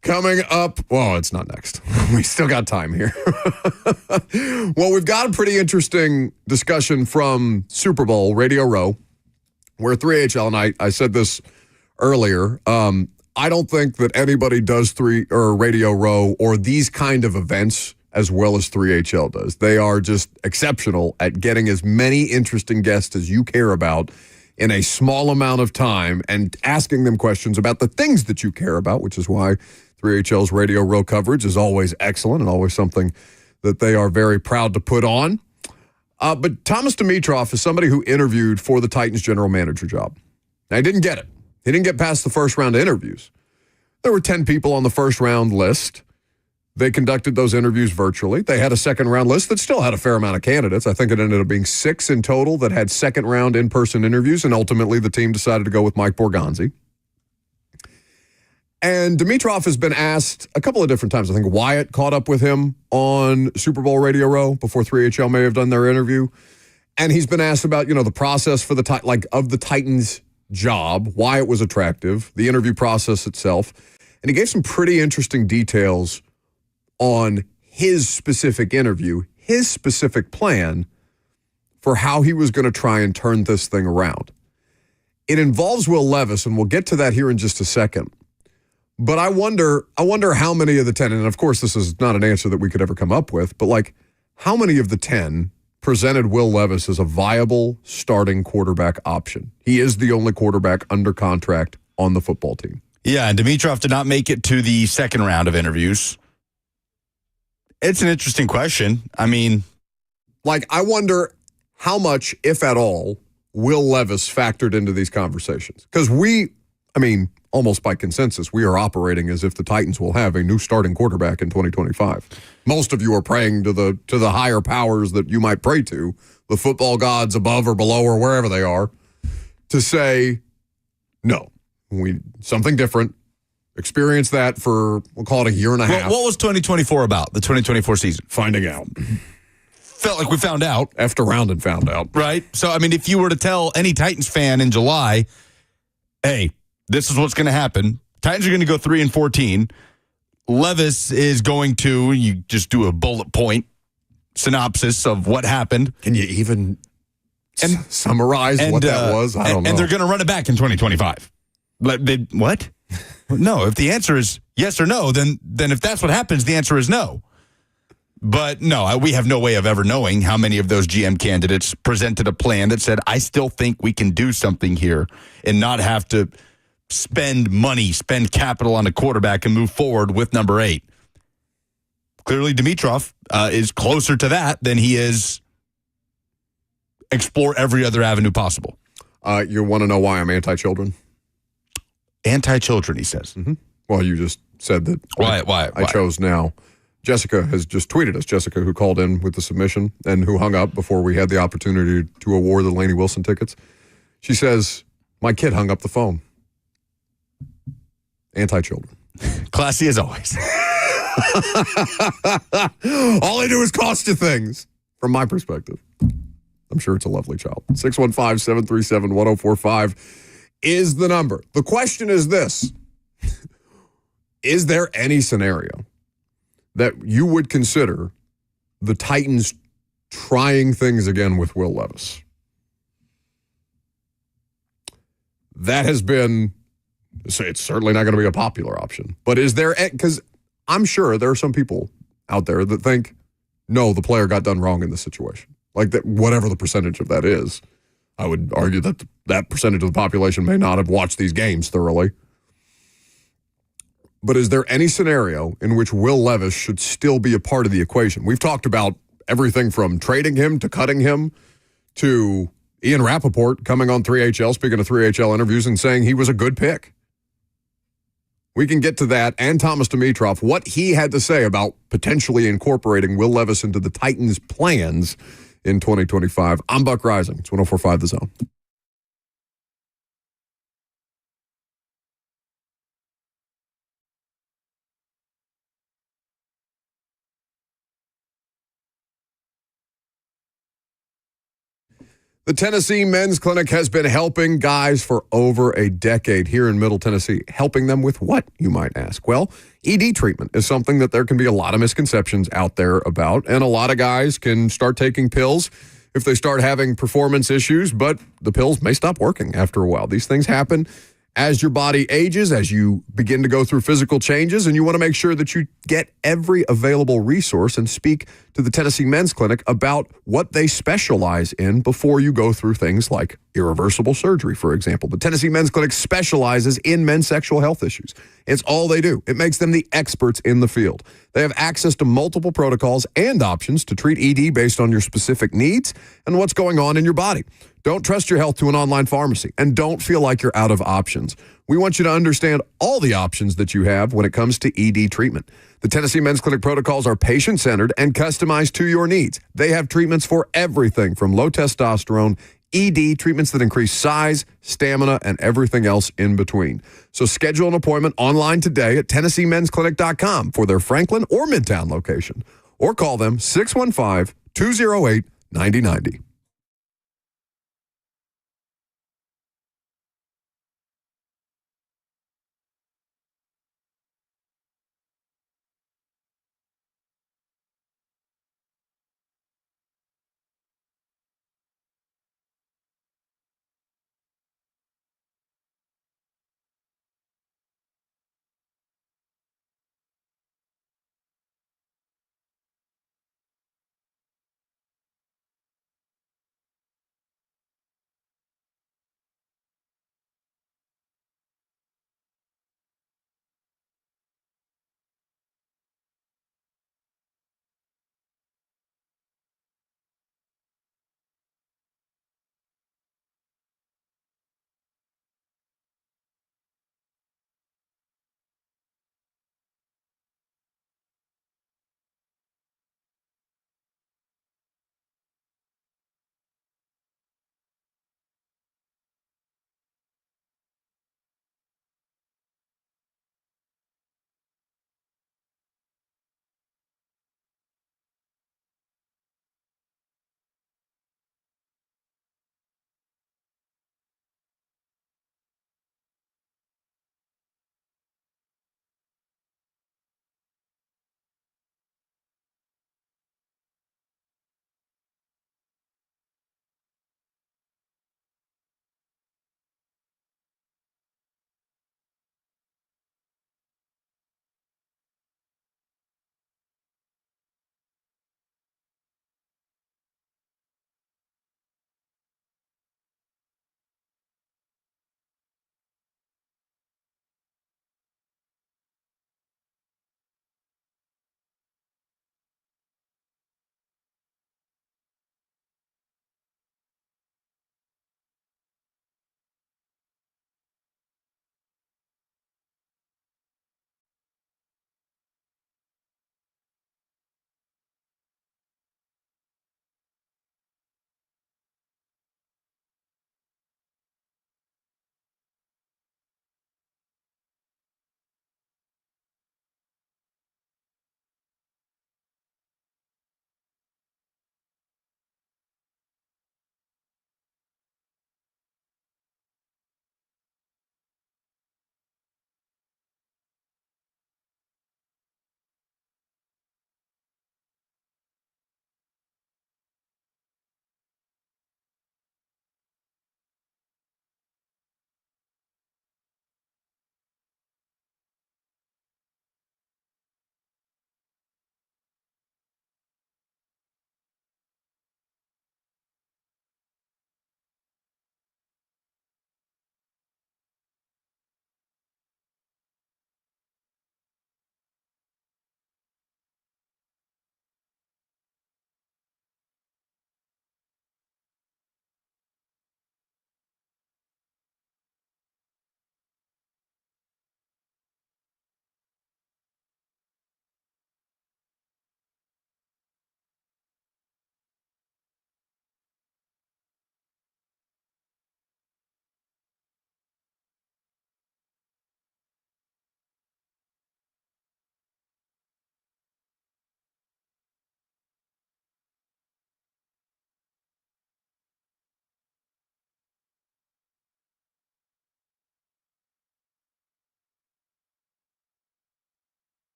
Coming up, well, it's not next. We still got time here. Well, we've got a pretty interesting discussion from Super Bowl Radio Row, where 3HL, and I said this earlier, I don't think that anybody does Radio Row or these kind of events as well as 3HL does. They are just exceptional at getting as many interesting guests as you care about in a small amount of time and asking them questions about the things that you care about, which is why 3HL's Radio Row coverage is always excellent and always something that they are very proud to put on. But Thomas Dimitroff is somebody who interviewed for the Titans general manager job. Now, he didn't get it. He didn't get past the first round of interviews. There were 10 people on the first round list. They conducted those interviews virtually. They had a second round list that still had a fair amount of candidates. I think it ended up being 6 in total that had second round in-person interviews, and ultimately the team decided to go with Mike Borgonzi. And Dimitroff has been asked a couple of different times. I think Wyatt caught up with him on Super Bowl Radio Row before 3HL may have done their interview. And he's been asked about, the process for the Titans job, why it was attractive, the interview process itself. And he gave some pretty interesting details on his specific interview, his specific plan for how he was going to try and turn this thing around. It involves Will Levis, and we'll get to that here in just a second. But I wonder how many of the 10, and of course this is not an answer that we could ever come up with, but like how many of the 10 presented Will Levis as a viable starting quarterback option? He is the only quarterback under contract on the football team. Yeah, and Dimitroff did not make it to the second round of interviews. It's an interesting question. I mean, like, I wonder how much, if at all, Will Levis factored into these conversations. Because almost by consensus, we are operating as if the Titans will have a new starting quarterback in 2025. Most of you are praying to the higher powers that you might pray to, the football gods above or below or wherever they are, to say, no, something different. Experience that for, we'll call it a year and a half. What was 2024 about, the 2024 season? Finding out. Felt like we found out. Effed around and found out. Right? So, I mean, if you were to tell any Titans fan in July, hey, this is what's going to happen. Titans are going to go 3-14. Levis is going to, you just do a bullet point synopsis of what happened. Can you even summarize what that was? I don't know. And they're going to run it back in 2025. What? No, if the answer is yes or no, then if that's what happens, the answer is no. But no, we have no way of ever knowing how many of those GM candidates presented a plan that said, I still think we can do something here and not have to spend capital on a quarterback and move forward with number 8. Clearly, Dimitroff is closer to that than he is explore every other avenue possible. You want to know why I'm anti-children? Anti-children, he says. Mm-hmm. Well, you just said that. Why? I chose now. Jessica has just tweeted us. Jessica, who called in with the submission and who hung up before we had the opportunity to award the Lainey Wilson tickets. She says, my kid hung up the phone. Anti-children. Classy as always. All they do is cost you things, from my perspective. I'm sure it's a lovely child. 615-737-1045 is the number. The question is this. Is there any scenario that you would consider the Titans trying things again with Will Levis? That has been, it's certainly not going to be a popular option. But is there, because I'm sure there are some people out there that think, no, the player got done wrong in this situation. Like that, whatever the percentage of that is. I would argue that that percentage of the population may not have watched these games thoroughly. But is there any scenario in which Will Levis should still be a part of the equation? We've talked about everything from trading him to cutting him to Ian Rappaport coming on 3HL, speaking of 3HL interviews, and saying he was a good pick. We can get to that and Thomas Dimitroff, what he had to say about potentially incorporating Will Levis into the Titans' plans in 2025. I'm Buck Rising. It's 104.5 The Zone. The Tennessee Men's Clinic has been helping guys for over a decade here in Middle Tennessee. Helping them with what, you might ask? Well, ED treatment is something that there can be a lot of misconceptions out there about, and a lot of guys can start taking pills if they start having performance issues, but the pills may stop working after a while. These things happen as your body ages, as you begin to go through physical changes, and you want to make sure that you get every available resource and speak to the Tennessee Men's Clinic about what they specialize in before you go through things like irreversible surgery, for example. The Tennessee Men's Clinic specializes in men's sexual health issues. It's all they do. It makes them the experts in the field. They have access to multiple protocols and options to treat ED based on your specific needs and what's going on in your body. Don't trust your health to an online pharmacy, and don't feel like you're out of options. We want you to understand all the options that you have when it comes to ED treatment. The Tennessee Men's Clinic protocols are patient-centered and customized to your needs. They have treatments for everything from low testosterone, ED, treatments that increase size, stamina, and everything else in between. So schedule an appointment online today at TennesseeMen'sClinic.com for their Franklin or Midtown location, or call them 615-208-9090.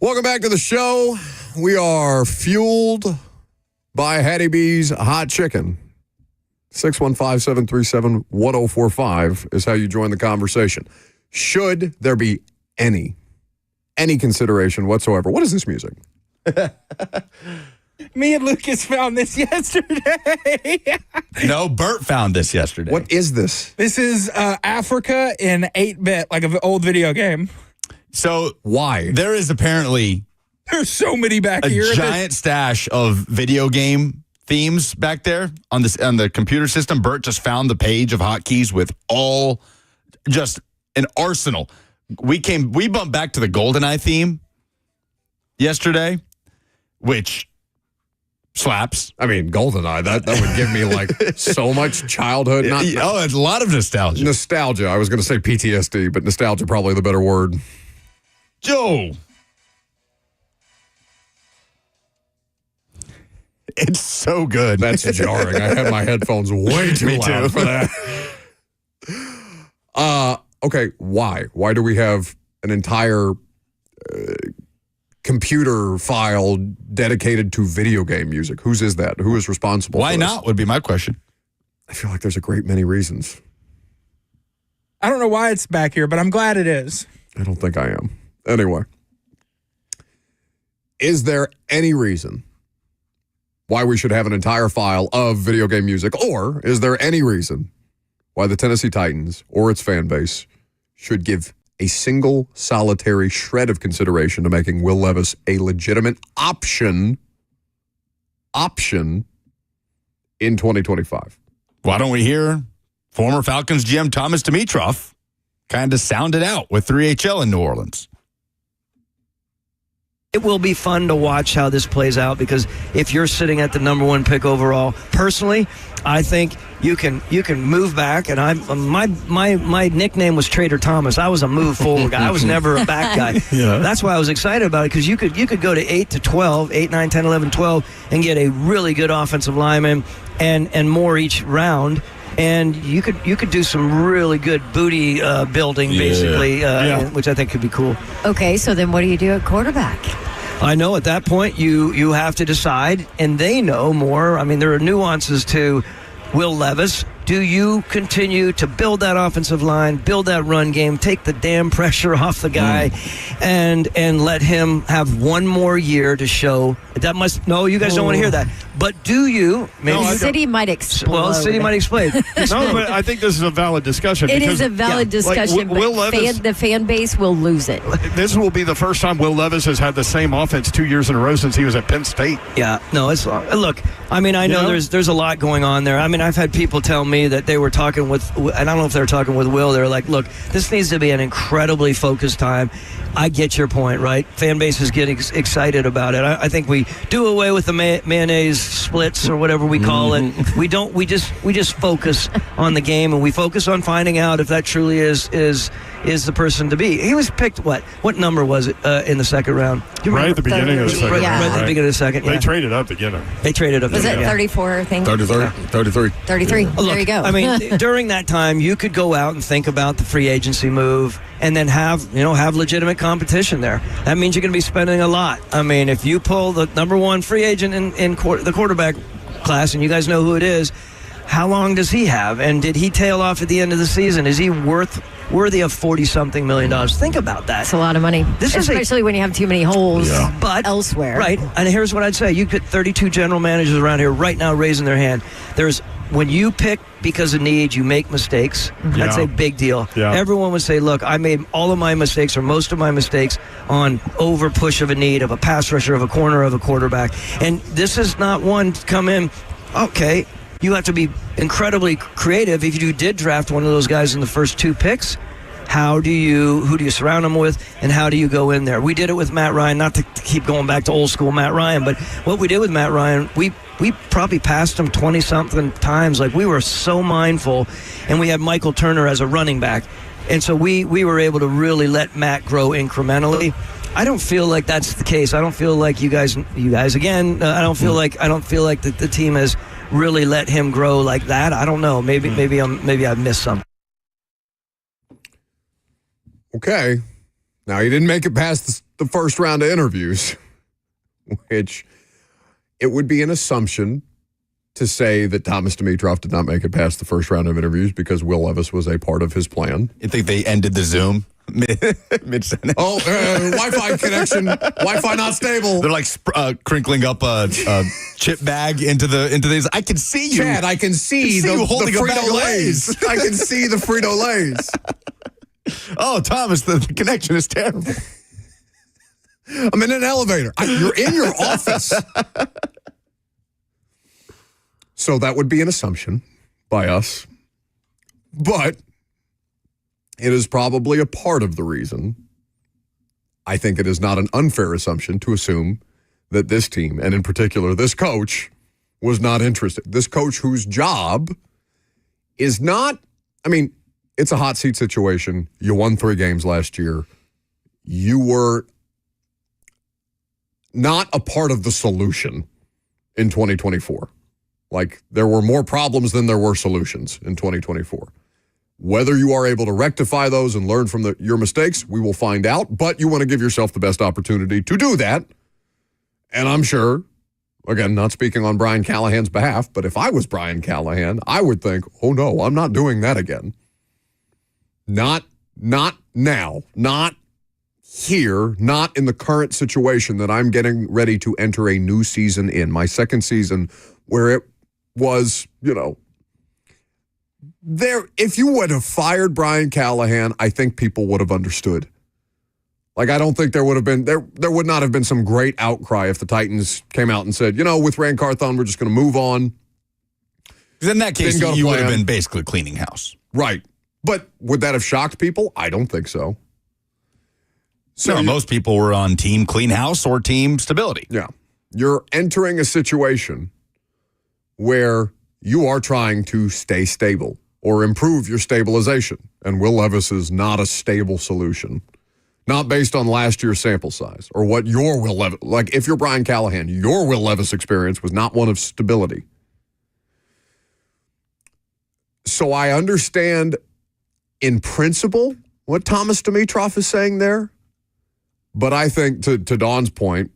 Welcome back to the show. We are fueled by Hattie B's Hot Chicken. 615-737-1045 is how you join the conversation. Should there be any consideration whatsoever? What is this music? Me and Lucas found this yesterday. No, Bert found this yesterday. What is this? This is Africa in 8-bit, like an old video game. So why? There is apparently there's so many back here. A giant stash of video game themes back there on the computer system. Bert just found the page of hotkeys with all just an arsenal. We bumped back to the GoldenEye theme yesterday, which slaps. I mean, GoldenEye, that would give me like so much childhood. It's a lot of nostalgia. Nostalgia. I was going to say PTSD, but nostalgia probably the better word. Joe. It's so good. That's jarring. I had my headphones way too loud for that. Okay, why? Why do we have an entire computer file dedicated to video game music? Whose is that? Who is responsible Why for not this? would be my question. I feel like there's a great many reasons. I don't know why it's back here, but I'm glad it is. I don't think I am. Anyway, is there any reason why we should have an entire file of video game music, or is there any reason why the Tennessee Titans or its fan base should give a single solitary shred of consideration to making Will Levis a legitimate option in 2025? Why don't we hear former Falcons GM Thomas Dimitroff kind of sound it out with 3HL in New Orleans? It will be fun to watch how this plays out, because if you're sitting at the number 1 pick overall, personally, I think you can move back. And my nickname was Trader Thomas. I was a move forward guy. I was never a back guy. Yeah. That's why I was excited about it, because you could go to 8 to 12, 8, 9, 10, 11, 12, and get a really good offensive lineman and more each round. And you could do some really good booty building, basically, which I think could be cool. Okay, so then what do you do at quarterback? I know at that point you have to decide, and they know more. I mean, there are nuances to Will Levis. Do you continue to build that offensive line, build that run game, take the damn pressure off the guy, and let him have one more year to show? That must no, you guys don't want to hear that. But do you? Maybe the city might explode. Well, the city might explode. No, but I think this is a valid discussion. It is a valid discussion, like, Will but Levis, the fan base will lose it. This will be the first time Will Levis has had the same offense 2 years in a row since he was at Penn State. Yeah, no, it's look. I mean, I know there's a lot going on there. I mean, I've had people tell me that they were talking with, and I don't know if they were talking with Will. They're like, look, this needs to be an incredibly focused time. I get your point, right? Fan base is getting excited about it. I think we do away with the mayonnaise splits or whatever we call it. We don't. We just focus on the game, and we focus on finding out if that truly is the person to be. He was picked. What number was it in the second round? Right at the beginning of the second round. Right at the beginning of the second. They traded up to get him. They traded up. Was it 34? I think 33. 33. Look, there you go. I mean, during that time, you could go out and think about the free agency move, and then have legitimate competition there. That means you're going to be spending a lot. I mean, if you pull the number 1 free agent in the quarterback class, and you guys know who it is, how long does he have? And did he tail off at the end of the season? Is he worthy of $40-something million? Think about that. That's a lot of money, especially when you have too many holes but elsewhere. Right, and here's what I'd say. You get 32 general managers around here right now raising their hand. When you pick because of need, you make mistakes. That's a big deal. Yeah. Everyone would say, look, I made all of my mistakes or most of my mistakes on over push of a need, of a pass rusher, of a corner, of a quarterback. And this is not one to come in, okay, you have to be incredibly creative. If you did draft one of those guys in the first 2 picks, who do you surround them with, and how do you go in there? We did it with Matt Ryan, not to keep going back to old school Matt Ryan, but what we did with Matt Ryan, we probably passed him 20-something times. Like, we were so mindful, and we had Michael Turner as a running back. And so we were able to really let Matt grow incrementally. I don't feel like that's the case. I don't feel like you guys again, I don't feel like the team has really let him grow like that. I don't know. Maybe I've missed something. Okay. Now, you didn't make it past the first round of interviews, which it would be an assumption to say that Thomas Dimitroff did not make it past the first round of interviews because Will Levis was a part of his plan. You think they ended the Zoom mid-sentence? Oh, Wi-Fi connection, Wi-Fi not stable. They're like crinkling up a chip bag into these. I can see you. Chad, I can see you holding the a bag of Frito-Lays. I can see the Frito-Lays. Oh, Thomas, the connection is terrible. I'm in an elevator. You're in your office. So that would be an assumption by us. But it is probably a part of the reason. I think it is not an unfair assumption to assume that this team, and in particular this coach, was not interested. This coach whose job is not, I mean, it's a hot seat situation. You won 3 games last year. You were not a part of the solution in 2024. Like, there were more problems than there were solutions in 2024. Whether you are able to rectify those and learn from your mistakes, we will find out. But you want to give yourself the best opportunity to do that. And I'm sure, again, not speaking on Brian Callahan's behalf, but if I was Brian Callahan, I would think, oh no, I'm not doing that again. Not now, not here, not in the current situation that I'm getting ready to enter a new season in, my second season, where it was, there. If you would have fired Brian Callahan, I think people would have understood. Like, I don't think there would have been, there would not have been some great outcry if the Titans came out and said, with Ran Carthon, we're just going to move on. In that case, you would have been basically cleaning house. Right. But would that have shocked people? I don't think so. So most people were on team clean house or team stability. Yeah. You're entering a situation where you are trying to stay stable or improve your stabilization. And Will Levis is not a stable solution. Not based on last year's sample size or what your Will Levis, like if you're Brian Callahan, your Will Levis experience was not one of stability. So I understand in principle what Thomas Dimitroff is saying there. But I think to Don's point,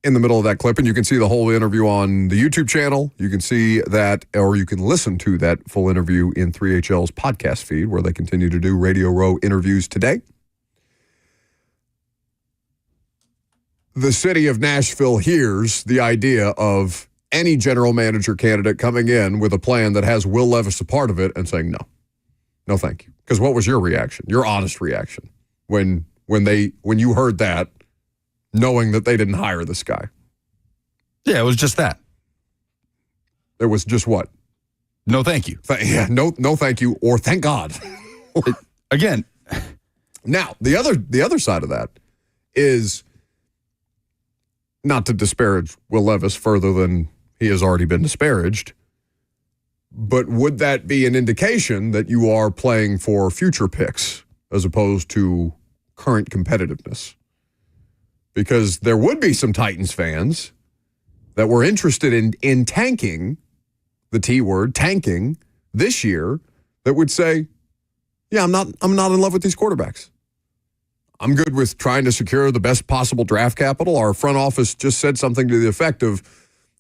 in the middle of that clip, and you can see the whole interview on the YouTube channel. You can see that, or you can listen to that full interview in 3HL's podcast feed, where they continue to do Radio Row interviews today. The city of Nashville hears the idea of any general manager candidate coming in with a plan that has Will Levis a part of it and saying, no, thank you. Because what was your reaction, your honest reaction, when you heard that, knowing that they didn't hire this guy? Yeah, it was just that. It was just what? No, thank you. No, thank you, or thank God. Again. Now, the other side of that is not to disparage Will Levis further than he has already been disparaged, but would that be an indication that you are playing for future picks as opposed to current competitiveness? Because there would be some Titans fans that were interested in tanking, the T word, tanking, this year, that would say, yeah, I'm not in love with these quarterbacks. I'm good with trying to secure the best possible draft capital. Our front office just said something to the effect of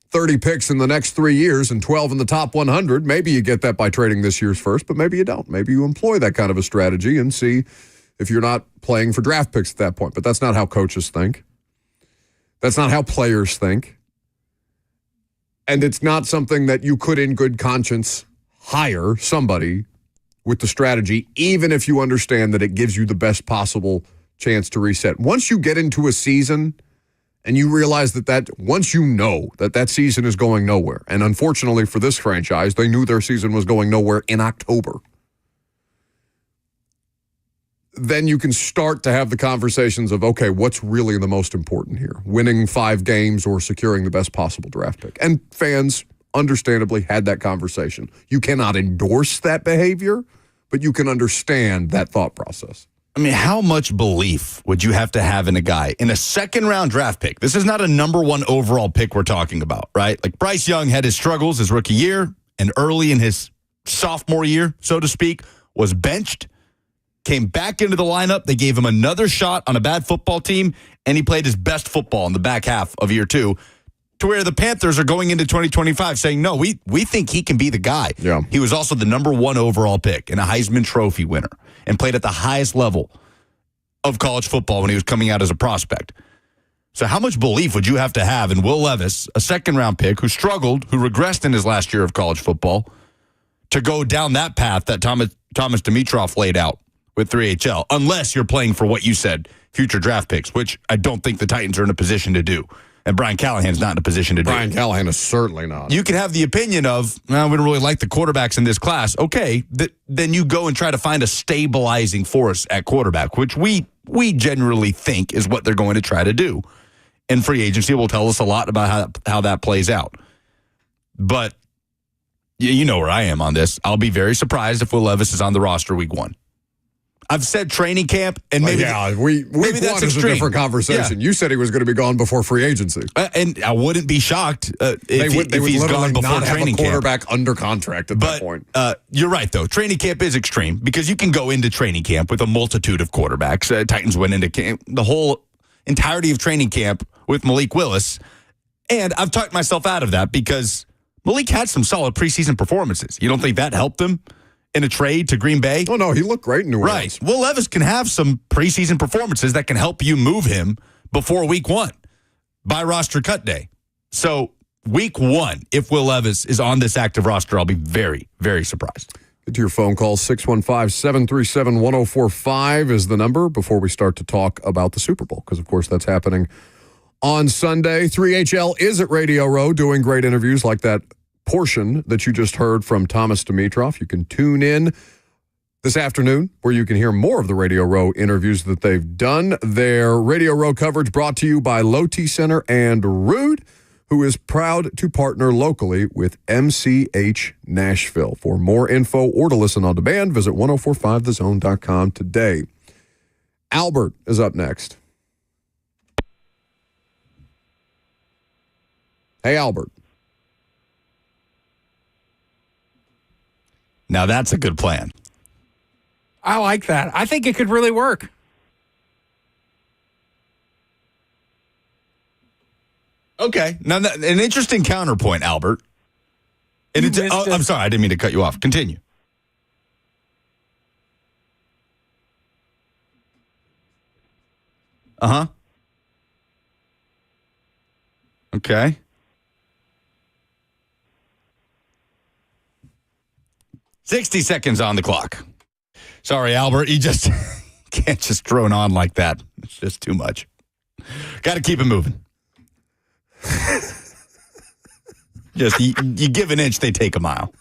30 picks in the next 3 years and 12 in the top 100. Maybe you get that by trading this year's first, but maybe you don't. Maybe you employ that kind of a strategy and see if you're not playing for draft picks at that point. But that's not how coaches think. That's not how players think. And it's not something that you could in good conscience hire somebody with the strategy, even if you understand that it gives you the best possible chance to reset. Once you get into a season and you realize that once you know that season is going nowhere, and unfortunately for this franchise, they knew their season was going nowhere in October, then you can start to have the conversations of, okay, what's really the most important here? Winning 5 games or securing the best possible draft pick? And fans understandably had that conversation. You cannot endorse that behavior, but you can understand that thought process. I mean, how much belief would you have to have in a guy in a second-round draft pick? This is not a number 1 overall pick we're talking about, right? Like, Bryce Young had his struggles his rookie year, and early in his sophomore year, so to speak, was benched. came back into the lineup. They gave him another shot on a bad football team, and he played his best football in the back half of year 2, to where the Panthers are going into 2025 saying, no, we think he can be the guy. Yeah. He was also the number 1 overall pick and a Heisman Trophy winner and played at the highest level of college football when he was coming out as a prospect. So how much belief would you have to have in Will Levis, a second-round pick who struggled, who regressed in his last year of college football, to go down that path that Thomas Dimitroff laid out with 3HL, unless you're playing for what you said, future draft picks, which I don't think the Titans are in a position to do. And Brian Callahan's not in a position to do. Brian Callahan is certainly not. You can have the opinion of, well, we don't really like the quarterbacks in this class. Okay, then you go and try to find a stabilizing force at quarterback, which we generally think is what they're going to try to do. And free agency will tell us a lot about how that plays out. But you know where I am on this. I'll be very surprised if Will Levis is on the roster week 1. I've said training camp, and maybe week maybe that's 1 is extreme. a different conversation. Yeah. You said he was going to be gone before free agency. And I wouldn't be shocked if he's gone before training camp. Quarterback under contract at that point. You're right, though. Training camp is extreme because you can go into training camp with a multitude of quarterbacks. Titans went into camp, the whole entirety of training camp with Malik Willis. And I've talked myself out of that because Malik had some solid preseason performances. You don't think that helped him in a trade to Green Bay? Oh, no, he looked great in New Orleans. Right. Will Levis can have some preseason performances that can help you move him before week 1 by roster cut day. So week 1, if Will Levis is on this active roster, I'll be very, very surprised. Get to your phone call. 615-737-1045 is the number before we start to talk about the Super Bowl, because, of course, that's happening on Sunday. 3HL is at Radio Row doing great interviews like that portion that you just heard from Thomas Dimitroff. You can tune in this afternoon where you can hear more of the Radio Row interviews that they've done. Their Radio Row coverage brought to you by Low T Center and Rude, who is proud to partner locally with MCH Nashville. For more info or to listen on demand, visit 1045thezone.com today. Albert is up next. Hey, Albert. Now that's a good plan. I like that. I think it could really work. Okay. Now, an interesting counterpoint, Albert. And I'm sorry, I didn't mean to cut you off. Continue. Uh-huh. Okay. $60 seconds on the clock. Sorry, Albert. You just can't just drone on like that. It's just too much. Got to keep it moving. Just you give an inch, they take a mile.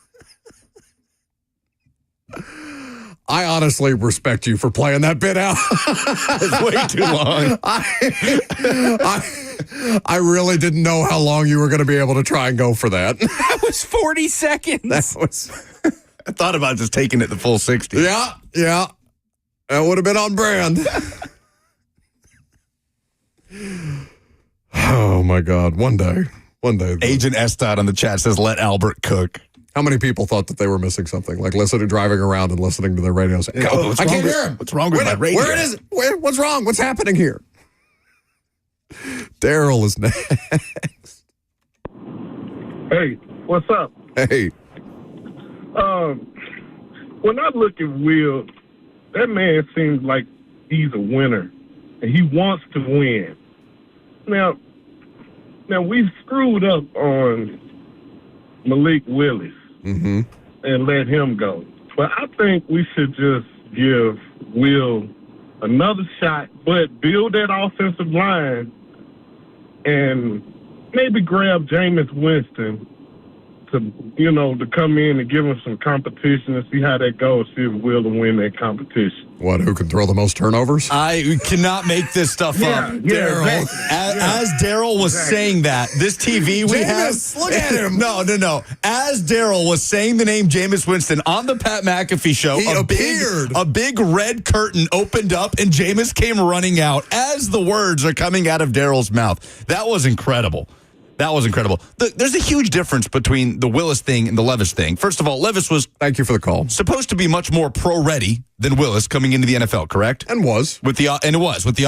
I honestly respect you for playing that bit out. It's way too long. I really didn't know how long you were going to be able to try and go for that. That was 40 seconds. I thought about just taking it the full 60. Yeah. That would have been on brand. Oh, my God. One day. Agent Estot on the chat says, let Albert cook. How many people thought that they were missing something? Like driving around and listening to their radios. I can't hear him. What's wrong with my radio? Where is it? What's wrong? What's happening here? Daryl is next. Hey, what's up? Hey. When I look at Will, that man seems like he's a winner, and he wants to win. Now we've screwed up on Malik Willis and let him go. But I think we should just give Will another shot, but build that offensive line and maybe grab Jameis Winston to come in and give him some competition and see how that goes, see if Will will win that competition. What, who can throw the most turnovers? I cannot make this stuff up. Daryl. Exactly. As Daryl was saying that, this TV we have... Look at him. No. As Daryl was saying the name Jameis Winston on the Pat McAfee show, he appeared. A big red curtain opened up and Jameis came running out as the words are coming out of Daryl's mouth. That was incredible. That was incredible. There's a huge difference between the Willis thing and the Levis thing. First of all, Levis was thank you for the call. Supposed to be much more pro-ready than Willis coming into the NFL, correct? And was with the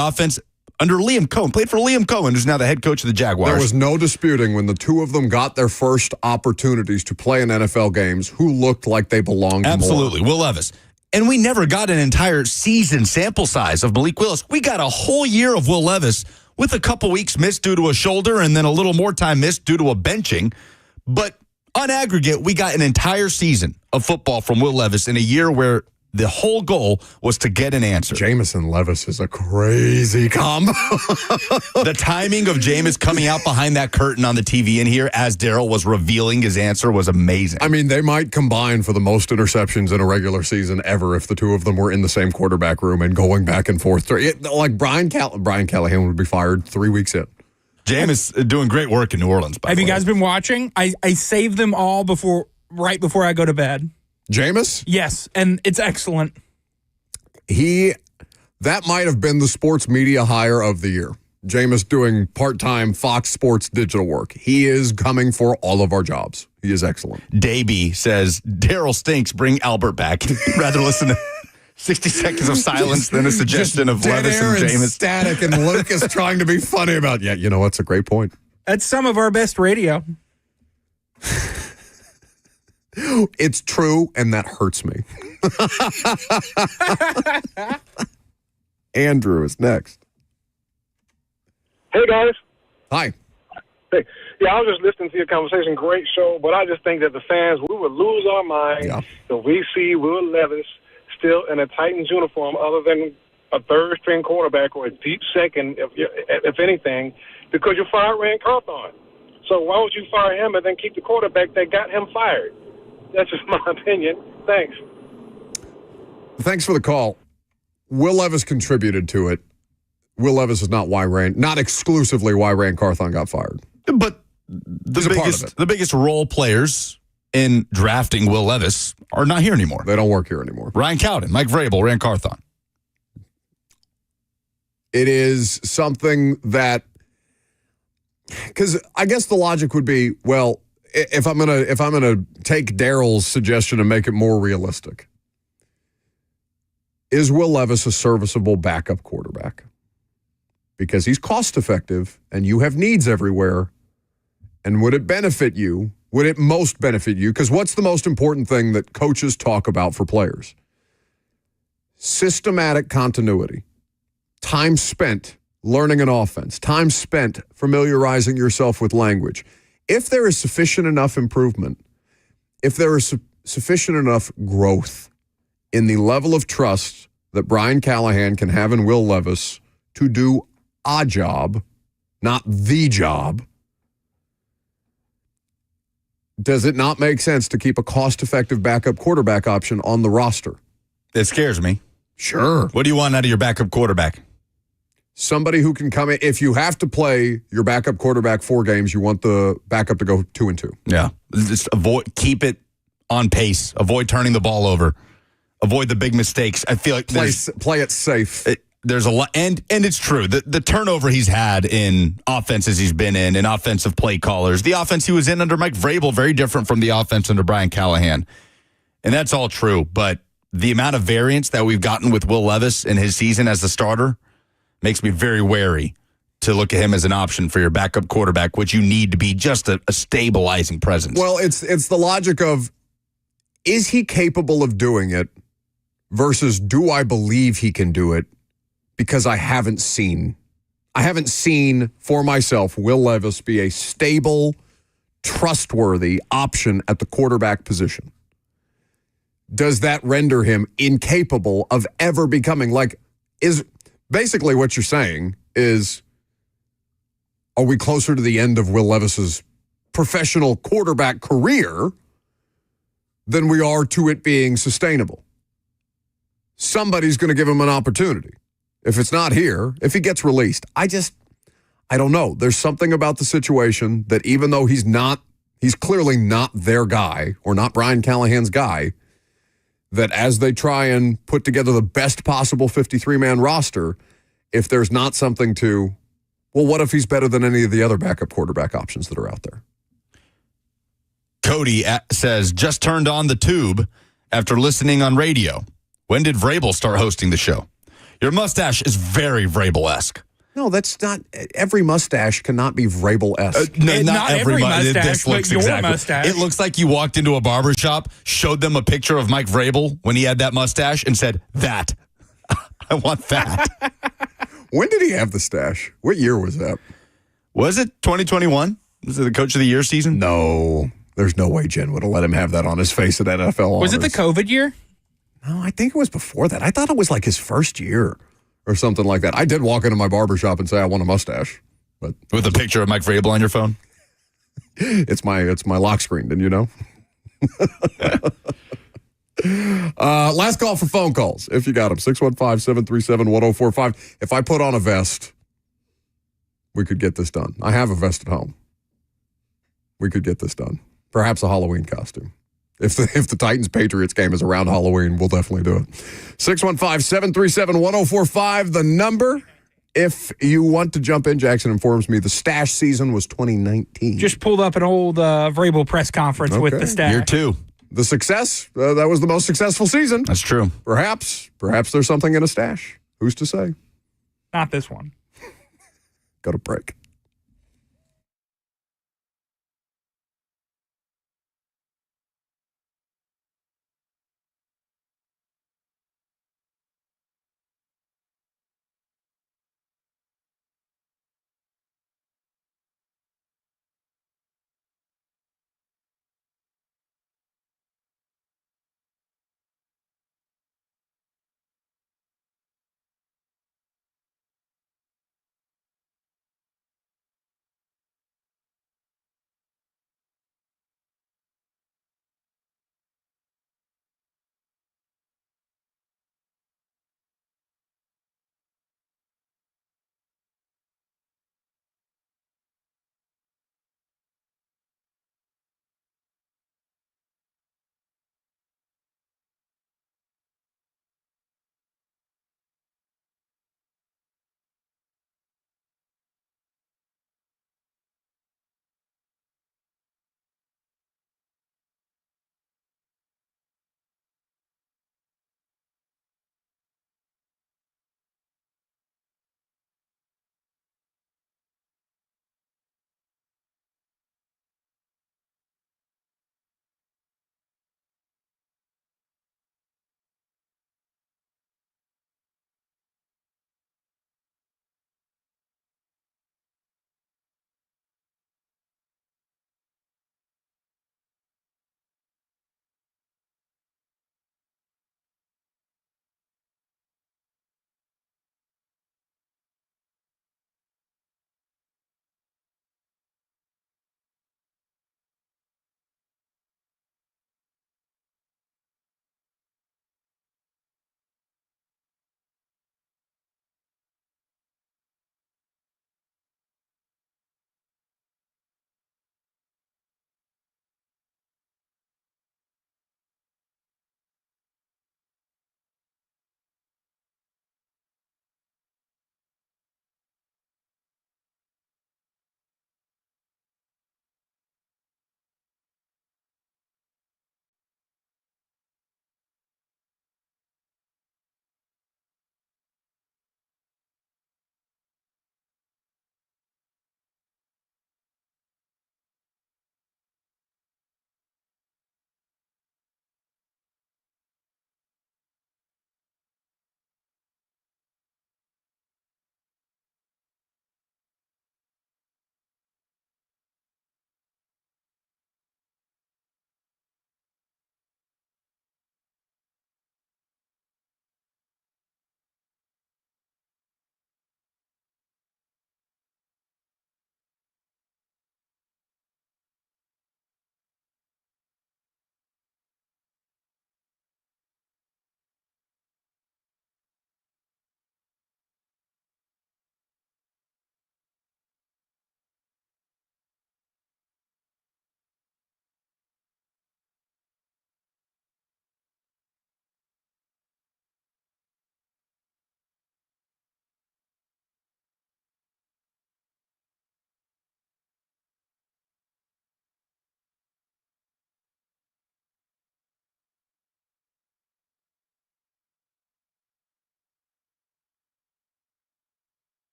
offense under Liam Cohen. Played for Liam Cohen, who's now the head coach of the Jaguars. There was no disputing when the two of them got their first opportunities to play in NFL games who looked like they belonged. Absolutely, more. Will Levis. And we never got an entire season sample size of Malik Willis. We got a whole year of Will Levis with a couple weeks missed due to a shoulder and then a little more time missed due to a benching. But on aggregate, we got an entire season of football from Will Levis in a year where the whole goal was to get an answer. Jamison Levis is a crazy combo. The timing of Jameis coming out behind that curtain on the TV in here as Darryl was revealing his answer was amazing. I mean, they might combine for the most interceptions in a regular season ever if the two of them were in the same quarterback room and going back and forth. Like Brian Callahan would be fired 3 weeks in. Jameis doing great work in New Orleans. Have you guys been watching? I save them all right before I go to bed. Jameis? Yes, and it's excellent. That might have been the sports media hire of the year. Jameis doing part-time Fox Sports digital work. He is coming for all of our jobs. He is excellent. Davey says, Darryl stinks, bring Albert back. Rather listen to 60 seconds of silence than a suggestion of Levis and Jameis. Static and Lucas trying to be funny about, yeah, you know, that's a great point. That's some of our best radio. It's true, and that hurts me. Andrew is next. Hey, guys. Hi. Hey. Yeah, I was just listening to your conversation. Great show, but I just think that the fans, we would lose our mind if we see Will Levis still in a Titans uniform other than a third-string quarterback or a deep second, if anything, because you fired Rand Carthon. So why would you fire him and then keep the quarterback that got him fired? That's just my opinion. Thanks. Thanks for the call. Will Levis contributed to it. Will Levis is not exclusively why Rand Carthon got fired. But the biggest role players in drafting Will Levis are not here anymore. They don't work here anymore. Ryan Cowden, Mike Vrabel, Rand Carthon. It is something that, because I guess the logic would be, well, if I'm gonna take Darryl's suggestion and make it more realistic, is Will Levis a serviceable backup quarterback? Because he's cost effective and you have needs everywhere. And would it benefit you? Would it most benefit you? Because what's the most important thing that coaches talk about for players? Systematic continuity. Time spent learning an offense. Time spent familiarizing yourself with language. If there is sufficient enough improvement, if there is sufficient enough growth in the level of trust that Brian Callahan can have in Will Levis to do a job, not the job, does it not make sense to keep a cost-effective backup quarterback option on the roster? It scares me. Sure. What do you want out of your backup quarterback? Somebody who can come in. If you have to play your backup quarterback 4 games, you want the backup to go 2-2. Yeah. Just keep it on pace. Avoid turning the ball over. Avoid the big mistakes. I feel like play it safe. There's a lot, and it's true. The turnover he's had in offenses he's been in offensive play callers, the offense he was in under Mike Vrabel, very different from the offense under Brian Callahan. And that's all true. But the amount of variance that we've gotten with Will Levis in his season as the starter makes me very wary to look at him as an option for your backup quarterback, which you need to be just a stabilizing presence. Well, it's the logic of, is he capable of doing it versus do I believe he can do it? Because I haven't seen for myself Will Levis be a stable, trustworthy option at the quarterback position. Does that render him incapable of ever becoming is basically what you're saying is, are we closer to the end of Will Levis's professional quarterback career than we are to it being sustainable? Somebody's going to give him an opportunity. If it's not here, if he gets released, I don't know. There's something about the situation that even though he's clearly not their guy or not Brian Callahan's guy, that as they try and put together the best possible 53-man roster, if there's not something to, Well, what if he's better than any of the other backup quarterback options that are out there? Cody says, just turned on the tube after listening on radio. When did Vrabel start hosting the show? Your mustache is very Vrabel-esque. No, that's not. Every mustache cannot be Vrabel-esque. No, not every mustache, this looks but your mustache. It looks like you walked into a barber shop, showed them a picture of Mike Vrabel when he had that mustache, and said, that. I want that. When did he have the stash? What year was that? Was it 2021? Was it the Coach of the Year season? No. There's no way Jen would have let him have that on his face at NFL. Was it the COVID year? No, I think it was before that. I thought it was like his first year or something like that. I did walk into my barbershop and say, I want a mustache. But with a picture of Mike Vrabel on your phone? It's my lock screen, didn't you know? Last call for phone calls, if you got them. 615-737-1045. If I put on a vest, we could get this done. I have a vest at home. We could get this done. Perhaps a Halloween costume. If the Titans-Patriots game is around Halloween, we'll definitely do it. 615-737-1045, the number. If you want to jump in, Jackson informs me the stash season was 2019. Just pulled up an old Vrabel press conference with the stash. Year 2. The success, that was the most successful season. That's true. Perhaps there's something in a stash. Who's to say? Not this one. Go to break.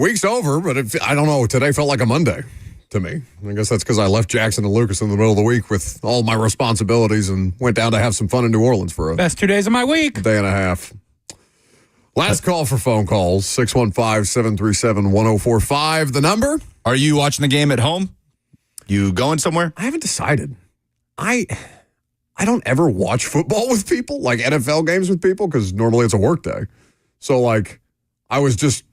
Week's over, but I don't know. Today felt like a Monday to me. I guess that's because I left Jackson and Lucas in the middle of the week with all my responsibilities and went down to have some fun in New Orleans for a best 2 days of my week. Day and a half. Last call for phone calls, 615-737-1045. The number? Are you watching the game at home? You going somewhere? I haven't decided. I don't ever watch football with people, like NFL games with people, because normally it's a work day. So, like, I was just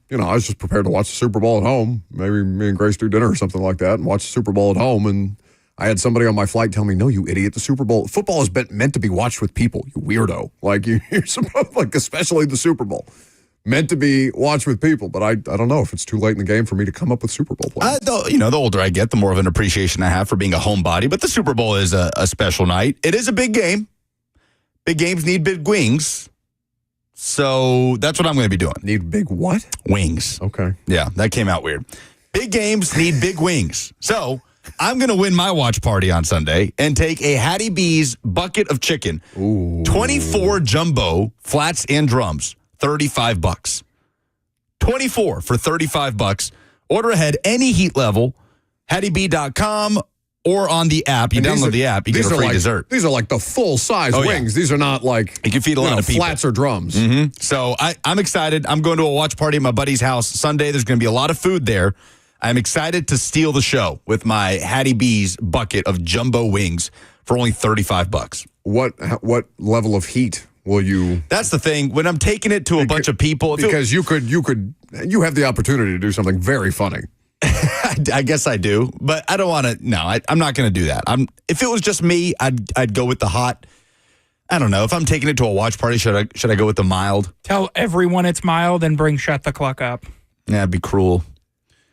prepared to watch the Super Bowl at home. Maybe me and Grace do dinner or something like that and watch the Super Bowl at home. And I had somebody on my flight tell me, no, you idiot, the Super Bowl, football is meant to be watched with people, you weirdo. Like, you're supposed, like, especially the Super Bowl, meant to be watched with people. But I don't know if it's too late in the game for me to come up with Super Bowl plans. The older I get, the more of an appreciation I have for being a homebody. But the Super Bowl is a special night. It is a big game. Big games need big wings. So that's what I'm going to be doing. Need big what? Wings. Okay. Yeah, that came out weird. Big games need big wings. So I'm going to win my watch party on Sunday and take a Hattie B's bucket of chicken. Ooh. 24 jumbo flats and drums, $35. 24 for $35. Order ahead, any heat level, HattieB.com or on the app. You download the app, you get a free dessert. These are like the full-size wings. Yeah. These are not like you can feed a lot of people. Flats or drums. Mm-hmm. So I'm excited. I'm going to a watch party at my buddy's house Sunday. There's going to be a lot of food there. I'm excited to steal the show with my Hattie B's bucket of jumbo wings for only $35. What level of heat will you? That's the thing. When I'm taking it to a bunch of people, because you have the opportunity to do something very funny. I guess I do, but I don't want to. No, I'm not going to do that. If it was just me, I'd go with the hot. I don't know. If I'm taking it to a watch party, should I go with the mild? Tell everyone it's mild and bring Shut the Cluck Up. Yeah, it'd be cruel.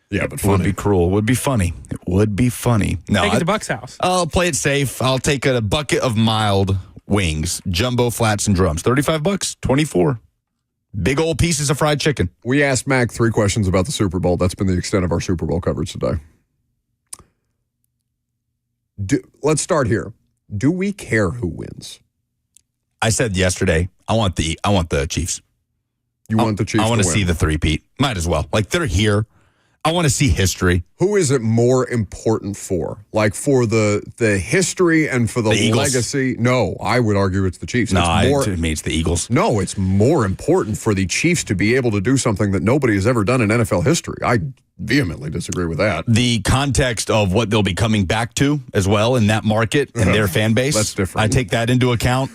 Yeah, but funny. It would be cruel. It would be funny. It would be funny. No, take it to Buck's house. I'll play it safe. I'll take a bucket of mild wings, jumbo flats and drums. $35, 24. Big old pieces of fried chicken. We asked Mac 3 questions about the Super Bowl. That's been the extent of our Super Bowl coverage today. Let's start here. Do we care who wins? I said yesterday, I want the Chiefs. You want the Chiefs to win? I want to see the three-peat. Might as well. Like, they're here. I want to see history. Who is it more important for? Like, for the history and for the legacy? No, I would argue it's the Chiefs. No, to me, it's the Eagles. No, it's more important for the Chiefs to be able to do something that nobody has ever done in NFL history. I vehemently disagree with that. The context of what they'll be coming back to as well in that market and their fan base. That's different. I take that into account.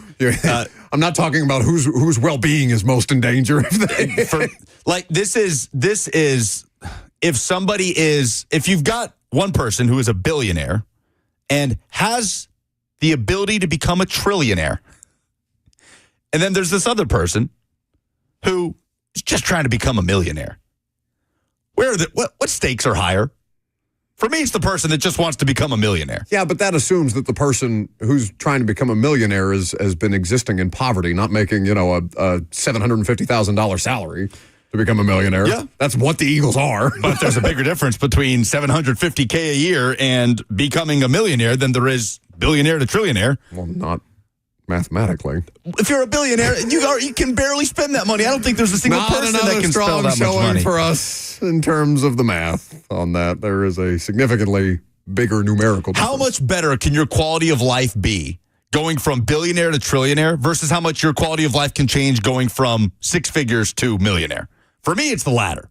I'm not talking about whose well-being is most in danger. This is if you've got one person who is a billionaire and has the ability to become a trillionaire, and then there's this other person who is just trying to become a millionaire. What stakes are higher? For me, it's the person that just wants to become a millionaire. Yeah, but that assumes that the person who's trying to become a millionaire has been existing in poverty, not making, a $750,000 salary to become a millionaire. Yeah. That's what the Eagles are. But there's a bigger difference between $750K a year and becoming a millionaire than there is billionaire to trillionaire. Well, not mathematically. If you're a billionaire, you can barely spend that money. I don't think there's a single person that can spend that much money. For us in terms of the math on that. There is a significantly bigger numerical difference. How much better can your quality of life be going from billionaire to trillionaire versus how much your quality of life can change going from 6 figures to millionaire? For me, it's the latter.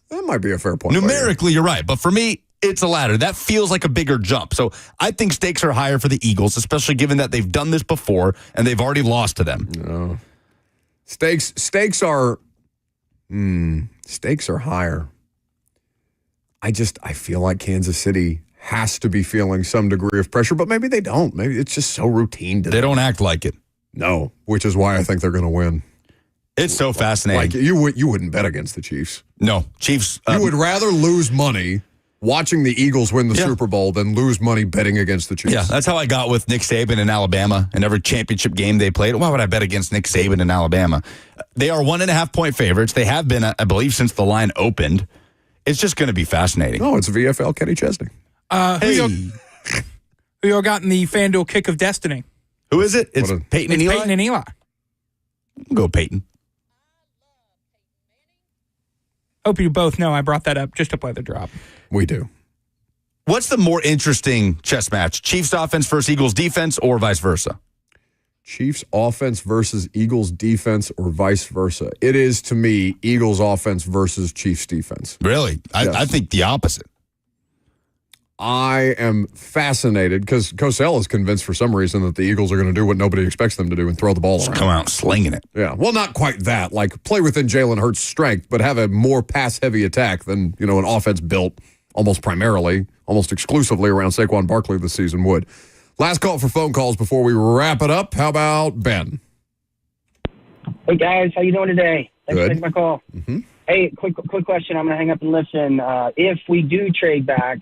That might be a fair point. Numerically, you're right. But for me, it's a ladder. That feels like a bigger jump. So I think stakes are higher for the Eagles, especially given that they've done this before and they've already lost to them. No. Stakes are higher. I feel like Kansas City has to be feeling some degree of pressure, but maybe they don't. Maybe it's just so routine to them. They don't act like it. No, which is why I think they're going to win. It's so fascinating. Like you wouldn't bet against the Chiefs. No, Chiefs. You would rather lose money watching the Eagles win the Super Bowl than lose money betting against the Chiefs. Yeah, that's how I got with Nick Saban in Alabama and every championship game they played. Why would I bet against Nick Saban in Alabama? They are 1.5-point favorites. They have been, I believe, since the line opened. It's just going to be fascinating. Oh, it's VFL Kenny Chesney. Who you got in the FanDuel kick of destiny? Who is it? It's Peyton and Eli? Peyton and Eli. We'll go Peyton. Hope you both know I brought that up just to play the drop. We do. What's the more interesting chess match? Chiefs offense versus Eagles defense or vice versa? Chiefs offense versus Eagles defense or vice versa. It is, to me, Eagles offense versus Chiefs defense. Really? Yes. I think the opposite. I am fascinated because Cosell is convinced for some reason that the Eagles are going to do what nobody expects them to do and throw the ball around. Come out slinging it. Yeah. Well, not quite that. Like, play within Jalen Hurts' strength, but have a more pass-heavy attack than, an offense built almost exclusively around Saquon Barkley this season would. Last call for phone calls before we wrap it up. How about Ben? Hey, guys. How you doing today? Thanks Good. for taking my call. Mm-hmm. Hey, quick question. I'm going to hang up and listen. If we do trade back,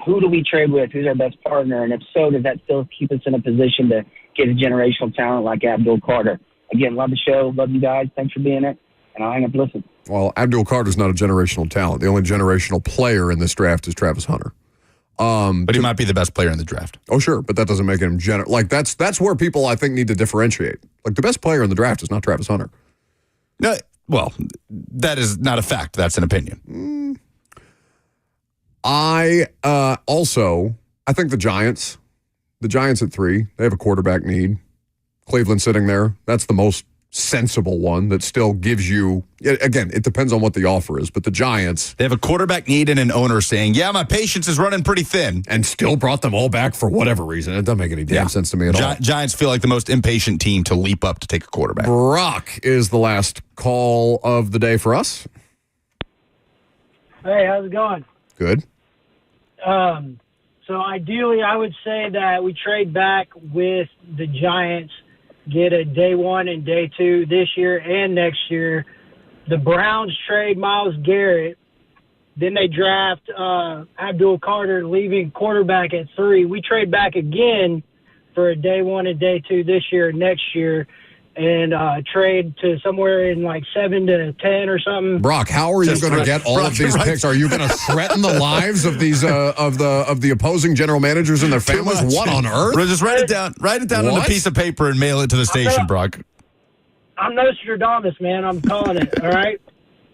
who do we trade with? Who's our best partner? And if so, does that still keep us in a position to get a generational talent like Abdul Carter? Again, love the show. Love you guys. Thanks for being it. And I'll hang up and listen. Well, Abdul Carter's not a generational talent. The only generational player in this draft is Travis Hunter. But he might be the best player in the draft. Oh, sure, but that doesn't make him that's where people, I think, need to differentiate. Like, the best player in the draft is not Travis Hunter. No, well, that is not a fact. That's an opinion. I think the Giants at 3, they have a quarterback need. Cleveland sitting there, that's the most sensible one that still gives you, again, it depends on what the offer is, but the Giants, they have a quarterback need and an owner saying, yeah, my patience is running pretty thin. And still brought them all back for whatever reason. It doesn't make any damn sense to me at all. Giants feel like the most impatient team to leap up to take a quarterback. Brock is the last call of the day for us. Hey, how's it going? Good. So ideally, I would say that we trade back with the Giants, get a day 1 and day 2 this year and next year. The Browns trade Myles Garrett. Then they draft Abdul Carter, leaving quarterback at 3. We trade back again for a day 1 and day 2 this year and next year, and trade to somewhere in like 7 to 10 or something. Brock, how are you going to get all of these picks? Are you going to threaten the lives of these of the opposing general managers and their families? What on earth? Just write it down. Write it down on a piece of paper and mail it to the station, Brock. I'm Nostradamus, man. I'm calling it. All right.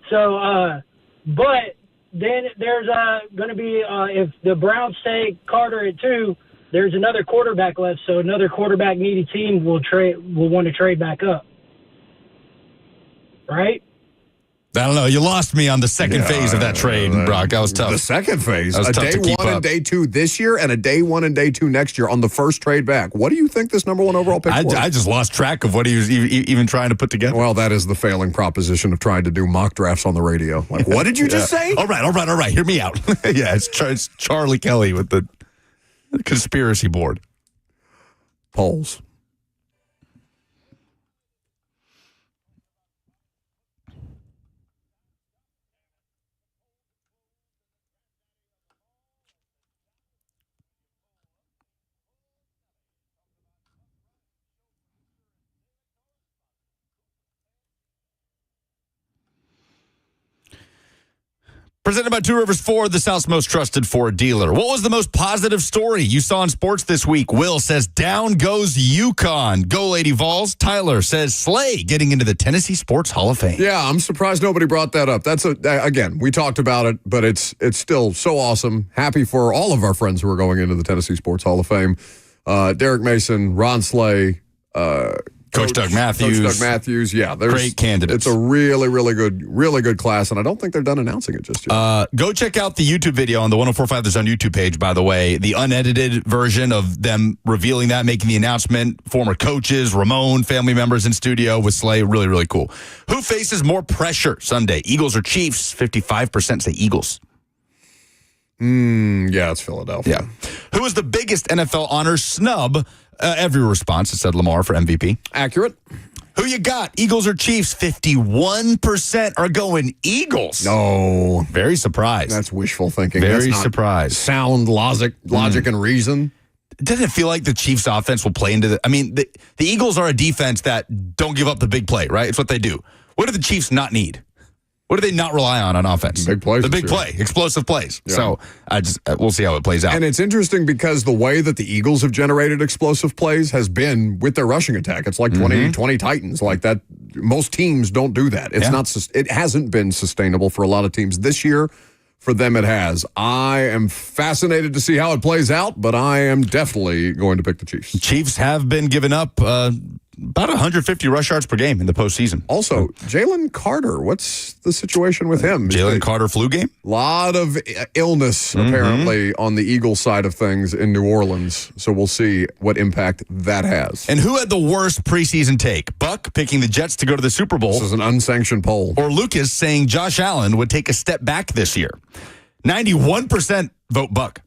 So, but then there's going to be if the Browns take Carter at 2. There's another quarterback left, so another quarterback needy team will want to trade back up. Right? I don't know. You lost me on the second phase of that trade, Brock. That was tough. The second phase, a day 1 and day 2 this year, and a day 1 and day 2 next year on the first trade back. What do you think this number 1 overall pick was? I just lost track of what he was even trying to put together. Well, that is the failing proposition of trying to do mock drafts on the radio. Like, what did you just say? All right. Hear me out. Yeah, it's Charlie Kelly with the conspiracy board. Polls. Presented by Two Rivers Ford, the South's most trusted Ford dealer. What was the most positive story you saw in sports this week? Will says, down goes UConn. Go Lady Vols. Tyler says, Slay getting into the Tennessee Sports Hall of Fame. Yeah, I'm surprised nobody brought that up. That's again, we talked about it, but it's still so awesome. Happy for all of our friends who are going into the Tennessee Sports Hall of Fame. Derek Mason, Ron Slay, Coach Doug Matthews. Yeah, great candidates. It's a really good class, and I don't think they're done announcing it just yet. Go check out the YouTube video on the 104.5 The Zone YouTube page, by the way. The unedited version of them revealing that, making the announcement. Former coaches, Ramon, family members in studio with Slay. Really, really cool. Who faces more pressure Sunday? Eagles or Chiefs? 55% say Eagles. Yeah, it's Philadelphia. Yeah. Who is the biggest NFL honor snub? Every response, it said Lamar for MVP. Accurate. Who you got? Eagles or Chiefs? 51% are going Eagles. No. Very surprised. That's wishful thinking. Very That's not surprised. Sound logic and reason. Doesn't it feel like the Chiefs offense will play into the Eagles are a defense that don't give up the big play, right? It's what they do. What do the Chiefs not need? What do they not rely on offense? Big plays. The big play, explosive plays. Yeah. So we'll see how it plays out. And it's interesting because the way that the Eagles have generated explosive plays has been with their rushing attack. It's like 20 Titans like that. Most teams don't do that. It's not. It hasn't been sustainable for a lot of teams this year. For them, it has. I am fascinated to see how it plays out, but I am definitely going to pick the Chiefs. Chiefs have been giving up about 150 rush yards per game in the postseason. Also, Jalen Carter, what's the situation with him? Jalen Carter flu game? A lot of illness, apparently, on the Eagles side of things in New Orleans. So we'll see what impact that has. And who had the worst preseason take? Buck picking the Jets to go to the Super Bowl. This is an unsanctioned poll. Or Lucas saying Josh Allen would take a step back this year. 91% vote Buck.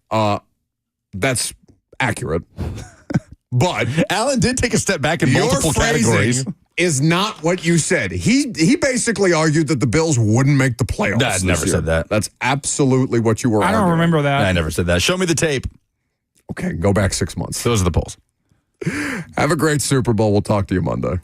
That's accurate. But Allen did take a step back in multiple categories. Is not what you said. He basically argued that the Bills wouldn't make the playoffs. I never said that. That's absolutely what you were arguing. I don't remember that. I never said that. Show me the tape. Okay, go back 6 months. Those are the polls. Have a great Super Bowl. We'll talk to you Monday.